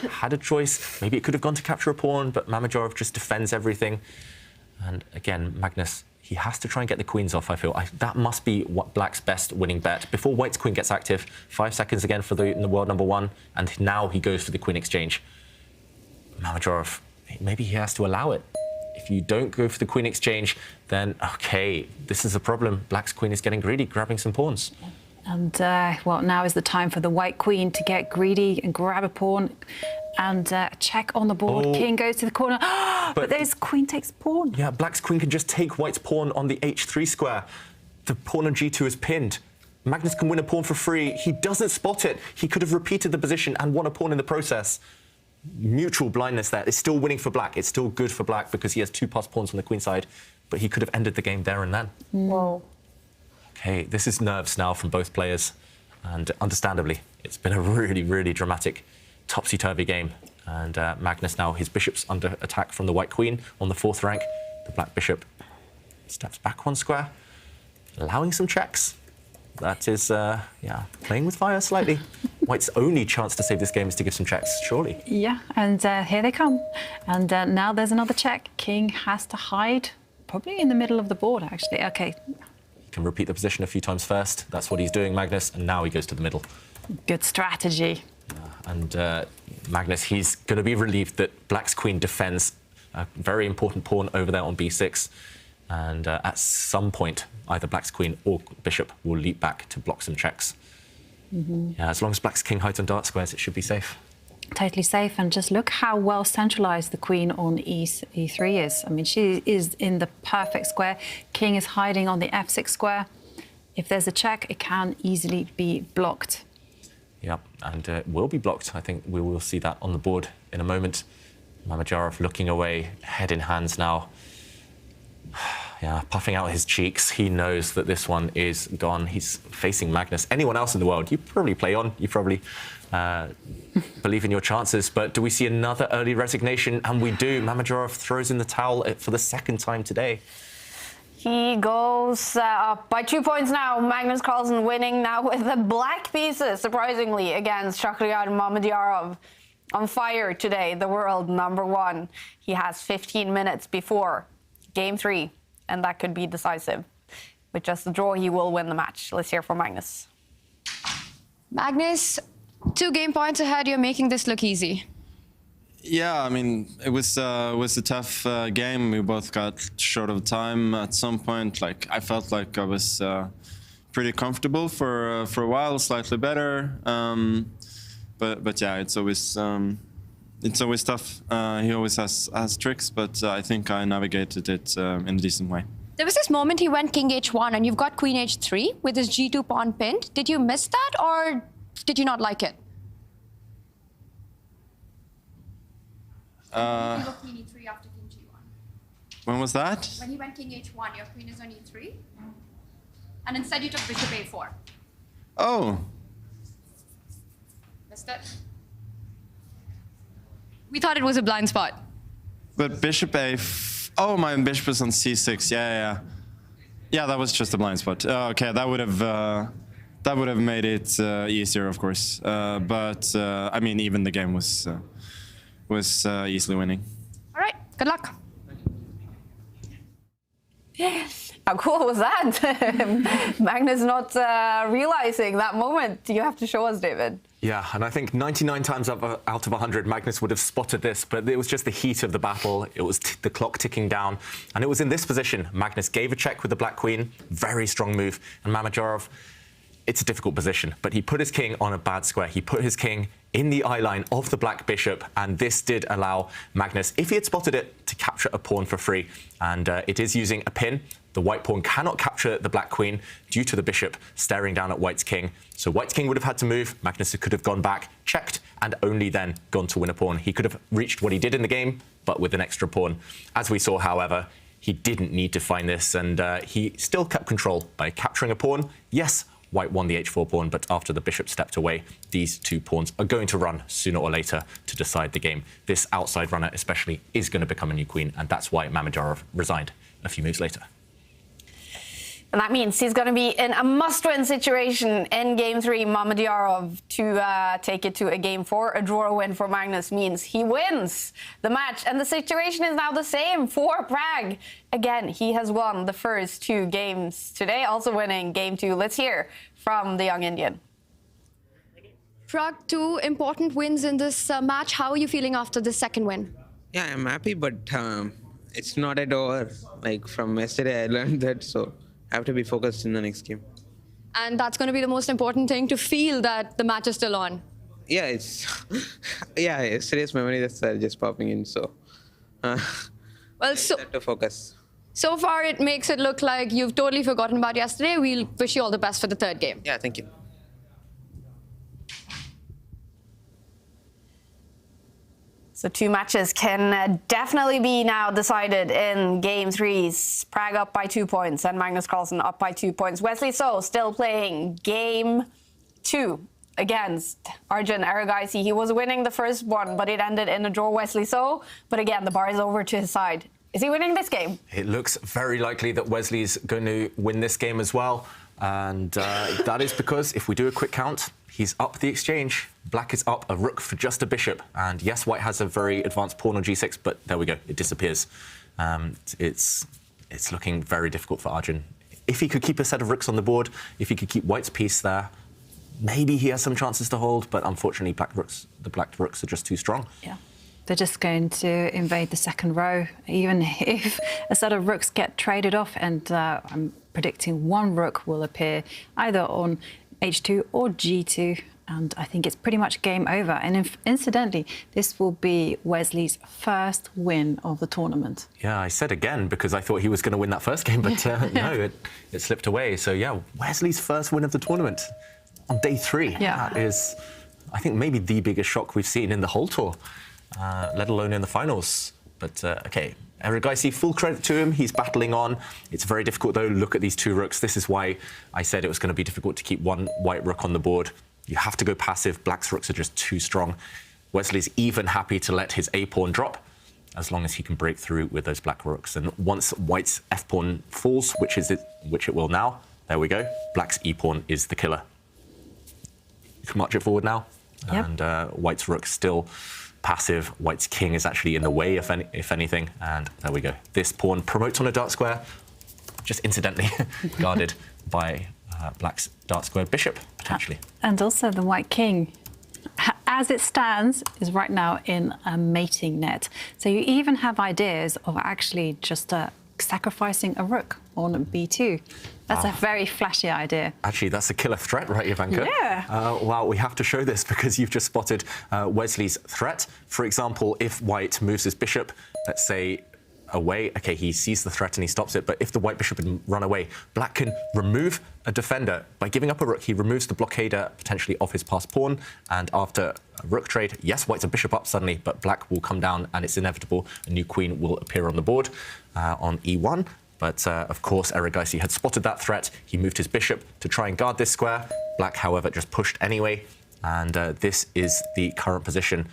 had a choice. Maybe it could have gone to capture a pawn, but Mamedyarov just defends everything. And again, Magnus, He has to try and get the queens off, I feel. That must be what Black's best winning bet. Before White's queen gets active, 5 seconds again for the world number 1, and now he goes for the queen exchange. Mamedyarov, maybe he has to allow it. If you don't go for the queen exchange, then, OK, this is a problem. Black's queen is getting greedy, grabbing some pawns. And, well, now is the time for the white queen to get greedy and grab a pawn and check on the board. Oh. King goes to the corner. But there's queen takes pawn. Yeah, Black's queen can just take White's pawn on the h3 square. The pawn on g2 is pinned. Magnus can win a pawn for free. He doesn't spot it. He could have repeated the position and won a pawn in the process. Mutual blindness there. It's still winning for Black. It's still good for Black because he has 2 passed pawns on the queen side, but he could have ended the game there and then. Whoa. OK, this is nerves now from both players, and understandably, it's been a really, really dramatic topsy-turvy game. And Magnus now, his bishop's under attack from the white queen on the 4th rank. The black bishop steps back 1 square, allowing some checks. That is, yeah, playing with fire slightly. White's only chance to save this game is to give some checks, surely. Yeah, and here they come. And now there's another check. King has to hide, probably in the middle of the board, actually. OK. He can repeat the position a few times first. That's what he's doing, Magnus, and now he goes to the middle. Good strategy. And Magnus, he's going to be relieved that Black's queen defends a very important pawn over there on b6. And at some point, either Black's queen or bishop will leap back to block some checks. Yeah, as long as Black's king hides on dark squares, it should be safe. Totally safe. And just look how well centralized the queen on e3 is. I mean, she is in the perfect square. King is hiding on the f6 square. If there's a check, it can easily be blocked. Yeah, and it will be blocked. I think we will see that on the board in a moment. Mamedyarov looking away, head in hands now. Yeah, puffing out his cheeks. He knows that this one is gone. He's facing Magnus. Anyone else in the world, you probably play on. You probably believe in your chances. But do we see another early resignation? And we do. Mamedyarov throws in the towel for the 2nd time today. He goes up by 2 points now. Magnus Carlsen winning now with the black pieces, surprisingly, against Shakhriyar Mamedyarov. On fire today, the world number 1. He has 15 minutes before game 3, and that could be decisive. With just a draw, he will win the match. Let's hear from Magnus. Magnus, 2 game points ahead. You're making this look easy. Yeah, I mean, it was a tough game. We both got short of time at some point. Like, I felt like I was pretty comfortable for a while, slightly better. But yeah, it's always tough. He always has tricks, but I think I navigated it in a decent way. There was this moment he went king h1 and you've got queen h3 with his g2 pawn pinned. Did you miss that or did you not like it? You took queen e3 after king g1. When was that? When he went king h1, your queen is on e3. And instead you took bishop a4. Oh. Missed it? We thought it was a blind spot. But bishop oh, my bishop is on c6. Yeah. Yeah, that was just a blind spot. Okay, that would have made it easier, of course. But I mean, even the game was easily winning. All right, good luck. How cool was that? Magnus not realizing that moment. You have to show us, David. Yeah, and I think 99 times out of 100, Magnus would have spotted this, but it was just the heat of the battle. It was the clock ticking down, and it was in this position. Magnus gave a check with the black queen, very strong move, and Mamedyarov, it's a difficult position, but he put his king on a bad square. He put his king in the eye line of the black bishop, and this did allow Magnus, if he had spotted it, to capture a pawn for free. And it is using a pin. The white pawn cannot capture the black queen due to the bishop staring down at white's king. So white's king would have had to move. Magnus could have gone back, checked, and only then gone to win a pawn. He could have reached what he did in the game, but with an extra pawn. As we saw, however, he didn't need to find this, and he still kept control by capturing a pawn. Yes, white won the h4 pawn, but after the bishop stepped away, these 2 pawns are going to run sooner or later to decide the game. This outside runner especially is going to become a new queen, and that's why Mamedyarov resigned a few moves later. And that means he's going to be in a must-win situation in Game 3, Mamedyarov, to take it to a Game 4. A draw or win for Magnus means he wins the match. And the situation is now the same for Prag. Again, he has won the first 2 games today, also winning Game 2. Let's hear from the young Indian. Prag, 2 important wins in this match. How are you feeling after the second win? Yeah, I'm happy, but it's not at all. Like from yesterday, I learned that, so I have to be focused in the next game. And that's going to be the most important thing, to feel that the match is still on. Yeah, it's yesterday's memory that's just popping in. So, well, so to focus. So far, it makes it look like you've totally forgotten about yesterday. We'll wish you all the best for the third game. Yeah, thank you. So 2 matches can definitely be now decided in Game 3s. Prag up by 2 points and Magnus Carlsen up by 2 points. Wesley So still playing Game 2 against Arjun Erigaisi. He was winning the first one, but it ended in a draw. Wesley So, but again, the bar is over to his side. Is he winning this game? It looks very likely that Wesley's going to win this game as well. And that is because, if we do a quick count, he's up the exchange. Black is up a rook for just a bishop. And yes, white has a very advanced pawn on g6, but there we go, it disappears. It's looking very difficult for Arjun. If he could keep a set of rooks on the board, if he could keep white's piece there, maybe he has some chances to hold, but unfortunately the black rooks are just too strong. Yeah. They're just going to invade the second row, even if a set of rooks get traded off, and I'm predicting 1 rook will appear either on h2 or g2, and I think it's pretty much game over. And incidentally, this will be Wesley's first win of the tournament. Yeah, I said again because I thought he was going to win that first game, but no, it slipped away. So yeah, Wesley's first win of the tournament on day 3. Yeah. That is, I think, maybe the biggest shock we've seen in the whole tour, let alone in the finals. But OK, Erigaisi, full credit to him. He's battling on. It's very difficult, though. Look at these 2 rooks. This is why I said it was going to be difficult to keep 1 white rook on the board. You have to go passive. Black's rooks are just too strong. Wesley's even happy to let his a-pawn drop, as long as he can break through with those black rooks. And once white's f-pawn falls, which it will now, there we go, black's e-pawn is the killer. You can march it forward now. Yep. And white's rook still passive. White's king is actually in the way, if anything. And there we go. This pawn promotes on a dark square, just incidentally guarded by black's dark square bishop, potentially. And also the white king, as it stands, is right now in a mating net. So you even have ideas of actually just sacrificing a rook on b2. That's a very flashy idea. Actually, that's a killer threat, right, Jovanka? Yeah. Wow, we have to show this because you've just spotted Wesley's threat. For example, if white moves his bishop, let's say, away, OK, he sees the threat and he stops it, but if the white bishop had run away, black can remove a defender. By giving up a rook, he removes the blockader potentially off his passed pawn, and after a rook trade, yes, white's a bishop up suddenly, but black will come down and it's inevitable. A new queen will appear on the board on e1. But, of course, Erigaisi had spotted that threat. He moved his bishop to try and guard this square. Black, however, just pushed anyway. And this is the current position.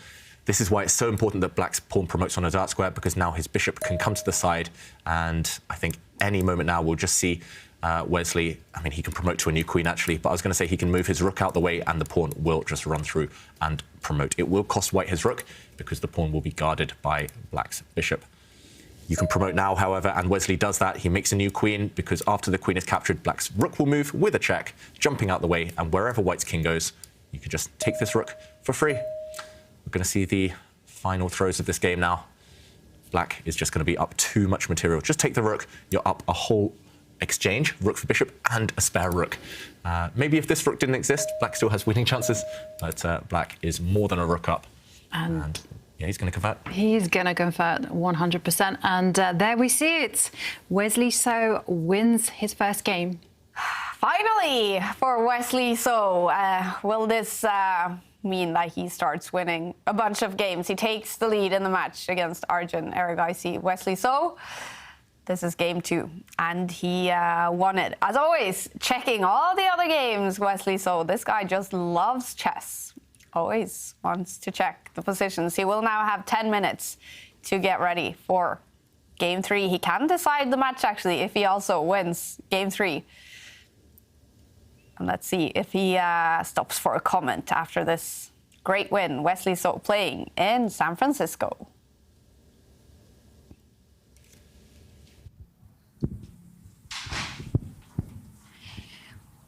This is why it's so important that black's pawn promotes on a dark square, because now his bishop can come to the side. And I think any moment now we'll just see Wesley. I mean, he can promote to a new queen, actually. But I was going to say he can move his rook out the way and the pawn will just run through and promote. It will cost white his rook because the pawn will be guarded by black's bishop. You can promote now, however, and Wesley does that. He makes a new queen because after the queen is captured, black's rook will move with a check, jumping out the way, and wherever white's king goes, you can just take this rook for free. We're going to see the final throws of this game now. Black is just going to be up too much material. Just take the rook, you're up a whole exchange, rook for bishop, and a spare rook. Maybe if this rook didn't exist, black still has winning chances, but black is more than a rook up. And yeah, he's going to convert. He's going to convert 100%. And there we see it. Wesley So wins his first game. Finally, for Wesley So, will this mean that he starts winning a bunch of games? He takes the lead in the match against Arjun Erigaisi. Wesley So, this is game 2, and he won it. As always, checking all the other games, Wesley So. This guy just loves chess. Always wants to check the positions. He will now have 10 minutes to get ready for game 3. He can decide the match, actually, if he also wins game 3. And let's see if he stops for a comment after this great win. Wesley So playing in San Francisco.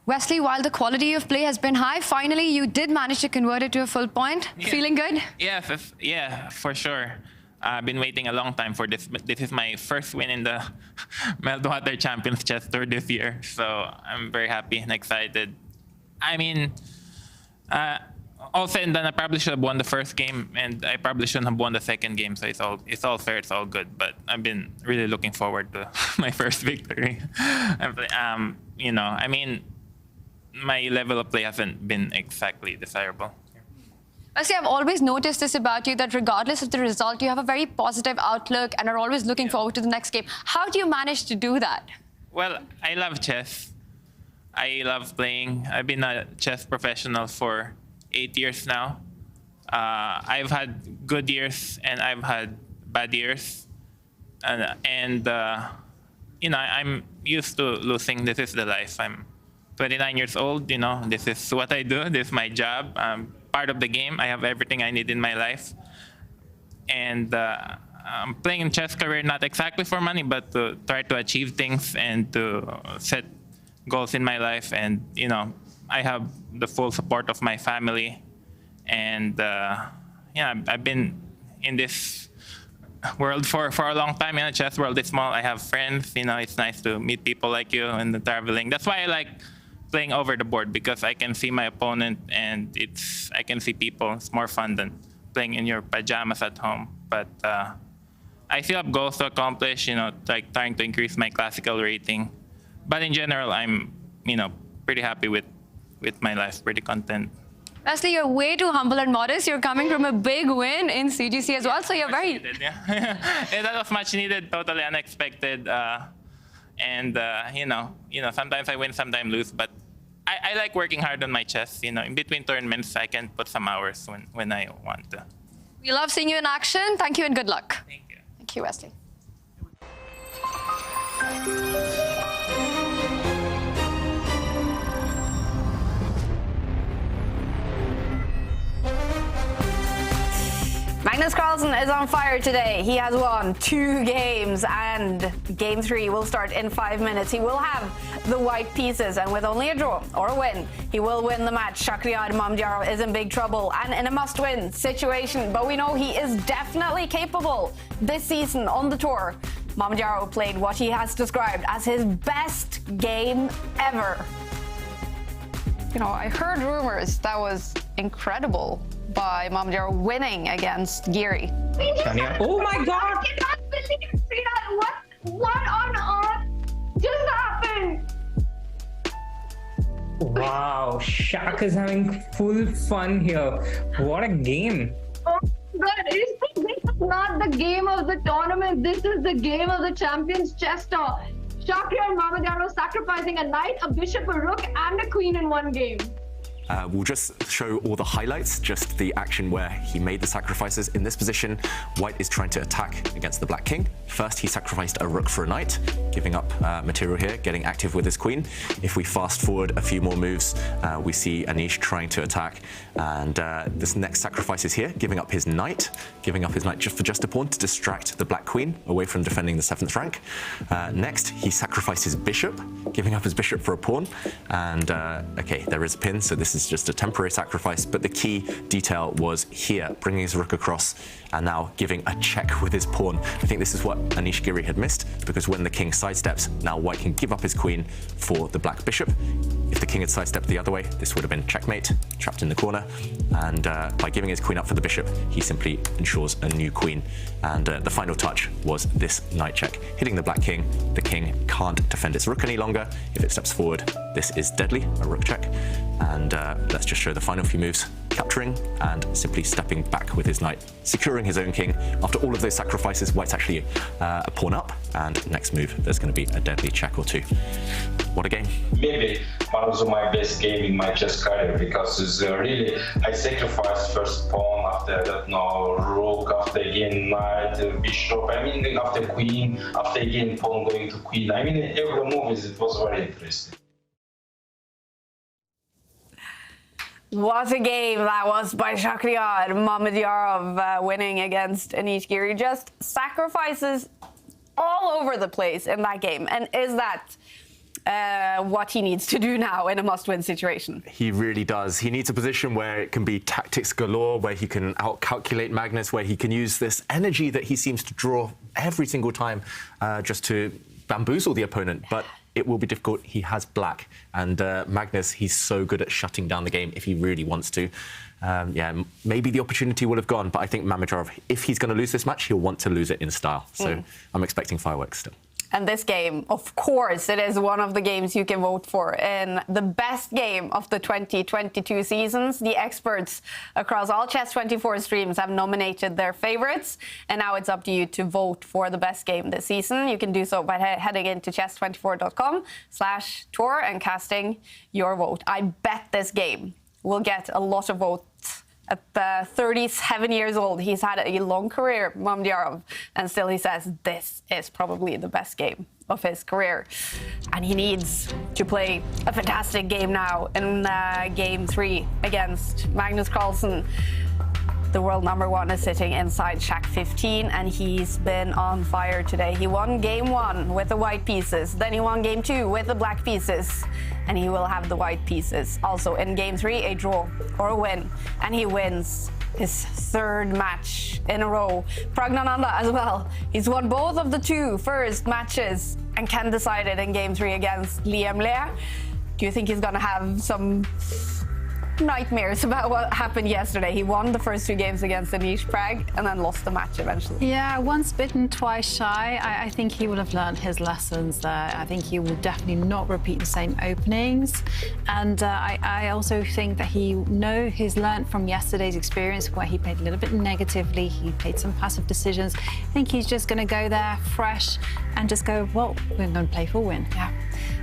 Wesley, while the quality of play has been high, finally you did manage to convert it to a full point. Yeah. Feeling good? Yeah, for sure. I've been waiting a long time for this. This is my first win in the Meltwater Champions Chess Tour this year, so I'm very happy and excited. I mean, all said and done, I probably should have won the first game, and I probably shouldn't have won the second game. So it's all fair, it's all good. But I've been really looking forward to my first victory. You know, I mean, my level of play hasn't been exactly desirable. Wesley, I've always noticed this about you, that regardless of the result, you have a very positive outlook and are always looking forward to the next game. How do you manage to do that? Well, I love chess. I love playing. I've been a chess professional for 8 years now. I've had good years and I've had bad years. And you know, I'm used to losing. This is the life. I'm 29 years old, you know, this is what I do. This is my job. Part of the game. I have everything I need in my life. And I'm playing in chess career not exactly for money, but to try to achieve things and to set goals in my life. And, you know, I have the full support of my family. And, yeah, I've been in this world for a long time. You know, chess world is small. I have friends. You know, it's nice to meet people like you and the traveling. That's why I like playing over the board, because I can see my opponent and I can see people. It's more fun than playing in your pajamas at home. But I still have goals to accomplish, you know, like trying to increase my classical rating. But in general, I'm, you know, pretty happy with my life, pretty content. Wesley, you're way too humble and modest. You're coming from a big win in CGC as well, so you're very... Needed, yeah. Yeah, that was much needed, totally unexpected. And you know, sometimes I win, sometimes I lose, but I like working hard on my chess. You know, in between tournaments, I can put some hours when I want to. We love seeing you in action. Thank you and good luck. Thank you. Thank you, Wesley. Magnus Carlsen is on fire today. He has won 2 games, and game 3 will start in 5 minutes. He will have the white pieces, and with only a draw or a win, he will win the match. Shakhriyar Mamdjarov is in big trouble and in a must-win situation, but we know he is definitely capable this season on the tour. Mamdjarov played what he has described as his best game ever. You know, I heard rumors that was incredible by Mamdjarov winning against Giri. Oh my God! I cannot believe it! What on earth just happened? Wow, Shak is having full fun here. What a game! Oh my God! This is not the game of the tournament. This is the game of the Champions Chess Tour. Shakhriyar Mamdjarov sacrificing a knight, a bishop, a rook, and a queen in one game. We'll just show all the highlights, just the action where he made the sacrifices. In this position, White is trying to attack against the Black King. First, he sacrificed a rook for a knight, giving up material here, getting active with his queen. If we fast forward a few more moves, we see Anish trying to attack, and this next sacrifice is here, giving up his knight just a pawn to distract the Black Queen away from defending the 7th rank. Next, he sacrificed his bishop, giving up his bishop for a pawn, and okay, there is a pin, so this is just a temporary sacrifice, but the key detail was here, bringing his rook across and now giving a check with his pawn. I think this is what Anish Giri had missed, because when the king sidesteps, now White can give up his queen for the Black bishop. If the king had sidestepped the other way, this would have been checkmate, trapped in the corner, and by giving his queen up for the bishop, he simply ensures a new queen. And the final touch was this knight check, hitting the Black king. The king can't defend its rook any longer. If it steps forward, this is deadly, a rook check. And let's just show the final few moves. Capturing and simply stepping back with his knight, securing his own king. After all of those sacrifices, White's actually a pawn up, and next move, there's going to be a deadly check or two. What a game. Maybe one of my best game in my chess career, because it's really, I sacrificed first pawn, after that, no, rook, after again knight, bishop. I mean, after queen, after again pawn going to queen. I mean, every move it was very interesting. What a game that was by Shakhriyar. Mamedyarov winning against Anish Giri. Just sacrifices all over the place in that game. And is that what he needs to do now in a must-win situation? He really does. He needs a position where it can be tactics galore, where he can out-calculate Magnus, where he can use this energy that he seems to draw every single time just to bamboozle the opponent. But it will be difficult. He has black. And Magnus, he's so good at shutting down the game if he really wants to. Yeah, maybe the opportunity will have gone, but I think Mamedyarov, if he's going to lose this match, he'll want to lose it in style. So I'm expecting fireworks still. And this game, of course, it is one of the games you can vote for in the best game of the 2022 seasons. The experts across all Chess24 streams have nominated their favorites, and now it's up to you to vote for the best game this season. You can do so by heading into chess24.com/tour and casting your vote. I bet this game will get a lot of votes. At 37 years old, he's had a long career, Mamedyarov, and still he says this is probably the best game of his career. And he needs to play a fantastic game now in Game 3 against Magnus Carlsen. The world #1 is sitting inside Shack 15, and he's been on fire today. He won Game 1 with the white pieces, then he won Game 2 with the black pieces, and he will have the white pieces. Also in Game 3, a draw or a win, and he wins his 3rd match in a row. Pragnananda as well. He's won both of the 2 first matches and can decide it in Game 3 against Liam Lea. Do you think he's going to have some nightmares about what happened yesterday? He won the first 2 games against Anish Prag and then lost the match eventually. Yeah, once bitten, twice shy. I think he will have learned his lessons there. I think he will definitely not repeat the same openings. And I also think that he's learned from yesterday's experience where he played a little bit negatively. He played some passive decisions. I think he's just going to go there fresh and just go, well, we're going to play for a win. Yeah.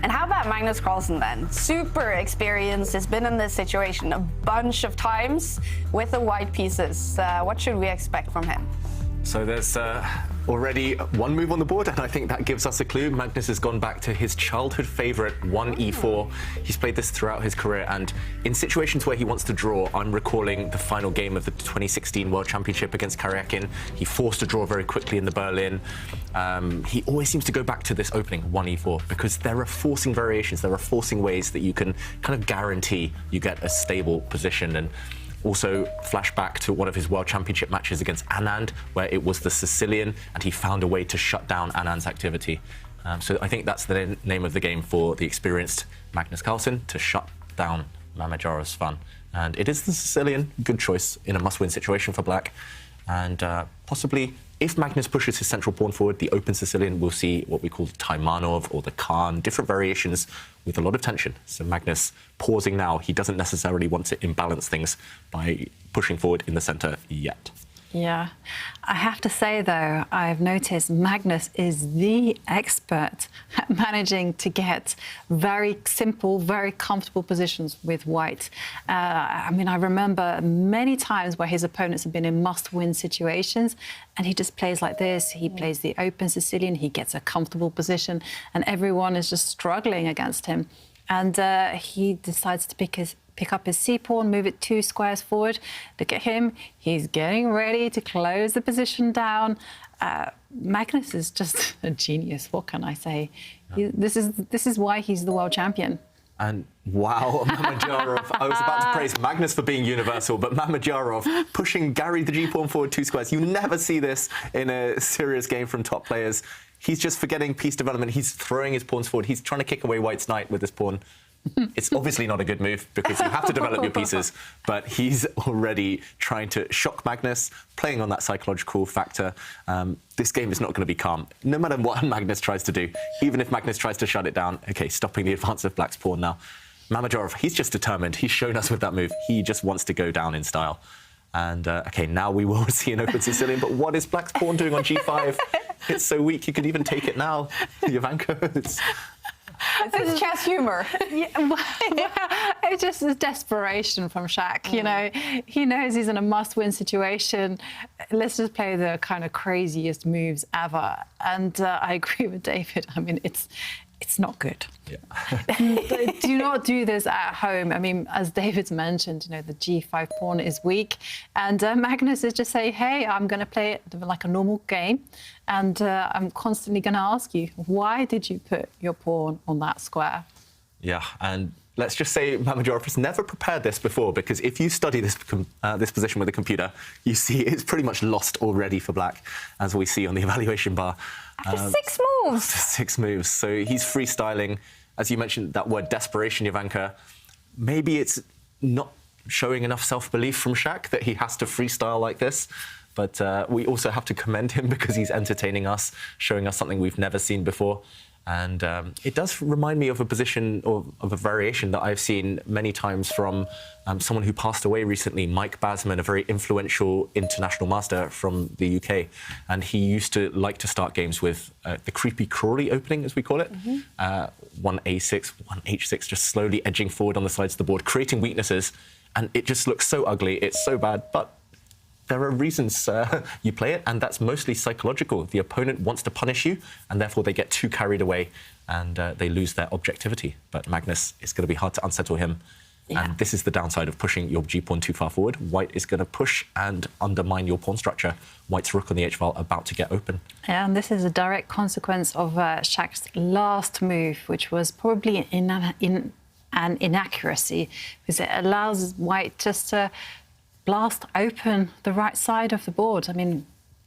And how about Magnus Carlsen then? Super experienced, has been in this situation a bunch of times with the white pieces. What should we expect from him? So there's already 1 move on the board, and I think that gives us a clue. Magnus has gone back to his childhood favourite, 1e4. He's played this throughout his career, and in situations where he wants to draw, I'm recalling the final game of the 2016 World Championship against Karyakin. He forced a draw very quickly in the Berlin. He always seems to go back to this opening, 1e4, because there are forcing variations, there are forcing ways that you can kind of guarantee you get a stable position. And also flashback to one of his World Championship matches against Anand, where it was the Sicilian, and he found a way to shut down Anand's activity. So I think that's the name of the game for the experienced Magnus Carlsen, to shut down Mamedyarov's fun. And it is the Sicilian, good choice in a must-win situation for black. And possibly, if Magnus pushes his central pawn forward, the open Sicilian will see what we call the Taimanov or the Khan, different variations with a lot of tension. So Magnus pausing now, he doesn't necessarily want to imbalance things by pushing forward in the centre yet. Yeah. I have to say, though, I've noticed Magnus is the expert at managing to get very simple, very comfortable positions with white. I mean, I remember many times where his opponents have been in must-win situations, and he just plays like this. He plays the open Sicilian, he gets a comfortable position, and everyone is just struggling against him. And he decides to pick up his c-pawn, move it 2 squares forward. Look at him. He's getting ready to close the position down. Magnus is just a genius. What can I say? This is why he's the world champion. And wow, Mamedyarov. I was about to praise Magnus for being universal, but Mamedyarov pushing Gary the g-pawn forward 2 squares. You never see this in a serious game from top players. He's just forgetting piece development. He's throwing his pawns forward. He's trying to kick away white's knight with his pawn. It's obviously not a good move because you have to develop your pieces, but he's already trying to shock Magnus, playing on that psychological factor. This game is not going to be calm, no matter what Magnus tries to do. Even if Magnus tries to shut it down, okay, stopping the advance of black's pawn now. Mamedyarov, he's just determined. He's shown us with that move. He just wants to go down in style. And, okay, now we will see an open Sicilian, but what is black's pawn doing on g5? It's so weak, you could even take it now. Jovanka, That's his chess humor. Yeah, well, it's just a desperation from Shaq. You know, he knows he's in a must-win situation. Let's just play the kind of craziest moves ever. And I agree with David. I mean, it's not good. Yeah. Do not do this at home. I mean, as David's mentioned, you know, the G5 pawn is weak. And Magnus is just saying, hey, I'm going to play it like a normal game. And I'm constantly going to ask you, why did you put your pawn on that square? Yeah, and let's just say Mamadjarov has never prepared this before, because if you study this position with a computer, you see it's pretty much lost already for black, as we see on the evaluation bar. After 6 moves. After 6 moves. So he's freestyling. As you mentioned, that word desperation, Jovanka. Maybe it's not showing enough self-belief from Shaq that he has to freestyle like this. But we also have to commend him because he's entertaining us, showing us something we've never seen before. And it does remind me of a position or of a variation that I've seen many times from someone who passed away recently, Mike Basman, a very influential international master from the UK. And he used to like to start games with the creepy crawly opening, as we call it. One A6, one H6, just slowly edging forward on the sides of the board, creating weaknesses. And it just looks so ugly, it's so bad. But there are reasons you play it, and that's mostly psychological. The opponent wants to punish you, and therefore they get too carried away and they lose their objectivity. But Magnus, it's going to be hard to unsettle him. Yeah. And this is the downside of pushing your g-pawn too far forward. White is going to push and undermine your pawn structure. White's rook on the h-file about to get open. Yeah, and this is a direct consequence of Shaq's last move, which was probably an inaccuracy, because it allows White just to blast open the right side of the board. I mean,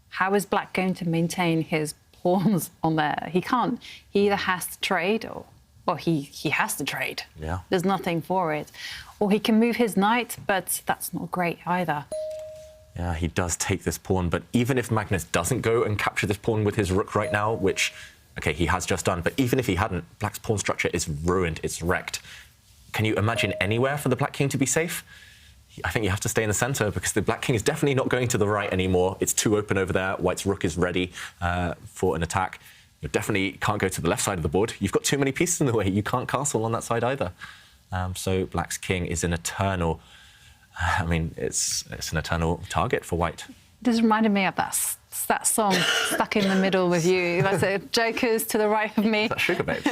how is black going to maintain his pawns on there? He can't. He either has to trade or he has to trade. Yeah. There's nothing for it. Or he can move his knight, but that's not great either. Yeah, he does take this pawn, but even if Magnus doesn't go and capture this pawn with his rook right now, which, OK, he has just done, but even if he hadn't, black's pawn structure is ruined, it's wrecked. Can you imagine anywhere for the black king to be safe? I think you have to stay in the centre, because the black king is definitely not going to the right anymore. It's too open over there. White's rook is ready for an attack. You definitely can't go to the left side of the board. You've got too many pieces in the way. You can't castle on that side either. So black's king is an eternal... I mean, it's an eternal target for white. This reminded me of that song, Stuck in the Middle with You. That's it, Jokers to the right of me. Is that Sugar Babes?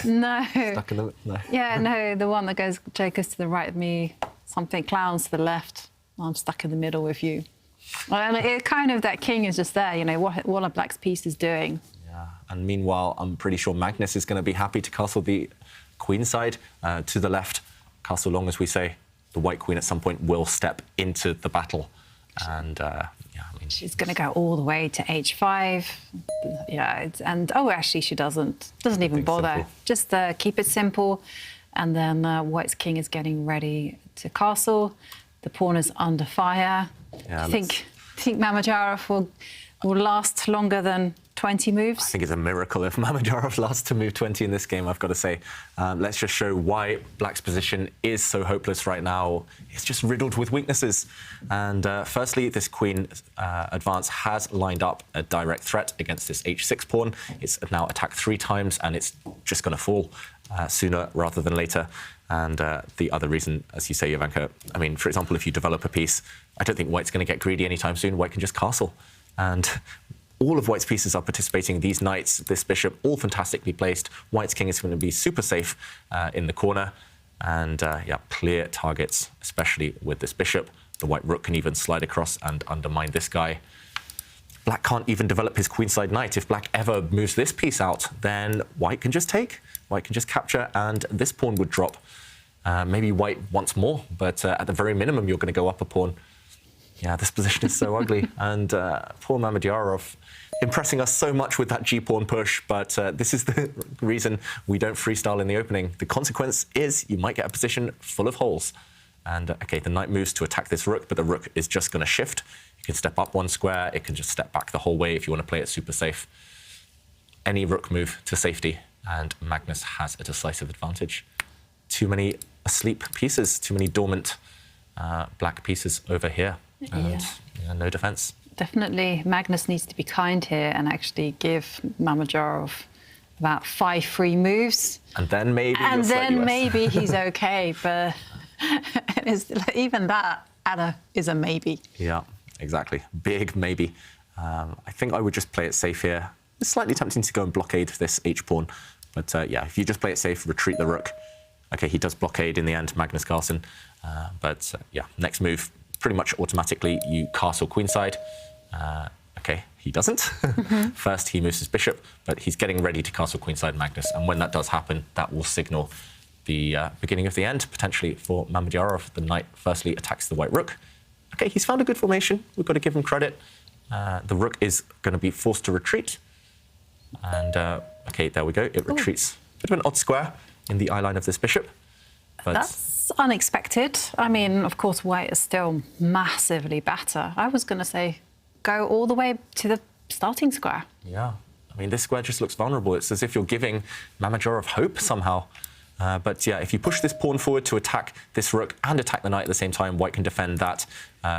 No. Stuck in the... No. Yeah, no, the one that goes Jokers to the right of me, something clowns to the left. I'm stuck in the middle with you. And it kind of, that king is just there, you know, what are black's pieces doing? Yeah, and meanwhile, I'm pretty sure Magnus is going to be happy to castle the queen side to the left. Castle long, as we say. The white queen at some point will step into the battle. And, yeah, I mean... She's going to go all the way to h5. Yeah, and, oh, actually, she doesn't even bother. Simple. Just keep it simple. And then white's king is getting ready to castle. The pawn is under fire. Yeah, I think Mamadjarov will last longer than 20 moves. I think it's a miracle if Mamadjarov lasts to move 20 in this game, I've got to say. Let's just show why black's position is so hopeless right now. It's just riddled with weaknesses. And firstly, this queen advance has lined up a direct threat against this h6 pawn. It's now attacked 3 times, and it's just going to fall sooner rather than later. And the other reason, as you say, Jovanka, I mean, for example, if you develop a piece, I don't think white's going to get greedy anytime soon. White can just castle. And all of white's pieces are participating. These knights, this bishop, all fantastically placed. White's king is going to be super safe in the corner. And, yeah, clear targets, especially with this bishop. The white rook can even slide across and undermine this guy. Black can't even develop his queenside knight. If black ever moves this piece out, then white can just take. White can just capture, and this pawn would drop. Maybe white wants more, but at the very minimum, you're going to go up a pawn. Yeah, this position is so ugly. And poor Mamadjarov impressing us so much with that g-pawn push, but this is the reason we don't freestyle in the opening. The consequence is you might get a position full of holes. And, OK, the knight moves to attack this rook, but the rook is just going to shift. You can step up 1 square. It can just step back the whole way if you want to play it super safe. Any rook move to safety, and Magnus has a decisive advantage. Too many asleep pieces, too many dormant black pieces over here. And yeah, no defence. Definitely, Magnus needs to be kind here and actually give Mamadjarov about 5 free moves. And then maybe And you'll then US. maybe he's okay, but even that, Anna, is a maybe. Yeah, exactly. Big maybe. I think I would just play it safe here. It's slightly tempting to go and blockade this H-pawn. But yeah, if you just play it safe, retreat the rook. OK, he does blockade in the end, Magnus Carlsen. Yeah, next move, pretty much automatically, you castle queenside. OK, he doesn't. First, he moves his bishop, but he's getting ready to castle queenside Magnus. And when that does happen, that will signal the beginning of the end, potentially for Mamedyarov. The knight firstly attacks the white rook. OK, he's found a good formation. We've got to give him credit. The rook is going to be forced to retreat. And OK, there we go. It retreats. Bit of an odd square in the eye line of this bishop. But That's unexpected. I mean, of course, white is still massively better. I was going to say go all the way to the starting square. yeah, I mean, this square just looks vulnerable. It's as if you're giving Mamedyarov hope somehow. But yeah, if you push this pawn forward to attack this rook and attack the knight at the same time, white can defend that.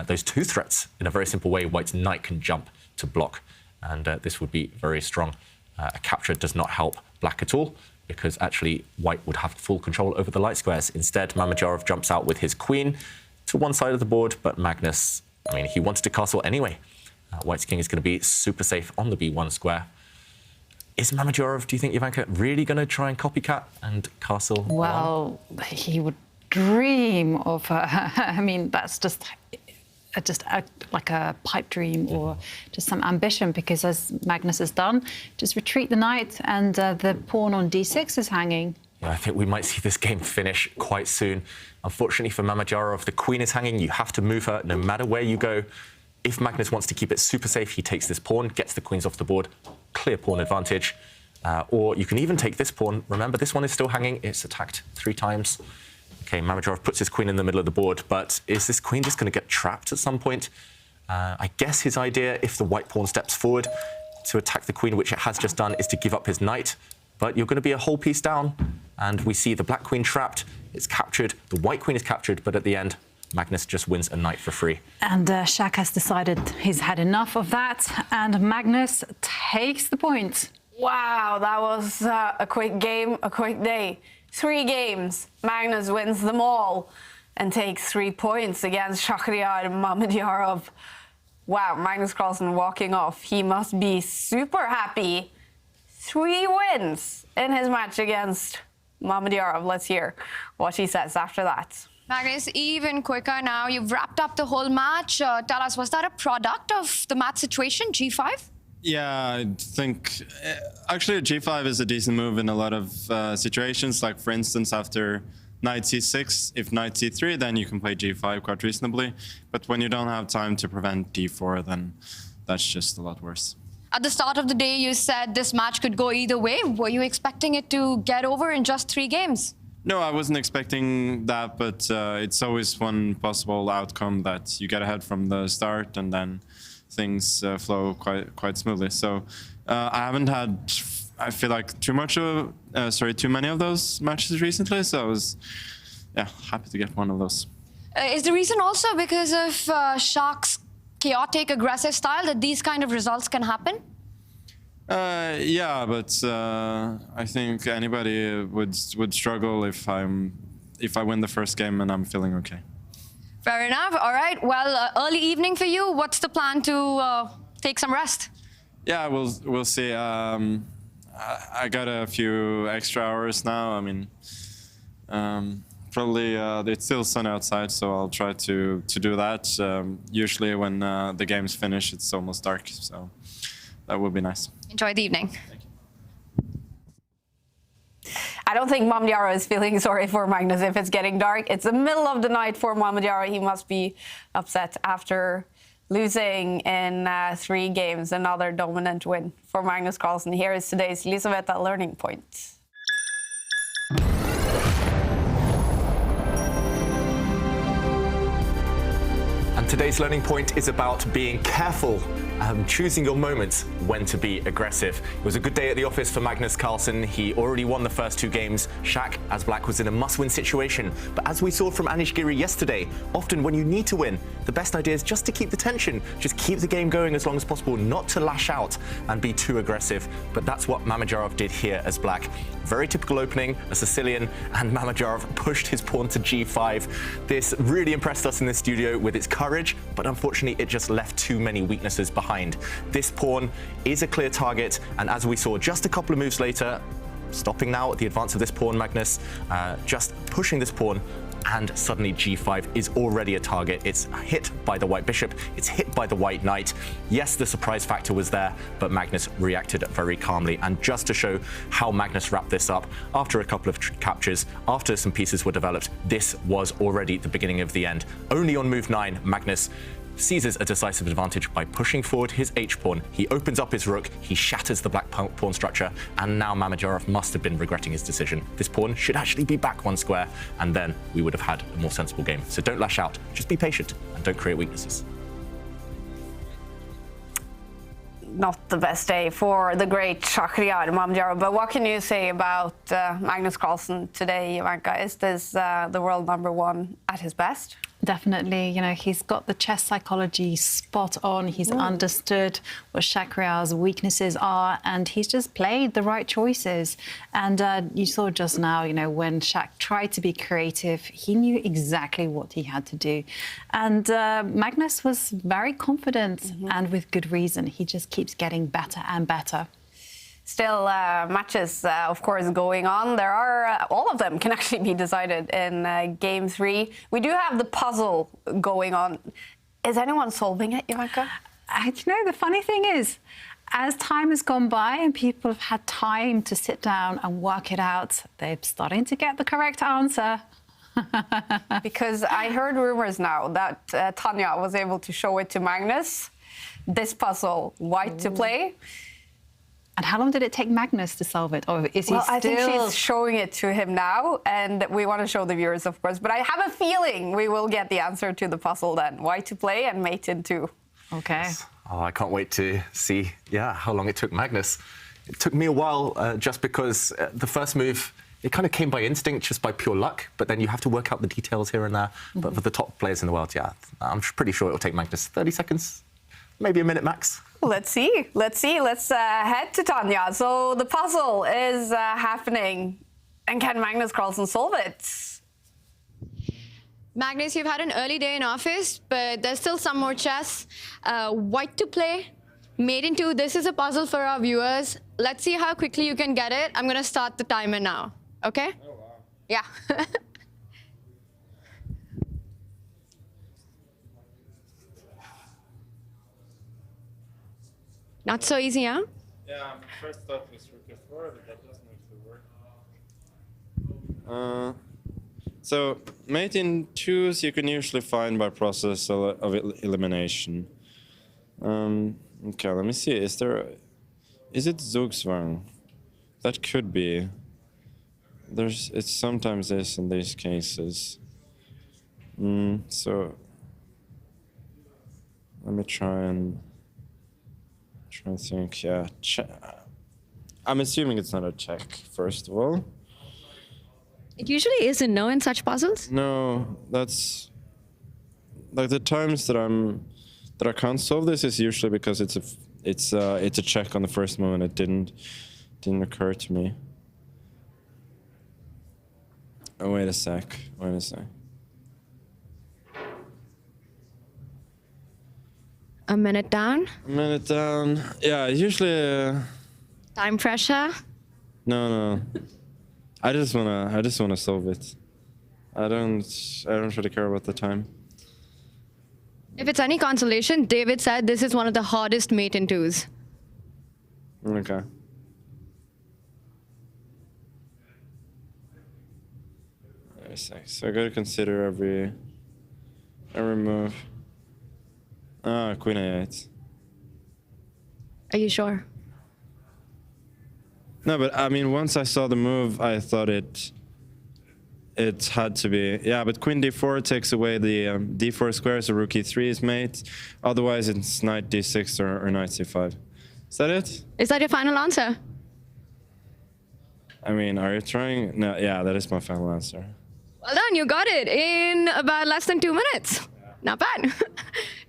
Those two threats in a very simple way. White's knight can jump to block, and this would be very strong. A capture does not help black at all, because actually white would have full control over the light squares. Instead, Mamedyarov jumps out with his queen to one side of the board, but Magnus, I mean, he wanted to castle anyway. White's king is going to be super safe on the b1 square. Is Mamedyarov, do you think, Jovanka, really going to try and copycat and castle? Well, he would dream of. I mean, that's just like a pipe dream or just some ambition, because as Magnus has done, just retreat the knight and the pawn on d6 is hanging. Yeah, I think we might see this game finish quite soon. Unfortunately for Mamedyarov, the queen is hanging. You have to move her no matter where you go. If Magnus wants to keep it super safe, he takes this pawn, gets the queens off the board, clear pawn advantage. Or you can even take this pawn. Remember, this one is still hanging. It's attacked 3 times. OK, Mamedyarov puts his queen in the middle of the board, but is this queen just going to get trapped at some point? I guess his idea, if the white pawn steps forward to attack the queen, which it has just done, is to give up his knight. But you're going to be a whole piece down, and we see the black queen trapped. It's captured. The white queen is captured, but at the end, Magnus just wins a knight for free. And Shak has decided he's had enough of that, and Magnus takes the point. Wow, that was a quick game, a quick day. 3 games, Magnus wins them all and takes 3 points against Shakhriyar Mamedyarov. Wow, Magnus Carlsen walking off. He must be super happy. 3 wins in his match against Mamedyarov. Let's hear what he says after that. Magnus, even quicker now. You've wrapped up the whole match. Tell us, was that a product of the match situation, G5? Yeah, I think actually G5 is a decent move in a lot of situations. Like, for instance, after knight c6, if knight c3, then you can play G5 quite reasonably. But when you don't have time to prevent D4, then that's just a lot worse. At the start of the day, you said this match could go either way. Were you expecting it to get over in just 3 games? No, I wasn't expecting that, but it's always one possible outcome that you get ahead from the start and then things flow quite smoothly. So I haven't had, I feel like, too many of those matches recently. So I was, happy to get one of those. Is the reason also because of Shak's chaotic, aggressive style that these kind of results can happen? Yeah, but I think anybody would struggle if I win the first game and I'm feeling okay. Fair enough. All right. Well, early evening for you. What's the plan to take some rest? Yeah, we'll see. I got a few extra hours now. I mean, probably it's still sun outside, so I'll try to do that. Usually when the games finish, it's almost dark, so that would be nice. Enjoy the evening. I don't think Mamedyarov is feeling sorry for Magnus if it's getting dark. It's the middle of the night for Mamedyarov. He must be upset after losing in 3 games. Another dominant win for Magnus Carlsen. Here is today's Lisaveta learning point. And today's learning point is about being careful choosing your moments when to be aggressive. It was a good day at the office for Magnus Carlsen. He already won the first 2 games. Shaq, as black, was in a must-win situation. But as we saw from Anish Giri yesterday, often when you need to win, the best idea is just to keep the tension, just keep the game going as long as possible, not to lash out and be too aggressive. But that's what Mamedyarov did here as black. Very typical opening, a Sicilian, and Mamedyarov pushed his pawn to g5. This really impressed us in the studio with its courage, but unfortunately it just left too many weaknesses behind. This pawn is a clear target, and as we saw just a couple of moves later, stopping now at the advance of this pawn, Magnus, just pushing this pawn, and suddenly g5 is already a target. It's hit by the white bishop, it's hit by the white knight. Yes, the surprise factor was there, but Magnus reacted very calmly. And just to show how Magnus wrapped this up, after a couple of captures, after some pieces were developed, this was already the beginning of the end. Only on move 9, Magnus seizes a decisive advantage by pushing forward his h-pawn. He opens up his rook, he shatters the black pawn structure, and now Mamedyarov must have been regretting his decision. This pawn should actually be back 1 square, and then we would have had a more sensible game. So don't lash out, just be patient, and don't create weaknesses. Not the best day for the great Shakhriyar Mamedyarov, but what can you say about Magnus Carlsen today, Jovanka? Is this the world #1 at his best? Definitely, you know, he's got the chess psychology spot on. He's understood what Shakhriyar's weaknesses are, and he's just played the right choices. And you saw just now, you know, when Shaq tried to be creative, he knew exactly what he had to do. And Magnus was very confident, and with good reason. He just keeps getting better and better. Still matches, of course, going on. There are, all of them can actually be decided in game 3. We do have the puzzle going on. Is anyone solving it, Jovanka? You know, the funny thing is, as time has gone by and people have had time to sit down and work it out, they're starting to get the correct answer. Because I heard rumors now that Tanya was able to show it to Magnus, this puzzle, white to play. And how long did it take Magnus to solve it? Or is he still... I think she's showing it to him now, and we want to show the viewers, of course. But I have a feeling we will get the answer to the puzzle then. White to play and mate in 2. Okay. Oh, I can't wait to see, how long it took Magnus. It took me a while, just because the first move, it kind of came by instinct, just by pure luck. But then you have to work out the details here and there. But for the top players in the world, I'm pretty sure it'll take Magnus 30 seconds, maybe a minute max. Let's see. Let's head to Tanya. So the puzzle is happening. And can Magnus Carlsen solve it? Magnus, you've had an early day in office, but there's still some more chess. White to play, mate in 2. This is a puzzle for our viewers. Let's see how quickly you can get it. I'm going to start the timer now. Okay? Oh, wow. Yeah. Not so easy, huh? Yeah, first thought was rook f4, but that doesn't actually work. So mate in 2s you can usually find by process of elimination. Okay, let me see. Is it Zugzwang? That could be. It sometimes is in these cases. So let me try and think. Yeah, I'm assuming it's not a check, first of all. It usually isn't, no, in such puzzles? No, that's like the times that I can't solve this is usually because it's a check on the first moment. It didn't occur to me. Oh, wait a sec. A minute down? A minute down. Yeah, usually. Time pressure? No. I just wanna solve it. I don't really care about the time. If it's any consolation, David said this is one of the hardest mate in 2s. Okay. So I gotta consider every move. Queen a8. Are you sure? No, but I mean, once I saw the move, I thought it It had to be. Yeah, but queen d4 takes away the d4 square, so rook e3 is mate. Otherwise, it's knight d6 or knight c5. Is that it? Is that your final answer? I mean, are you trying? No, yeah, that is my final answer. Well done, you got it in about less than 2 minutes. Yeah. Not bad.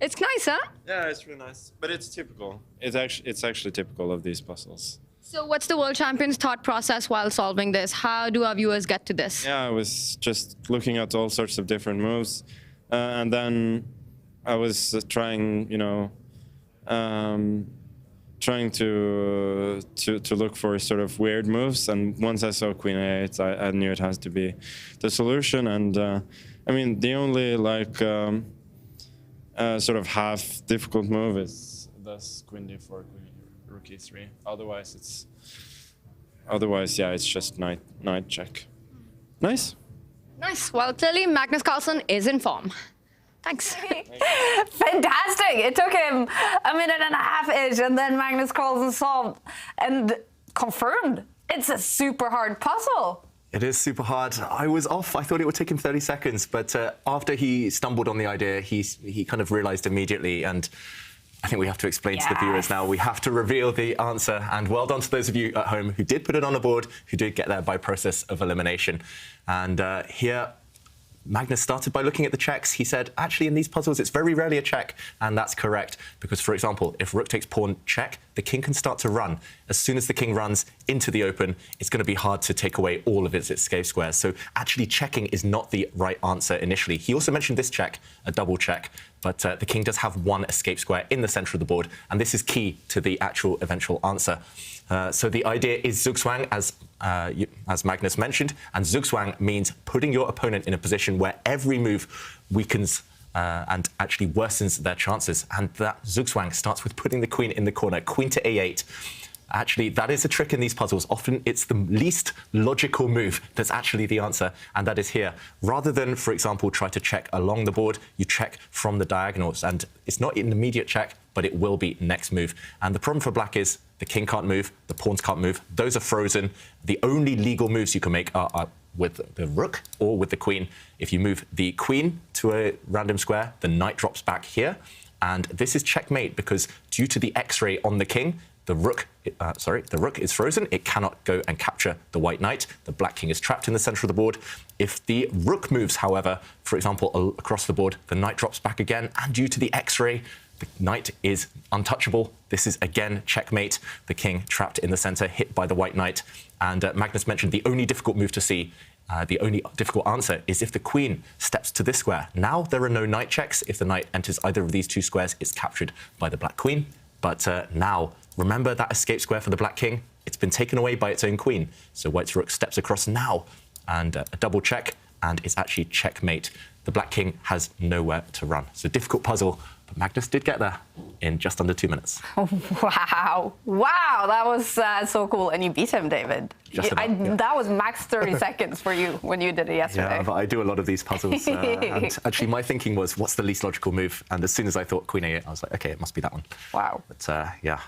It's nice, huh? Yeah, it's really nice. But it's typical. It's actually typical of these puzzles. So what's the world champion's thought process while solving this? How do our viewers get to this? Yeah, I was just looking at all sorts of different moves. And then I was trying, you know, trying to look for sort of weird moves, and once I saw Queen A8, I knew it has to be the solution. And I mean, the only like sort of half difficult move is thus Queen D4, Queen Rook E3. Otherwise, yeah, it's just knight check. Nice. Nice. Well, clearly Magnus Carlsen is in form. Thanks. Fantastic. It took him a minute and a half-ish, and then Magnus Carlsen solved and confirmed it's a super hard puzzle. It is super hard. I was off. I thought it would take him 30 seconds, but after he stumbled on the idea, he kind of realized immediately, and I think we have to explain to the viewers now. We have to reveal the answer, and well done to those of you at home who did put it on the board, who did get there by process of elimination. And here, Magnus started by looking at the checks. He said, actually, in these puzzles, it's very rarely a check, and that's correct. Because, for example, if rook takes pawn check, the king can start to run. As soon as the king runs into the open, it's going to be hard to take away all of its escape squares. So actually, checking is not the right answer initially. He also mentioned this check, a double check, but the king does have one escape square in the center of the board, and this is key to the actual eventual answer. So the idea is Zugzwang, as Magnus mentioned, and Zugzwang means putting your opponent in a position where every move weakens and actually worsens their chances. And that Zugzwang starts with putting the queen in the corner, queen to a8. Actually, that is a trick in these puzzles. Often it's the least logical move that's actually the answer, and that is here. Rather than, for example, try to check along the board, you check from the diagonals, and it's not an immediate check, but it will be next move. And the problem for black is the king can't move, the pawns can't move, those are frozen. The only legal moves you can make are with the rook or with the queen. If you move the queen to a random square, the knight drops back here, and this is checkmate because due to the X-ray on the king, the rook is frozen. It cannot go and capture the white knight. The black king is trapped in the center of the board. If the rook moves, however, for example, across the board, the knight drops back again, and due to the X-ray, the knight is untouchable. This is, again, checkmate. The king trapped in the center, hit by the white knight. And Magnus mentioned the only difficult move to see, the only difficult answer is if the queen steps to this square. Now there are no knight checks. If the knight enters either of these two squares, it's captured by the black queen. But now, remember that escape square for the black king? It's been taken away by its own queen. So white's rook steps across now, and a double check, and it's actually checkmate. The black king has nowhere to run. So difficult puzzle, but Magnus did get there in just under 2 minutes. Wow. Wow, that was so cool. And you beat him, David. Just about, yeah. That was max 30 seconds for you when you did it yesterday. Yeah, but I do a lot of these puzzles. And actually, my thinking was, what's the least logical move? And as soon as I thought Queen A8, I was like, OK, it must be that one. Wow. But yeah,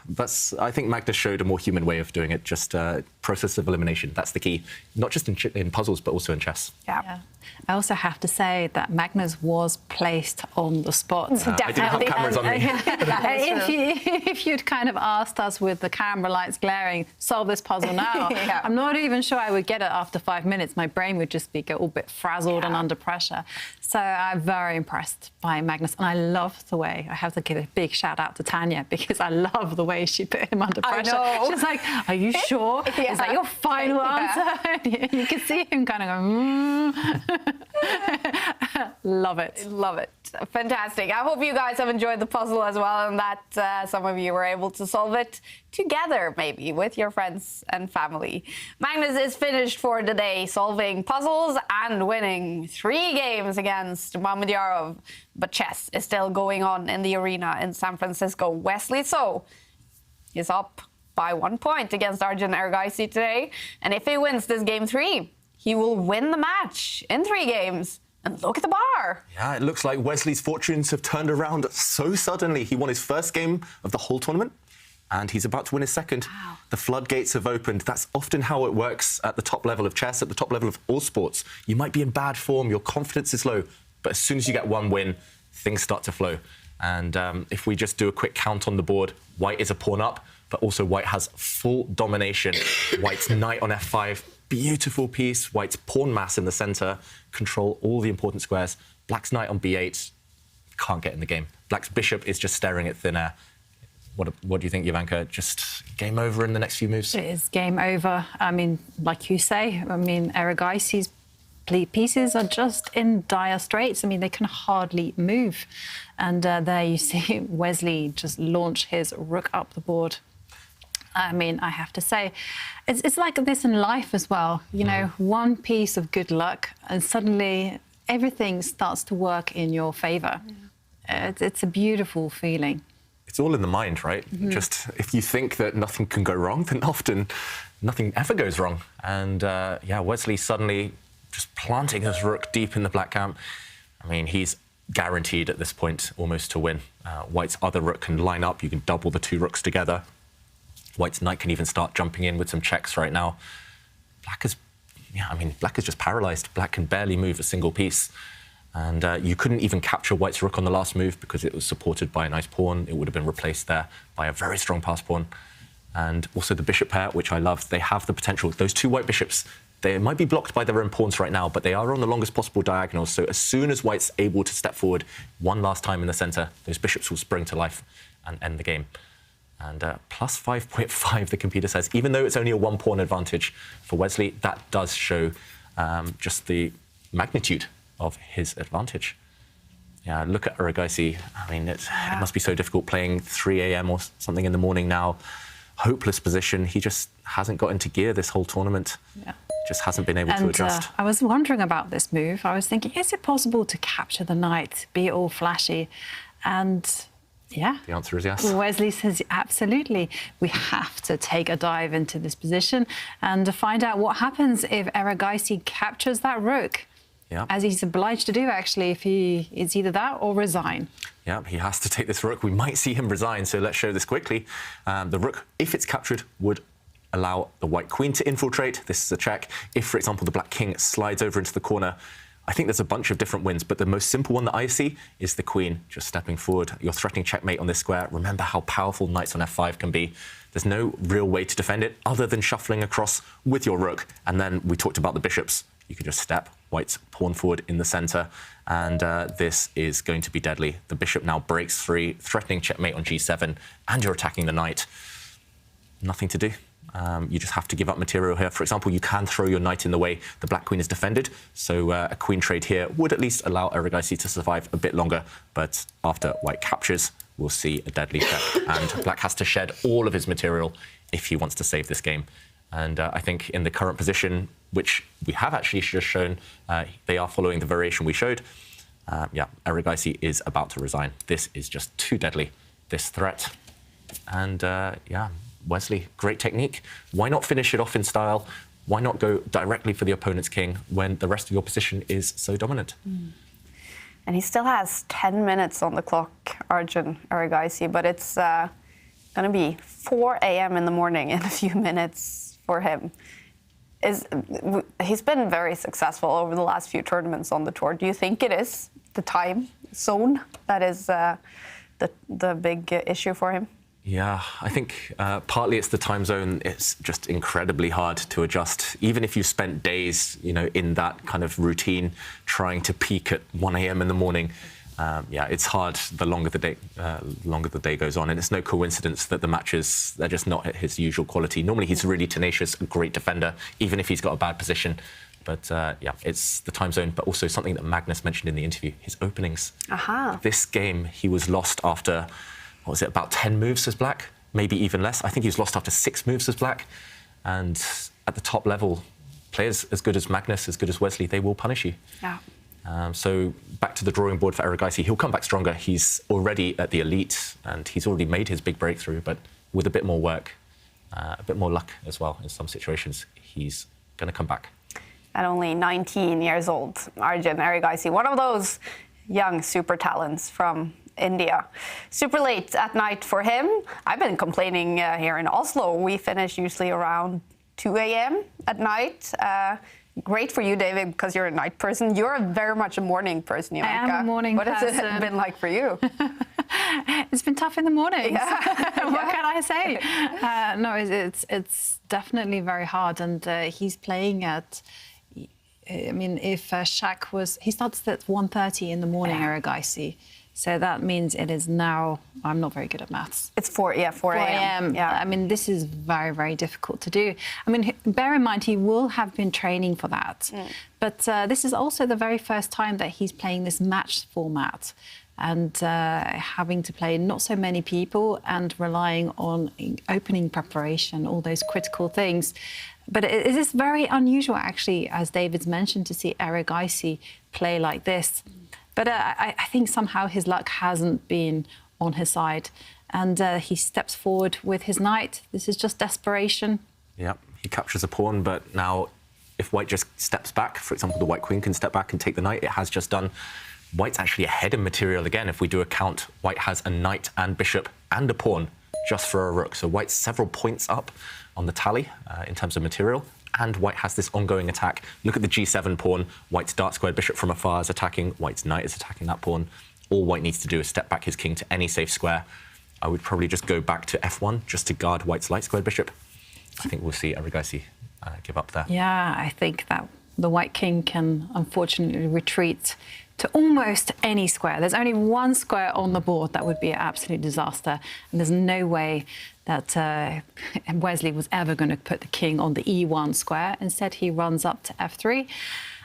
I think Magnus showed a more human way of doing it, just process of elimination. That's the key, not just in puzzles, but also in chess. Yeah. I also have to say that Magnus was placed on the spot. I didn't have cameras on me. If you'd kind of asked us with the camera lights glaring, solve this puzzle now, I'm not even sure I would get it after 5 minutes. My brain would just be a little bit frazzled and under pressure. So I'm very impressed by Magnus, and I love the way, I have to give a big shout out to Tanya, because I love the way she put him under pressure. She's like, are you sure? Is that your final answer? You can see him kind of go, Love it. Love it. Fantastic. I hope you guys have enjoyed the puzzle as well, and that some of you were able to solve it together, maybe, with your friends and family. Magnus is finished for the day, solving puzzles and winning 3 games against Mamedyarov. But chess is still going on in the arena in San Francisco. Wesley So is up by 1 point against Arjun Erigaisi today. And if he wins this game 3, he will win the match in 3 games. And look at the bar. Yeah, it looks like Wesley's fortunes have turned around so suddenly. He won his first game of the whole tournament, and he's about to win his second. Wow. The floodgates have opened. That's often how it works at the top level of chess, at the top level of all sports. You might be in bad form, your confidence is low, but as soon as you get one win, things start to flow. And if we just do a quick count on the board, White is a pawn up, but also White has full domination. White's knight on f5, beautiful piece. White's pawn mass in the center, control all the important squares. Black's knight on b8, can't get in the game. Black's bishop is just staring at thin air. What do you think, Jovanka? Just game over in the next few moves? It is game over. I mean, like you say, Erigaisi's pieces are just in dire straits. I mean, they can hardly move. And there you see Wesley just launch his rook up the board. I mean, I have to say, it's like this in life as well. You know, one piece of good luck and suddenly everything starts to work in your favour. Yeah. It's a beautiful feeling. It's all in the mind, right? Just if you think that nothing can go wrong, then often nothing ever goes wrong. And yeah, Wesley suddenly just planting his rook deep in the black camp. I mean, he's guaranteed at this point almost to win. White's other rook can line up. You can double the two rooks together. White's knight can even start jumping in with some checks right now. Black is, Black is just paralyzed. Black can barely move a single piece. And you couldn't even capture White's rook on the last move because it was supported by a nice pawn. It would have been replaced there by a very strong pass pawn. And also the bishop pair, which I love, they have the potential. Those two white bishops, they might be blocked by their own pawns right now, but they are on the longest possible diagonal. So as soon as White's able to step forward one last time in the center, those bishops will spring to life and end the game. And plus 5.5, the computer says, even though it's only a one pawn advantage for Wesley, that does show just the magnitude of his advantage. Yeah, look at Erigaisi. I mean, it must be so difficult playing 3 a.m. or something in the morning now. Hopeless position. He just hasn't got into gear this whole tournament. Yeah. Just hasn't been able to adjust. I was wondering about this move. I was thinking, is it possible to capture the knight, be all flashy? And yeah. The answer is yes. Wesley says, absolutely. We have to take a dive into this position and find out what happens if Erigaisi captures that rook. Yeah. As he's obliged to do, actually, if it's either that or resign. Yeah, he has to take this rook. We might see him resign, so let's show this quickly. The rook, if it's captured, would allow the white queen to infiltrate. This is a check. If, for example, the black king slides over into the corner, I think there's a bunch of different wins, but the most simple one that I see is the queen just stepping forward. You're threatening checkmate on this square. Remember how powerful knights on f5 can be. There's no real way to defend it other than shuffling across with your rook. And then we talked about the bishops. You can just step White's pawn forward in the center, and this is going to be deadly. The bishop now breaks free, threatening checkmate on g7, and you're attacking the knight. Nothing to do. You just have to give up material here. For example, you can throw your knight in the way the black queen is defended, so a queen trade here would at least allow Erigaisi to survive a bit longer, but after White captures, we'll see a deadly check, and Black has to shed all of his material if he wants to save this game. And I think in the current position, which we have actually just shown, they are following the variation we showed. Yeah, Erigaisi is about to resign. This is just too deadly, this threat. And yeah, Wesley, great technique. Why not finish it off in style? Why not go directly for the opponent's king when the rest of your position is so dominant? And he still has 10 minutes on the clock, Arjun Erigaisi, but it's going to be 4 a.m. in the morning in a few minutes for him. He's been very successful over the last few tournaments on the tour. Do you think it is the time zone that is the big issue for him? Yeah, I think partly it's the time zone. It's just incredibly hard to adjust. Even if you spent days, in that kind of routine, trying to peak at 1 a.m. in the morning, yeah, it's hard the longer the day goes on. And it's no coincidence that the matches, they're just not at his usual quality. Normally he's really tenacious, a great defender, even if he's got a bad position. But yeah, it's the time zone, but also something that Magnus mentioned in the interview, his openings. This game, he was lost after, what was it, about 10 moves as Black? Maybe even less. I think he was lost after 6 moves as Black. And at the top level, players as good as Magnus, as good as Wesley, they will punish you. Yeah. So back to the drawing board for Erigaisi. He'll come back stronger. He's already at the elite, and he's already made his big breakthrough, but with a bit more work, a bit more luck as well in some situations, he's going to come back. At only 19 years old, Arjun Erigaisi, one of those young super talents from India. Super late at night for him. I've been complaining here in Oslo. We finish usually around 2 a.m. at night. Great for you, David, because you're a night person. You're very much a morning person, Jovanka. I am a morning person. What has it been like for you? It's been tough in the mornings. Yeah. What can I say? No, it's definitely very hard, and he's playing at. I mean, if Shaq was, he starts at 1:30 in the morning, Aragaisi. So that means it is now, I'm not very good at maths. It's 4 a.m. Yeah. I mean, this is very, very difficult to do. I mean, bear in mind, he will have been training for that. But this is also the very first time that he's playing this match format and having to play not so many people and relying on opening preparation, all those critical things. But it is very unusual, actually, as David's mentioned, to see Aragaisi play like this. But I think somehow his luck hasn't been on his side. And he steps forward with his knight. This is just desperation. Yeah, he captures a pawn, but now if white just steps back, for example, the white queen can step back and take the knight. It has just done. White's actually ahead in material again. If we do a count, white has a knight and bishop and a pawn just for a rook. So white's several points up on the tally in terms of material. And white has this ongoing attack. Look at the g7 pawn. White's dark squared bishop from afar is attacking. White's knight is attacking that pawn. All white needs to do is step back his king to any safe square. I would probably just go back to f1 just to guard white's light squared bishop. I think we'll see Aragaisi give up there. Yeah, I think that the white king can unfortunately retreat to almost any square. There's only one square on the board that would be an absolute disaster. And there's no way that Wesley was ever going to put the king on the E1 square. Instead, he runs up to F3.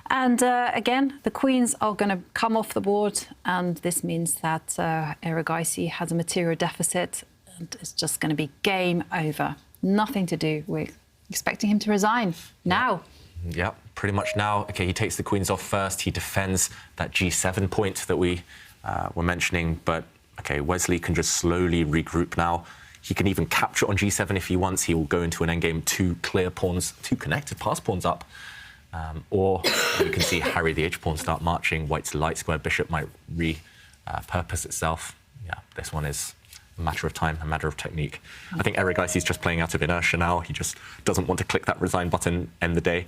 And again, the queens are going to come off the board. And this means that Aragaisi has a material deficit. And it's just going to be game over. Nothing to do with expecting him to resign now. Yeah, pretty much now. OK, he takes the queens off first. He defends that g7 point that we were mentioning. But, OK, Wesley can just slowly regroup now. He can even capture on g7 if he wants. He will go into an endgame, two clear pawns, two connected pass pawns up. Or you can see Harry the h-pawn start marching. White's light square bishop might repurpose itself. Yeah, this one is a matter of time, a matter of technique. I think Aragaisi's just playing out of inertia now. He just doesn't want to click that resign button, end the day.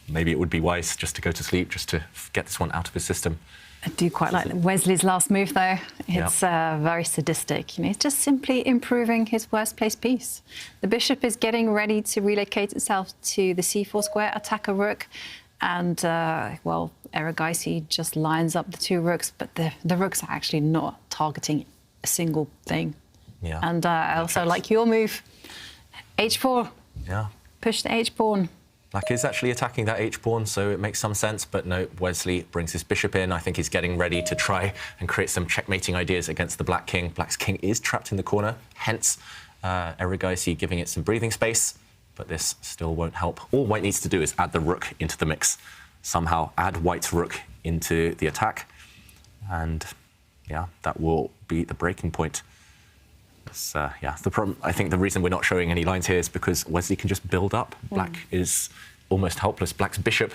Maybe it would be wise just to go to sleep, just to get this one out of his system. I do quite like Wesley's last move, though. It's very sadistic. You know, it's just simply improving his worst-placed piece. The bishop is getting ready to relocate itself to the c4 square, attack a rook, and, well, Aragaisi just lines up the two rooks, but the rooks are actually not targeting a single thing. Yeah. And I also like your move, h4. Yeah. Push the h-pawn. Black is actually attacking that h-pawn, so it makes some sense. But no, Wesley brings his bishop in. I think he's getting ready to try and create some checkmating ideas against the black king. Black's king is trapped in the corner, hence Aragaisi giving it some breathing space. But this still won't help. All white needs to do is add the rook into the mix. Somehow add white's rook into the attack. And, yeah, that will be the breaking point. Yeah, the problem, I think the reason we're not showing any lines here is because Wesley can just build up. Black is almost helpless. Black's bishop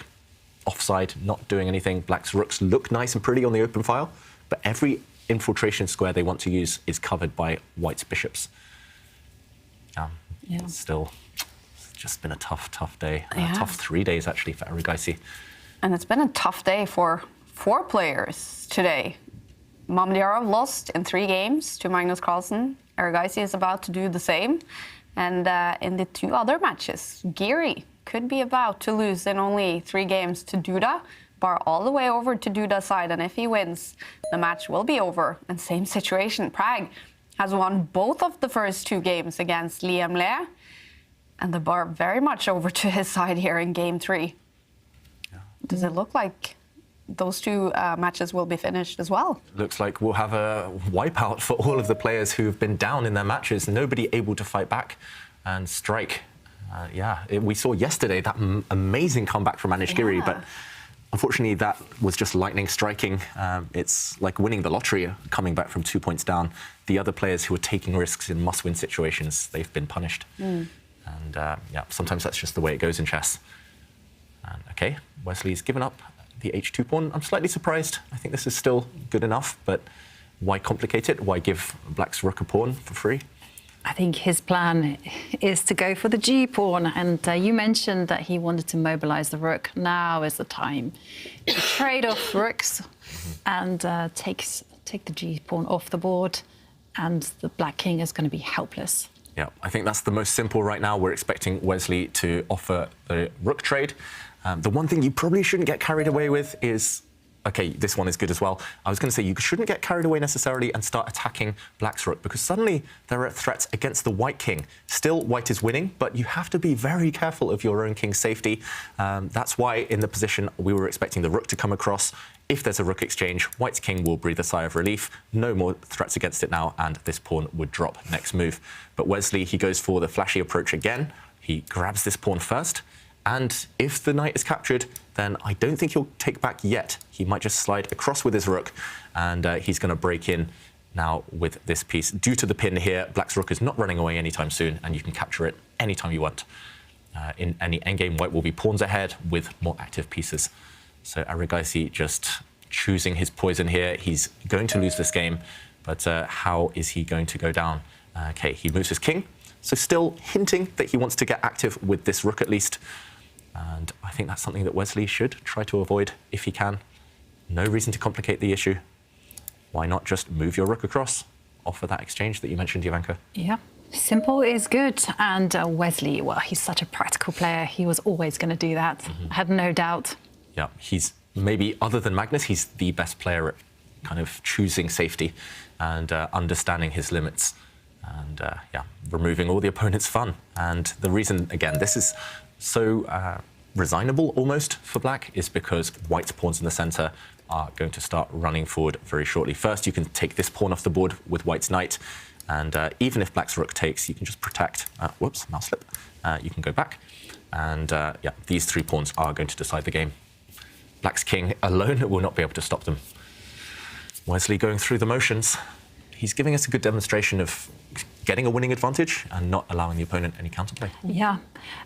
offside, not doing anything. Black's rooks look nice and pretty on the open file, but every infiltration square they want to use is covered by white's bishops. Still, it's just been a tough, tough day. Tough 3 days, actually, for Aragaisi. And it's been a tough day for 4 players today. Mamedyarov lost in 3 games to Magnus Carlsen. Aragaisi is about to do the same. And in the 2 other matches, Giri could be about to lose in only 3 games to Duda, bar all the way over to Duda's side. And if he wins, the match will be over. And same situation, Prague has won both of the first 2 games against Liam Le. And the bar very much over to his side here in game 3. Yeah. Does it look like those 2 matches will be finished as well? Looks like we'll have a wipeout for all of the players who have been down in their matches. Nobody able to fight back and strike. We saw yesterday that amazing comeback from Anish Giri, but unfortunately that was just lightning striking. It's like winning the lottery, coming back from 2 points down. The other players who are taking risks in must-win situations, they've been punished. And sometimes that's just the way it goes in chess. And OK, Wesley's given up the h2 pawn. I'm slightly surprised. I think this is still good enough, but Why complicate it? Why give Black's rook a pawn for free? I think his plan is to go for the G pawn, and you mentioned that he wanted to mobilize the rook. Now is the time to trade off rooks and take the G pawn off the board, and the Black king is going to be helpless. Yeah, I think that's the most simple right now. We're expecting Wesley to offer the rook trade. The one thing you probably shouldn't get carried away with is, OK, this one is good as well. I was going to say you shouldn't get carried away necessarily and start attacking Black's rook, because suddenly there are threats against the white king. Still, white is winning, but you have to be very careful of your own king's safety. That's why in the position we were expecting the rook to come across. If there's a rook exchange, white's king will breathe a sigh of relief. No more threats against it now, and this pawn would drop next move. But Wesley, he goes for the flashy approach again. He grabs this pawn first. And if the knight is captured, then I don't think he'll take back yet. He might just slide across with his rook, and he's going to break in now with this piece. Due to the pin here, Black's rook is not running away anytime soon, and you can capture it anytime you want. In any endgame, white will be pawns ahead with more active pieces. So Erigaisi just choosing his poison here. He's going to lose this game, but how is he going to go down? OK, he moves his king. So still hinting that he wants to get active with this rook at least. And I think that's something that Wesley should try to avoid if he can. No reason to complicate the issue. Why not just move your rook across? Offer that exchange that you mentioned, Jovanka. Yeah, simple is good. And Wesley, well, he's such a practical player. He was always going to do that. I had no doubt. Yeah, he's maybe, other than Magnus, he's the best player at kind of choosing safety and understanding his limits. And yeah, removing all the opponent's fun. And the reason, again, this is so resignable almost for Black is because white's pawns in the centre are going to start running forward very shortly. First, you can take this pawn off the board with white's knight. And even if Black's rook takes, you can just protect. Whoops, mouse slip. You can go back. And yeah, these three pawns are going to decide the game. Black's king alone will not be able to stop them. Wesley going through the motions. He's giving us a good demonstration of getting a winning advantage and not allowing the opponent any counterplay. Yeah,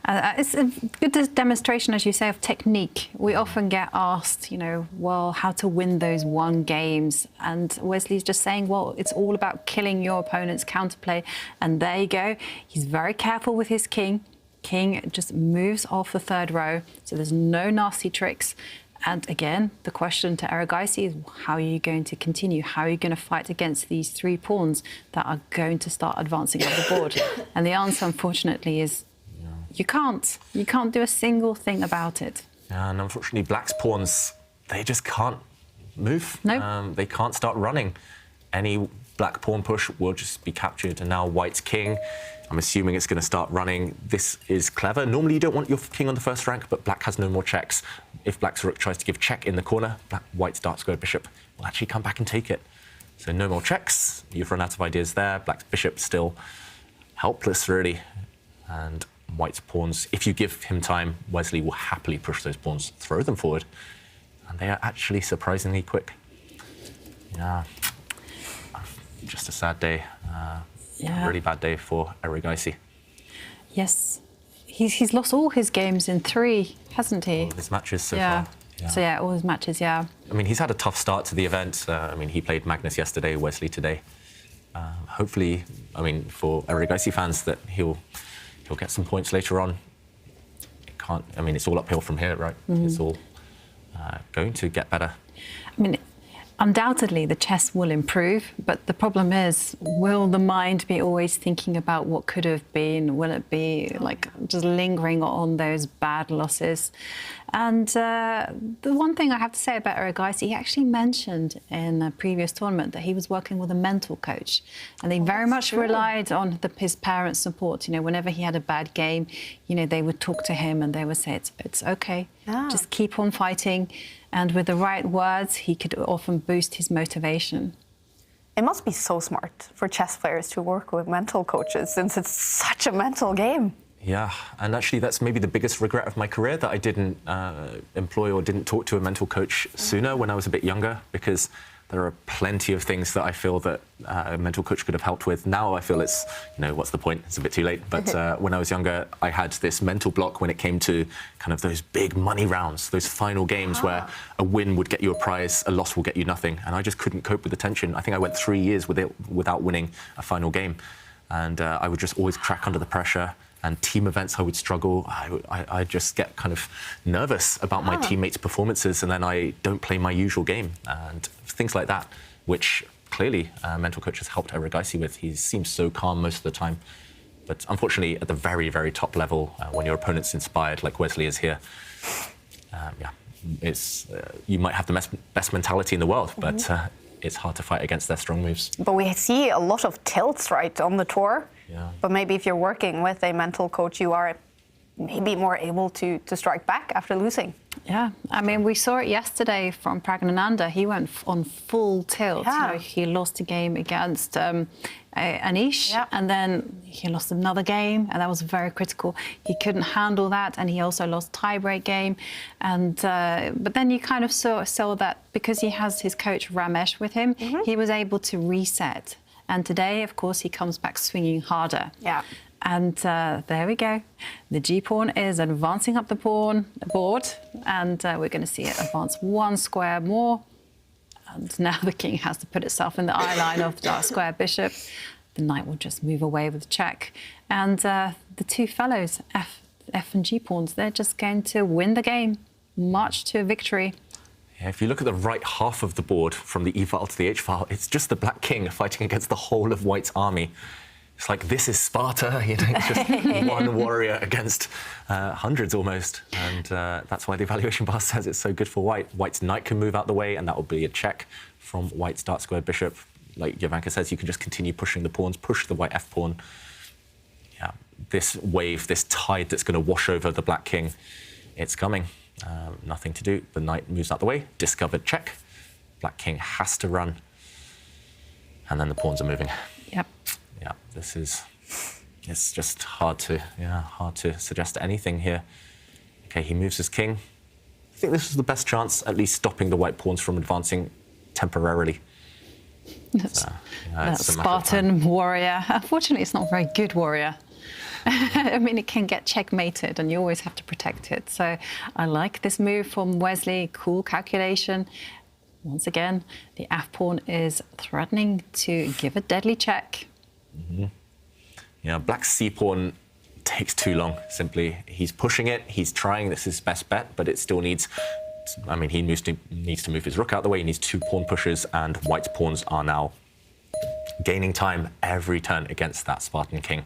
it's a good demonstration, as you say, of technique. We often get asked, you know, well, how to win those one games. And Wesley's just saying, well, it's all about killing your opponent's counterplay. And there you go. He's very careful with his king. King just moves off the third row, so there's no nasty tricks. And again, the question to Erigaisi is, how are you going to continue? How are you going to fight against these three pawns that are going to start advancing up the board? And the answer, unfortunately, is you can't. You can't do a single thing about it. Yeah, and unfortunately, Black's pawns, they just can't move. No. They can't start running. Any Black pawn push will just be captured. And now white's king, I'm assuming it's going to start running. This is clever. Normally, you don't want your king on the first rank, but Black has no more checks. If Black's rook tries to give check in the corner, white's dark square bishop will actually come back and take it. So no more checks. You've run out of ideas there. Black's bishop still helpless, really. And white's pawns, if you give him time, Wesley will happily push those pawns, throw them forward. And they are actually surprisingly quick. Yeah. Just a sad day. Yeah. A really bad day for Erigaisi. Yes. He's lost all his games in 3, hasn't he? All of his matches so far. Yeah. So yeah, all his matches, yeah. I mean, he's had a tough start to the event. I mean, he played Magnus yesterday, Wesley today. Hopefully, I mean, for Erigaisi fans, that he'll get some points later on. I mean, it's all uphill from here, right? It's all going to get better. I mean, undoubtedly, the chess will improve, but the problem is, will the mind be always thinking about what could have been? Will it be like just lingering on those bad losses? And the one thing I have to say about Erigaisi, he actually mentioned in a previous tournament that he was working with a mental coach, and they very much relied on his parents' support. You know, whenever he had a bad game, you know, they would talk to him and they would say, it's okay, just keep on fighting. And with the right words, he could often boost his motivation. It must be so smart for chess players to work with mental coaches, since it's such a mental game. Yeah, and actually that's maybe the biggest regret of my career, that I didn't employ or didn't talk to a mental coach sooner when I was a bit younger, because There are plenty of things that I feel that a mental coach could have helped with. Now I feel it's, what's the point? It's a bit too late. But when I was younger, I had this mental block when it came to kind of those big money rounds, those final games where a win would get you a prize, a loss will get you nothing. And I just couldn't cope with the tension. I think I went 3 years without winning a final game. And I would just always crack under the pressure. And team events, I would struggle. I just get kind of nervous about my teammates' performances, and then I don't play my usual game and things like that, which clearly mental coach has helped Erigaisi with. He seems so calm most of the time. But unfortunately, at the very, very top level, when your opponent's inspired, like Wesley is here, you might have the best mentality in the world, but it's hard to fight against their strong moves. But we see a lot of tilts, right, on the tour. Yeah. But maybe if you're working with a mental coach, you are maybe more able to strike back after losing. Yeah, I mean, we saw it yesterday from Pragnananda. He went on full tilt. Yeah. He lost a game against Anish, and then he lost another game, and that was very critical. He couldn't handle that, and he also lost tie-break game. And but then you kind of saw that because he has his coach Ramesh with him, he was able to reset. And today, of course, he comes back swinging harder. Yeah. And there we go. The G-pawn is advancing up the board, and we're going to see it advance one square more. And now the king has to put itself in the eye line of the dark square bishop. The knight will just move away with the check. And the two fellows, F and G-pawns, they're just going to win the game, march to a victory. Yeah, if you look at the right half of the board from the E file to the H file, it's just the black king fighting against the whole of white's army. It's like, this is Sparta, it's just one warrior against hundreds almost. And that's why the evaluation bar says it's so good for white. White's knight can move out the way, and that will be a check from white's dark square bishop. Like Jovanka says, you can just continue pushing the pawns, push the white F pawn. Yeah, this wave, this tide that's going to wash over the black king, it's coming. Nothing to do. The knight moves out the way, discovered check. Black king has to run. And then the pawns are moving. Yep. Yeah, it's just hard to suggest anything here. Okay, he moves his king. I think this is the best chance, at least stopping the white pawns from advancing temporarily. That Spartan warrior. Unfortunately, it's not a very good warrior. I mean, it can get checkmated, and you always have to protect it. So I like this move from Wesley. Cool calculation. Once again, the F-pawn is threatening to give a deadly check. Yeah, black C-pawn takes too long, simply. He's pushing it, he's trying, this is his best bet, but it still needs... I mean, he needs to move his rook out the way, he needs two pawn pushes, and white's pawns are now gaining time every turn against that Spartan king.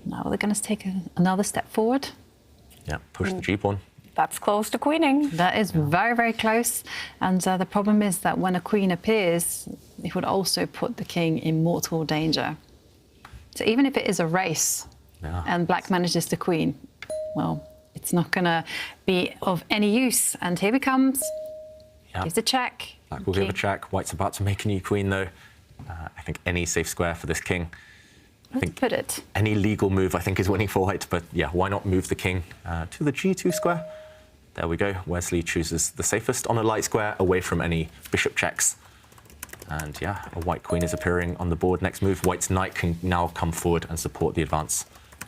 Now they're going to take another step forward. Yeah, push the G-pawn. That's close to queening. That is very, very close. And the problem is that when a queen appears, it would also put the king in mortal danger. So even if it is a race and black manages the queen, well, it's not going to be of any use. And here he comes. Gives a check. Black will give a check. White's about to make a new queen, though. I think any safe square for this king. I think put it. Any legal move, I think, is winning for white. But yeah, why not move the king to the G2 square? There we go. Wesley chooses the safest on a light square, away from any bishop checks. And yeah, a white queen is appearing on the board. Next move, white's knight can now come forward and support the advance.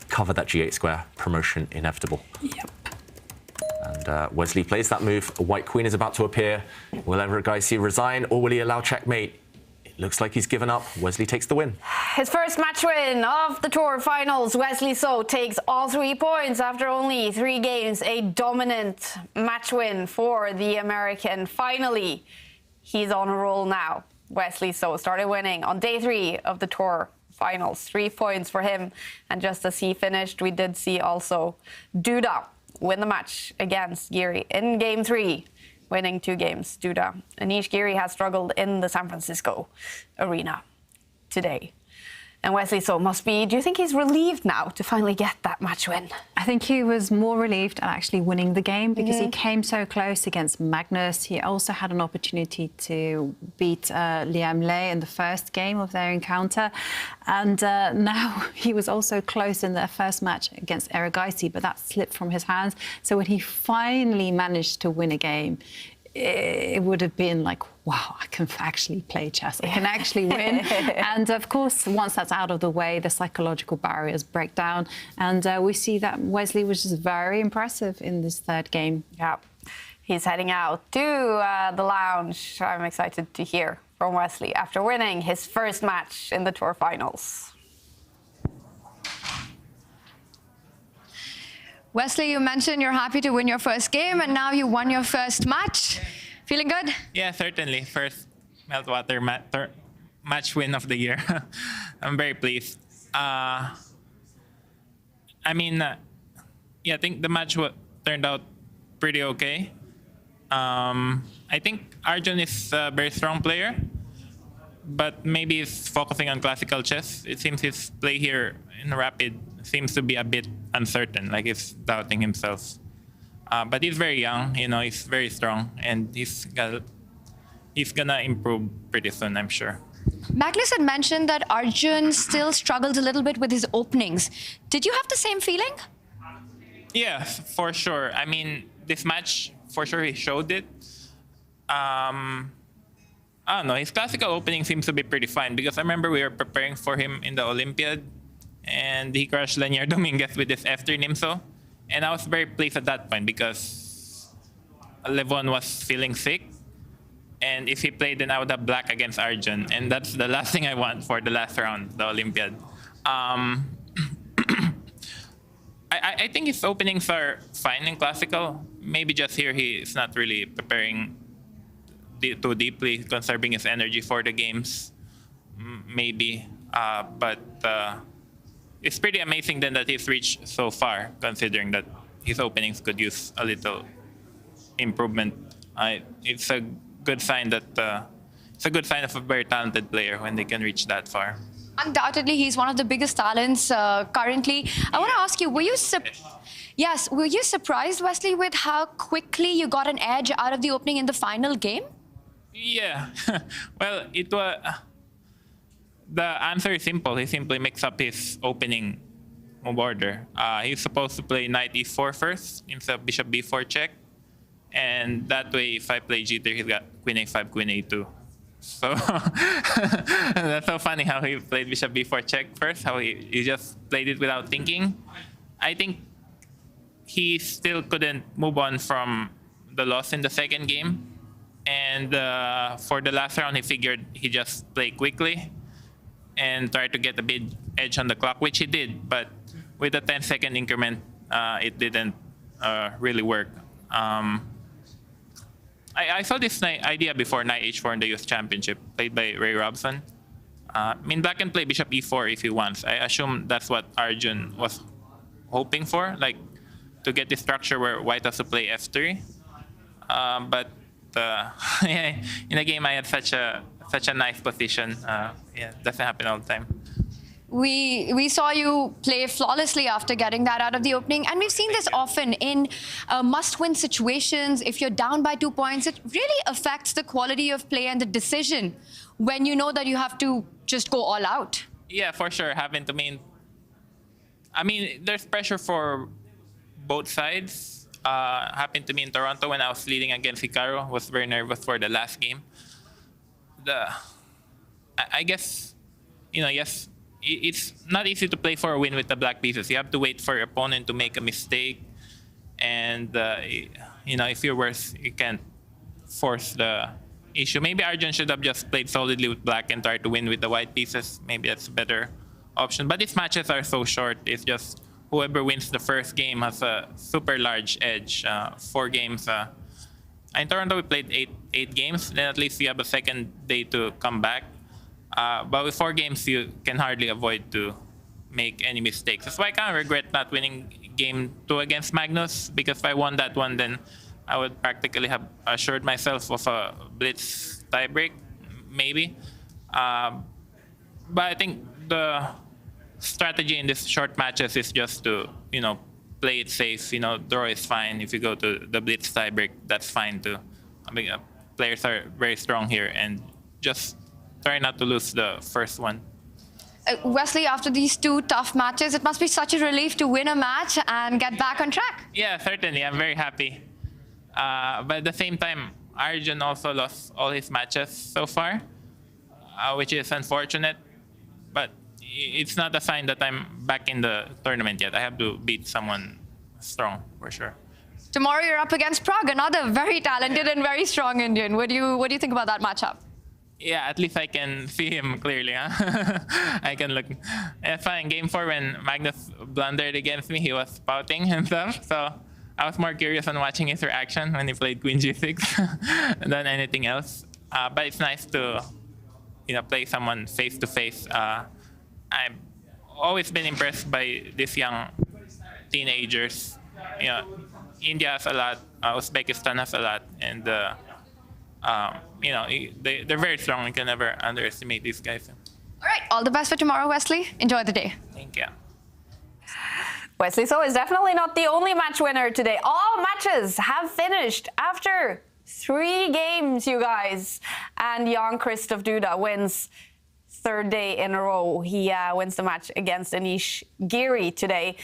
Cover that G8 square. Promotion inevitable. Yep. And Wesley plays that move. A white queen is about to appear. Will Erigaisi resign, or will he allow checkmate? Looks like he's given up. Wesley takes the win. His first match win of the Tour Finals. Wesley So takes all 3 points after only 3 games. A dominant match win for the American. Finally, he's on a roll now. Wesley So started winning on day 3 of the Tour Finals. 3 points for him. And just as he finished, we did see also Duda win the match against Giri in game 3. Winning 2 games, Duda. Anish Giri has struggled in the San Francisco arena today. And Wesley So must be, do you think he's relieved now to finally get that match win? I think he was more relieved at actually winning the game because he came so close against Magnus. He also had an opportunity to beat Liam Lay in the first game of their encounter. And now he was also close in their first match against Erigaisi, but that slipped from his hands. So when he finally managed to win a game, it would have been like, wow, I can actually play chess. I can actually win. And of course, once that's out of the way, the psychological barriers break down. And we see that Wesley was just very impressive in this third game. Yeah, he's heading out to the lounge. I'm excited to hear from Wesley after winning his first match in the tour finals. Wesley, you mentioned you're happy to win your first game, and now you won your first match. Feeling good? Yeah, certainly. First meltwater match win of the year. I'm very pleased. I mean, yeah, I think the match turned out pretty okay. I think Arjun is a very strong player, but maybe he's focusing on classical chess. It seems his play here in Rapid seems to be a bit uncertain, like he's doubting himself. But he's very young, you know, he's very strong, and he's gonna improve pretty soon, I'm sure. Magnus had mentioned that Arjun still struggled a little bit with his openings. Did you have the same feeling? Yeah, for sure. I mean, this match, for sure he showed it. I don't know, his classical opening seems to be pretty fine, because I remember we were preparing for him in the Olympiad, and he crushed Lanier Dominguez with his F3 Nimso. And I was very pleased at that point, because Levon was feeling sick. And if he played, then I would have black against Arjun. And that's the last thing I want for the last round, the Olympiad. I think his openings are fine in classical. Maybe just here he's not really preparing too deeply, conserving his energy for the games, maybe. But it's pretty amazing then that he's reached so far, considering that his openings could use a little improvement. It's a good sign that it's a good sign of a very talented player when they can reach that far. Undoubtedly, he's one of the biggest talents currently. I want to ask you, were you surprised, Wesley, with how quickly you got an edge out of the opening in the final game? Yeah, well, it was. The answer is simple. He simply mixed up his opening move order. He's supposed to play knight e4 first instead of bishop b4 check. And that way, if I play g3, he's got queen a5, queen a2. So that's so funny how he played bishop b4 check first, how he just played it without thinking. I think he still couldn't move on from the loss in the second game. And for the last round, he figured he just play quickly and try to get a big edge on the clock, which he did. But with the 10-second increment, it didn't really work. I saw this idea before knight h4 in the youth championship, played by Ray Robson. I mean, black can play bishop e4 if he wants. I assume that's what Arjun was hoping for, like to get the structure where white has to play f3. But yeah, in the game, I had such a nice position. Yeah, doesn't happen all the time. We saw you play flawlessly after getting that out of the opening, and we've seen this often in must-win situations. If you're down by 2 points, it really affects the quality of play and the decision when you know that you have to just go all out. Yeah, for sure. I mean, there's pressure for both sides. Happened to me in Toronto when I was leading against Hikaru. Was very nervous for the last game. I guess, you know, yes, it's not easy to play for a win with the black pieces. You have to wait for your opponent to make a mistake, and you know, if you're worse, you can't force the issue. Maybe Arjun should have just played solidly with black and tried to win with the white pieces. Maybe that's a better option. But these matches are so short. It's just whoever wins the first game has a super large edge. 4 games. In Toronto, we played eight games. Then at least you have a second day to come back. But with 4 games, you can hardly avoid to make any mistakes. That's why I kind of regret not winning game 2 against Magnus, because if I won that one, then I would practically have assured myself of a blitz tiebreak, maybe. But I think the strategy in these short matches is just to, you know, play it safe. You know, draw is fine. If you go to the blitz tiebreak, that's fine too. I mean, players are very strong here, and just try not to lose the first one. Wesley, after these 2 tough matches, it must be such a relief to win a match and get back on track. Yeah, certainly. I'm very happy. But at the same time, Arjun also lost all his matches so far, which is unfortunate. But it's not a sign that I'm back in the tournament yet. I have to beat someone strong for sure. Tomorrow you're up against Prague, another very talented and very strong Indian. What do you think about that matchup? Yeah, at least I can see him clearly. Huh? I can look. In Game 4, when Magnus blundered against me, he was pouting himself. So I was more curious on watching his reaction when he played Queen G6 than anything else. But it's nice to, play someone face to face. I've always been impressed by these young teenagers. India has a lot, Uzbekistan has a lot, and they're very strong. You can never underestimate these guys. All right, all the best for tomorrow, Wesley. Enjoy the day. Thank you. Wesley So is definitely not the only match winner today. All matches have finished after 3 games, you guys. And Jan-Krzysztof Duda wins 3rd day in a row. He wins the match against Anish Giri today.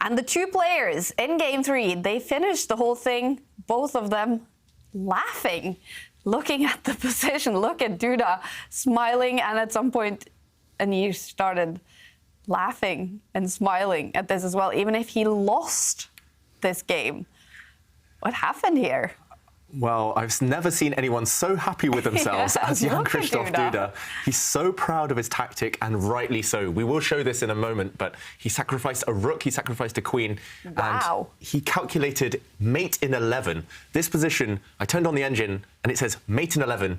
And the 2 players in Game 3, they finished the whole thing, both of them laughing, looking at the position. Look at Duda smiling, and at some point, Anish started laughing and smiling at this as well, even if he lost this game. What happened here? Well, I've never seen anyone so happy with themselves as Jan-Krzysztof Duda. He's so proud of his tactic, and rightly so. We will show this in a moment, but he sacrificed a rook, he sacrificed a queen, and he calculated mate in 11. This position, I turned on the engine, and it says mate in 11.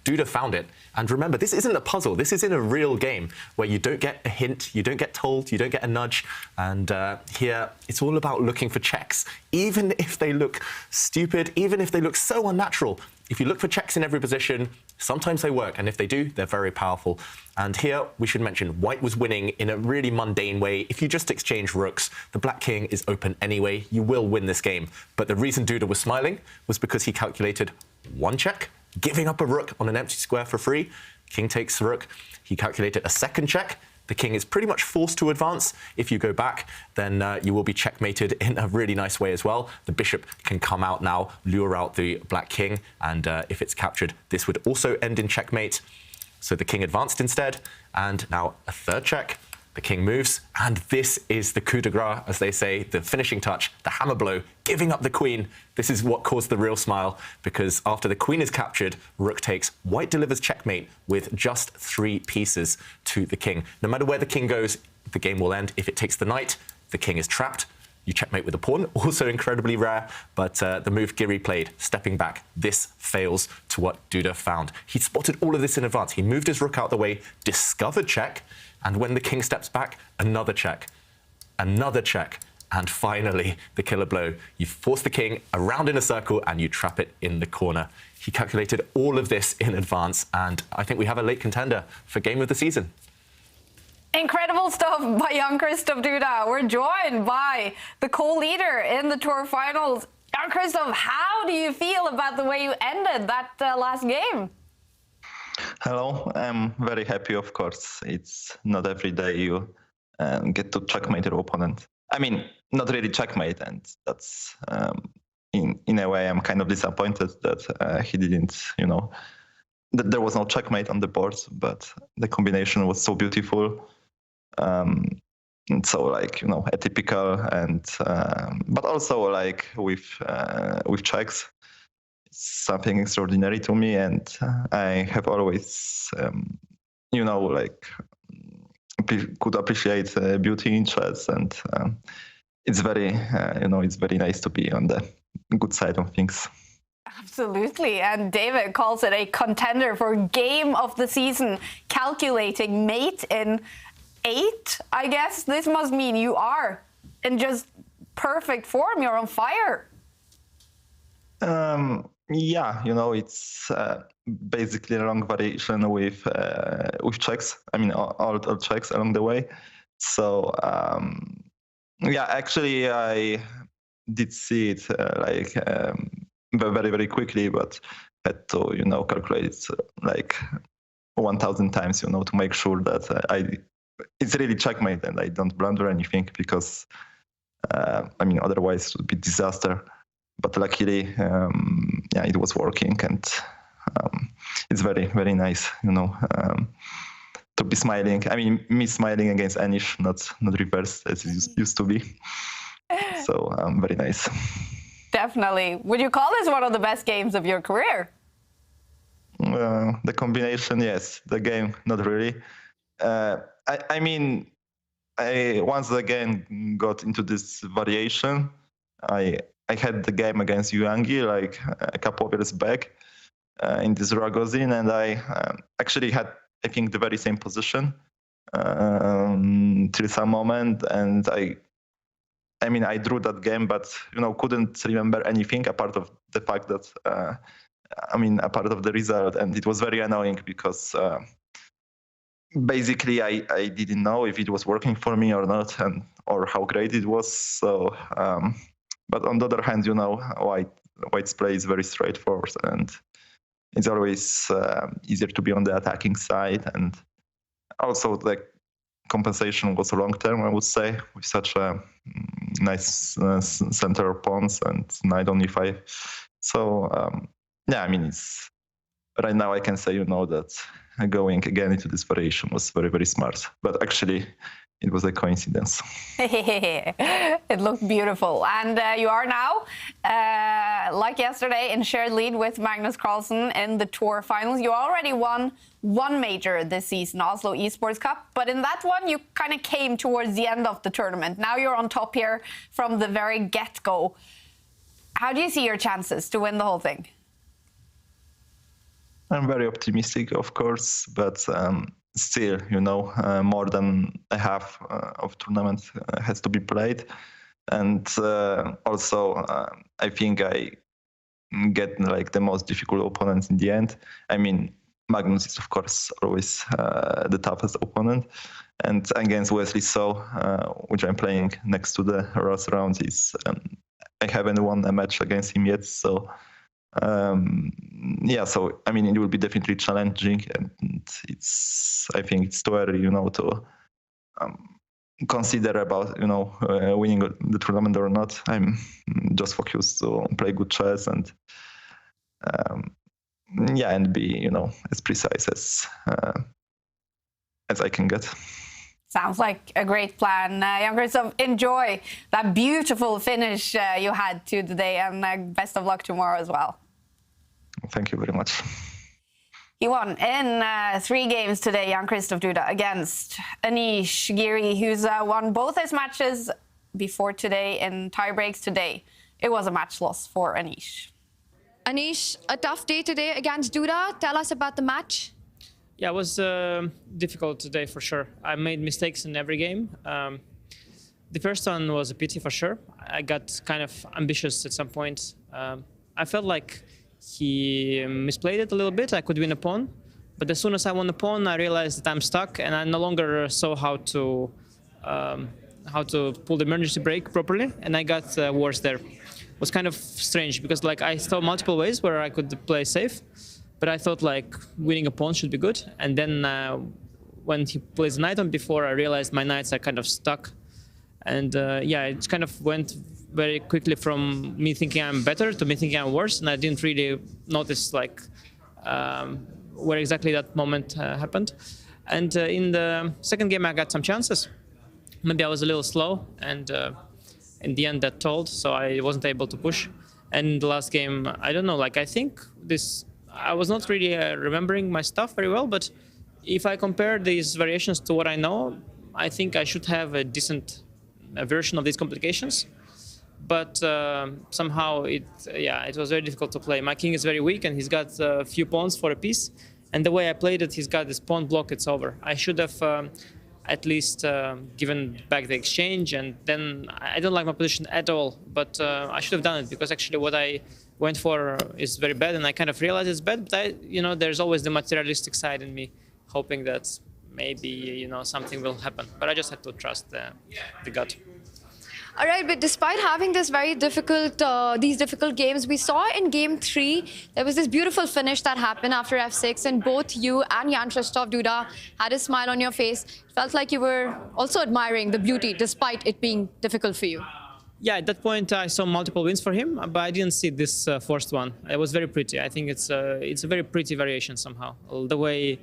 Duda found it. And remember, this isn't a puzzle. This is in a real game where you don't get a hint, you don't get told, you don't get a nudge. And here, it's all about looking for checks. Even if they look stupid, even if they look so unnatural, if you look for checks in every position, sometimes they work. And if they do, they're very powerful. And here, we should mention, white was winning in a really mundane way. If you just exchange rooks, the black king is open anyway. You will win this game. But the reason Duda was smiling was because he calculated 1 check, giving up a rook on an empty square for free. King takes the rook. He calculated a 2nd check. The king is pretty much forced to advance. If you go back, then you will be checkmated in a really nice way as well. The bishop can come out now, lure out the black king, and if it's captured, this would also end in checkmate. So the king advanced instead, and now a 3rd check. The king moves, and this is the coup de grace, as they say, the finishing touch, the hammer blow, giving up the queen. This is what caused the real smile, because after the queen is captured, rook takes, white delivers checkmate with just 3 pieces to the king. No matter where the king goes, the game will end. If it takes the knight, the king is trapped. You checkmate with the pawn, also incredibly rare, but the move Giri played, stepping back, this fails to what Duda found. He spotted all of this in advance. He moved his rook out the way, discovered check, and when the king steps back, another check, and finally, the killer blow. You force the king around in a circle, and you trap it in the corner. He calculated all of this in advance, and I think we have a late contender for game of the season. Incredible stuff by Jan-Krzysztof Duda. We're joined by the co-leader in the tour finals. Jan-Krzysztof, how do you feel about the way you ended that last game? Hello, I'm very happy, of course. It's not every day you get to checkmate your opponent. I mean, not really checkmate, and that's, in a way, I'm kind of disappointed that he didn't, that there was no checkmate on the board, but the combination was so beautiful. And so, atypical, and but also, with checks, something extraordinary to me, and I have always, could appreciate beauty in chess, and it's very, it's very nice to be on the good side of things. Absolutely, and David calls it a contender for game of the season, calculating mate in 8, I guess. This must mean you are in just perfect form, you're on fire. Yeah, it's basically a long variation with checks. I mean, all checks along the way. So, yeah, actually, I did see it very, very quickly, but had to, calculate it 1,000 times, to make sure that it's really checkmate and I don't blunder anything, because, otherwise it would be disaster. But luckily, yeah, it was working, and it's very, very nice, to be smiling. I mean, me smiling against Anish, not reverse as it used to be. So very nice. Definitely. Would you call this one of the best games of your career? The combination, yes. The game, not really. I mean, I once again got into this variation. I had the game against Yuangi like a couple of years back in this Ragozin, and I actually had, I think, the very same position till some moment, and I mean, I drew that game, but couldn't remember anything apart of the fact that apart of the result, and it was very annoying because basically I didn't know if it was working for me or not, or how great it was. So, but on the other hand, White's play is very straightforward, and it's always easier to be on the attacking side, and also the compensation was long term, I would say, with such a nice center pawns and knight on e5. So yeah, I mean, it's right now I can say that going again into this variation was very, very smart, but actually it was a coincidence. It looked beautiful. And you are now, like yesterday, in shared lead with Magnus Carlsen in the tour finals. You already won one major this season, Oslo Esports Cup, but in that one you kind of came towards the end of the tournament. Now you're on top here from the very get-go. How do you see your chances to win the whole thing? I'm very optimistic, of course, but still, more than a half of tournament has to be played. And also, I think I get like the most difficult opponents in the end. I mean, Magnus is, of course, always the toughest opponent. And against Wesley So, which I'm playing next to the Ross rounds, I haven't won a match against him yet. So, yeah, so I mean, it will be definitely challenging, and I think it's too early, to consider about winning the tournament or not. I'm just focused to play good chess and yeah, and be as precise as I can get. Sounds like a great plan. Jan-Krzysztof, enjoy that beautiful finish you had to today, and best of luck tomorrow as well. Thank you very much. He won in 3 games today, Jan-Krzysztof Duda, against Anish Giri, who's won both his matches before today in tiebreaks today. It was a match loss for Anish. Anish, a tough day today against Duda. Tell us about the match. Yeah, it was difficult today for sure. I made mistakes in every game. The first one was a pity for sure. I got kind of ambitious at some point. I felt like he misplayed it a little bit. I could win a pawn, but as soon as I won the pawn, I realized that I'm stuck, and I no longer saw how to pull the emergency brake properly, and I got worse there. It was kind of strange because like I saw multiple ways where I could play safe, but I thought like winning a pawn should be good. And then when he plays knight on b4, I realized my knights are kind of stuck, and yeah, it kind of went very quickly from me thinking I'm better to me thinking I'm worse, and I didn't really notice like where exactly that moment happened. And in the second game I got some chances. Maybe I was a little slow, and in the end that told, so I wasn't able to push. And the last game, I don't know, like I think I was not really remembering my stuff very well, but if I compare these variations to what I know, I think I should have a decent version of these complications. But somehow it was very difficult to play. My king is very weak, and he's got a few pawns for a piece. And the way I played it, he's got this pawn block, it's over. I should have at least given back the exchange, and then I don't like my position at all, but I should have done it, because actually what I went for is very bad, and I kind of realized it's bad, but there's always the materialistic side in me, hoping that maybe, something will happen. But I just had to trust the gut. All right, but despite having this very difficult, these difficult games, we saw in game 3, there was this beautiful finish that happened after f6, and both you and Jan-Krzysztof Duda had a smile on your face. It felt like you were also admiring the beauty, despite it being difficult for you. Yeah, at that point I saw multiple wins for him, but I didn't see this first one. It was very pretty. I think it's a very pretty variation somehow. The way,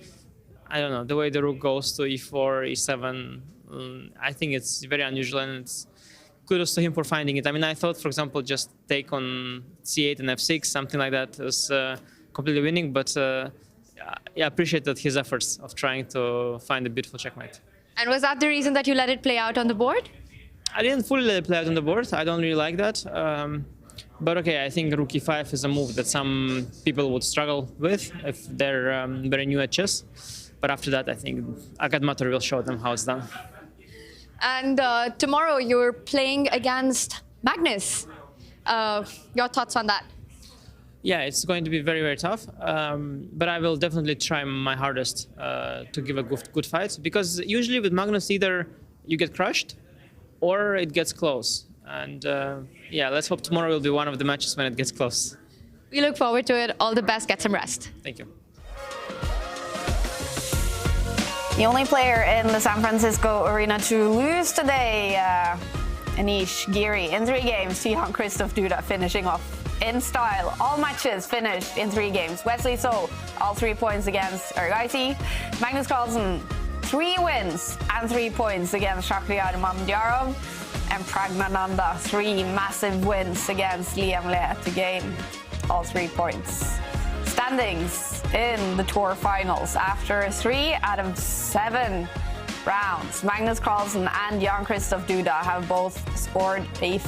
I don't know, the way the rook goes to e4, e7, I think it's very unusual, and it's kudos to him for finding it. I mean, I thought, for example, just take on c8 and f6, something like that, was completely winning, but yeah, I appreciated his efforts of trying to find a beautiful checkmate. And was that the reason that you let it play out on the board? I didn't fully let it play out on the board. I don't really like that. But okay, I think rook e5 is a move that some people would struggle with if they're very new at chess. But after that, I think Agadmator will show them how it's done. And tomorrow you're playing against Magnus. Your thoughts on that? Yeah, it's going to be very, very tough. But I will definitely try my hardest to give a good fight. Because usually with Magnus, either you get crushed or it gets close. And yeah, let's hope tomorrow will be one of the matches when it gets close. We look forward to it. All the best. Get some rest. Thank you. The only player in the San Francisco arena to lose today, Anish Giri, in 3 games. Jan-Krzysztof Duda finishing off in style. All matches finished in 3 games. Wesley So, all 3 points against Ergaisi. Magnus Carlsen, 3 wins and 3 points against Shakhriyar Mamdyarov. And Pragnananda, 3 massive wins against Liam Le to gain all 3 points. Standings in the tour finals after 3 out of 7 rounds. Magnus Carlsen and Jan-Krzysztof Duda have both scored a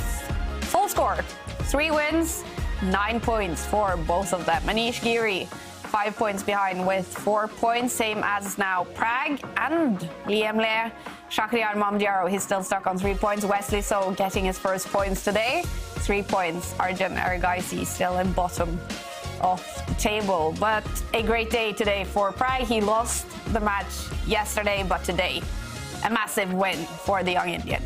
full score. 3 wins, 9 points for both of them. Anish Giri, 5 points behind with 4 points, same as now Prag and Liam Le. Shakhriyar Mamdyarov, he's still stuck on 3 points. Wesley So getting his first points today. 3 points. Arjun Ergaisi still in bottom of the table. But a great day today for Prag. He lost the match yesterday, but today a massive win for the young Indian.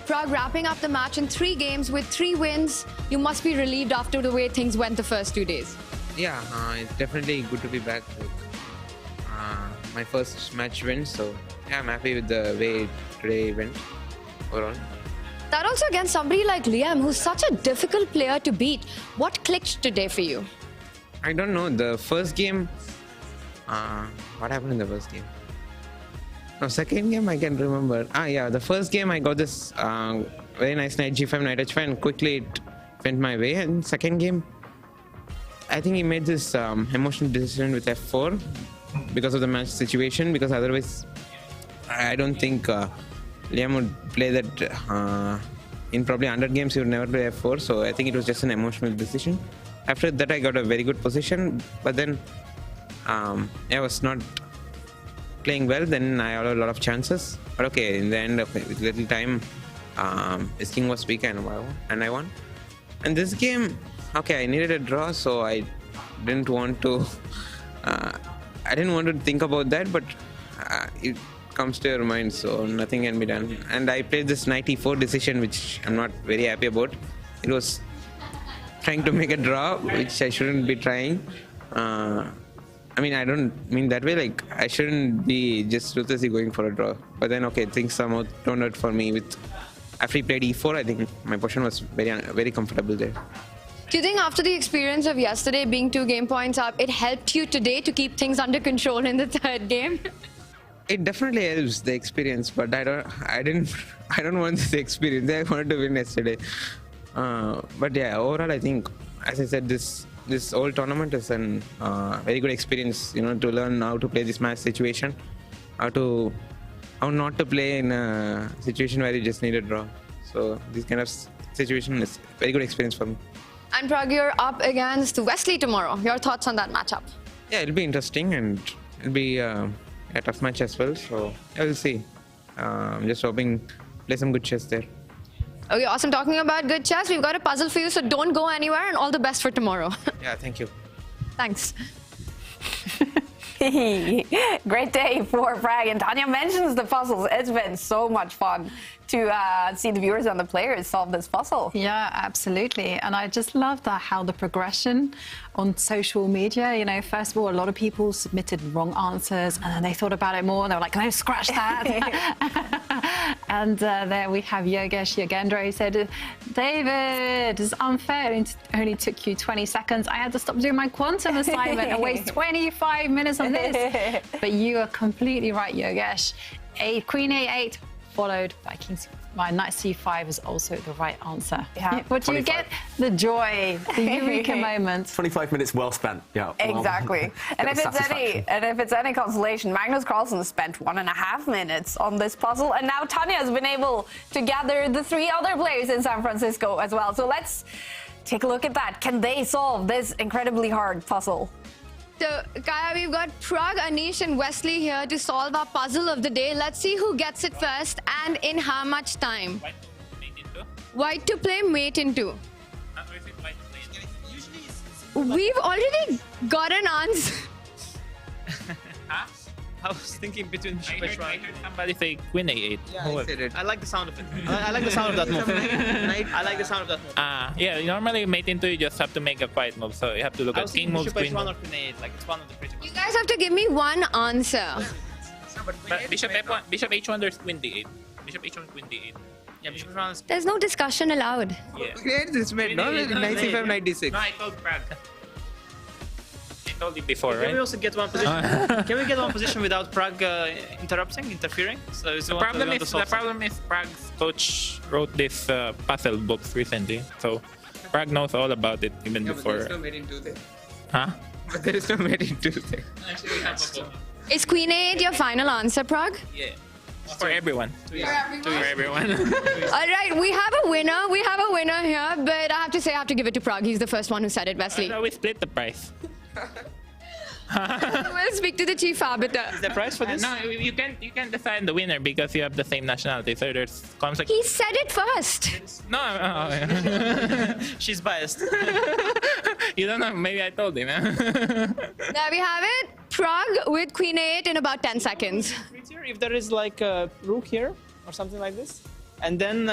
Prag wrapping up the match in 3 games with 3 wins. You must be relieved after the way things went the first 2 days. Yeah, it's definitely good to be back. My first match win, so yeah, I'm happy with the way today went overall. That also against somebody like Liam, who's such a difficult player to beat. What clicked today for you? I don't know. The first game, what happened in the first game? No, second game I can remember. Yeah, the first game I got this very nice knight g5, knight h5, and quickly it went my way. And second game, I think he made this emotional decision with f4 because of the match situation. Because otherwise, I don't think Liam would play that in probably 100 games. He would never play f4. So I think it was just an emotional decision. After that, I got a very good position, but then I was not playing well. Then I had a lot of chances. But okay, in the end, with little time, his king was weak and I won. And this game, okay, I needed a draw, so I didn't want to. I didn't want to think about that, but it comes to your mind, so nothing can be done. And I played this knight e4 decision, which I'm not very happy about. It was trying to make a draw, which I shouldn't be trying. I mean, I don't mean that way. Like, I shouldn't be just ruthlessly going for a draw. But then, okay, things somehow turned out for me. After he played e4, I think my position was very comfortable there. Do you think after the experience of yesterday being 2 game points up, it helped you today to keep things under control in the 3rd game? It definitely helps, the experience, but I don't want this experience. I wanted to win yesterday. But yeah, overall, I think, as I said, this whole tournament is a very good experience, to learn how to play this match situation, how not to play in a situation where you just need a draw. So this kind of situation is a very good experience for me. And Prag, you're up against Wesley tomorrow. Your thoughts on that matchup? Yeah, it'll be interesting and it'll be a tough match as well. So yeah, we'll see. I'm just hoping play some good chess there. Okay, awesome. Talking about good chess, we've got a puzzle for you, so don't go anywhere, and all the best for tomorrow. Yeah, thank you. Thanks. Great day for Prag, and Tanya mentions the puzzles. It's been so much fun to see the viewers and the players solve this puzzle. Yeah, absolutely. And I just love how the progression on social media, you know, first of all, a lot of people submitted wrong answers and then they thought about it more and they were like, can I scratch that? And there we have Yogesh Yogendra, who said, David, it's unfair. It only took you 20 seconds. I had to stop doing my quantum assignment and waste 25 minutes on this. But you are completely right, Yogesh. Queen A8 followed by by knight c5 is also the right answer. Yeah. But you get the joy, the eureka moment. 25 minutes well spent. Yeah. Exactly. And if it's any consolation, Magnus Carlsen spent 1.5 minutes on this puzzle, and now Tanya has been able to gather the 3 other players in San Francisco as well. So let's take a look at that. Can they solve this incredibly hard puzzle? So, Kaja, we've got Prag, Anish and Wesley here to solve our puzzle of the day. Let's see who gets it first and in how much time. White to play mate into. We've already got an answer. Huh? I was thinking between bishop h1. I heard somebody say queen a8. Yeah, I said it. I like the sound of it. I like the sound of that move. I like the sound of that move. Yeah, normally mate into you just have to make a quiet move, so you have to look at king moves, queen h1 moves. or queen a8, like it's one of the pretty You guys have to give me one answer. But bishop f1, bishop h1, there's queen d8. Bishop h1, queen d8. Yeah, bishop h1 is... There's no discussion allowed. Yeah. Create this mate, no? Knight c5, knight d6. No, I told Prague. I told you before, right? Can we also get one position? Can we get one position without Prague interfering? So The problem is Prague's coach wrote this puzzle books recently, so Prague knows all about it even before. But there is no mate in 2 there. Huh? But there is no mate in 2 there. Actually, we have a book. Is Queen A8 your final answer, Prague? Yeah. For everyone. For everyone. All right, we have a winner. We have a winner here, but I have to say I have to give it to Prague. He's the first one who said it, Wesley. So we split the price. We'll speak to the chief arbiter. Is there a price for this? No, you can't decide the winner because you have the same nationality. So there's conflict. He said it first. No, She's biased. You don't know. Maybe I told him. There we have it. Prague with Queen A8 in about 10 seconds. If there is like a rook here or something like this, and then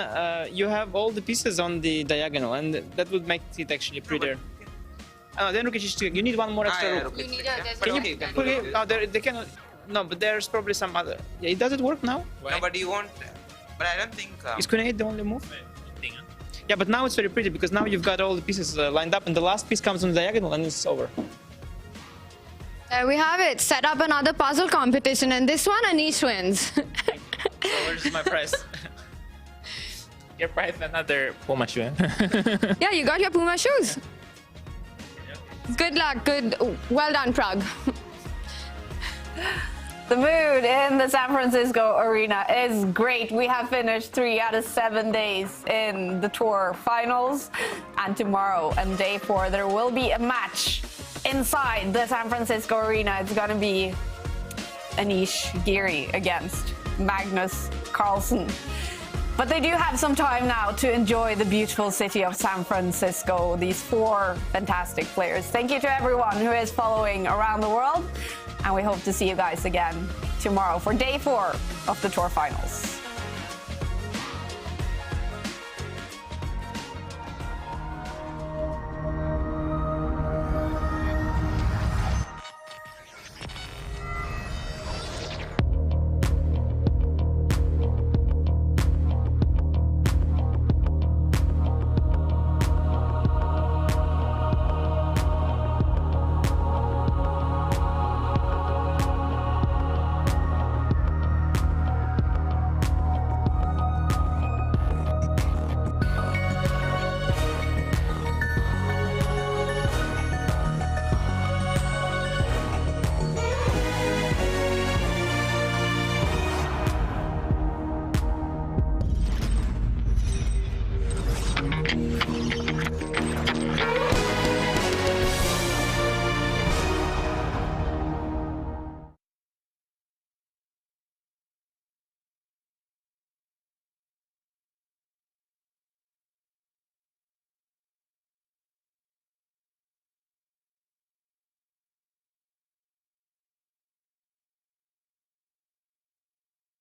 you have all the pieces on the diagonal, and that would make it actually prettier. Then rook h2. You need one more extra rook. You need a They cannot. No, but there's probably some other. Yeah, does it work now? No, but you won't. But I don't think. Is queen a8 the only move? Yeah, but now it's very pretty because now you've got all the pieces lined up, and the last piece comes on the diagonal, and it's over. There we have it. Set up another puzzle competition, and this one Anish wins. Where's my prize? Your prize another Puma shoe. Yeah, you got your Puma shoes. Good luck. Good. Well done, Prague. The mood in the San Francisco arena is great. We have finished 3 out of 7 days in the tour finals. And tomorrow and day 4, there will be a match inside the San Francisco arena. It's going to be Anish Giri against Magnus Carlsen. But they do have some time now to enjoy the beautiful city of San Francisco, these 4 fantastic players. Thank you to everyone who is following around the world. And we hope to see you guys again tomorrow for day 4 of the tour finals.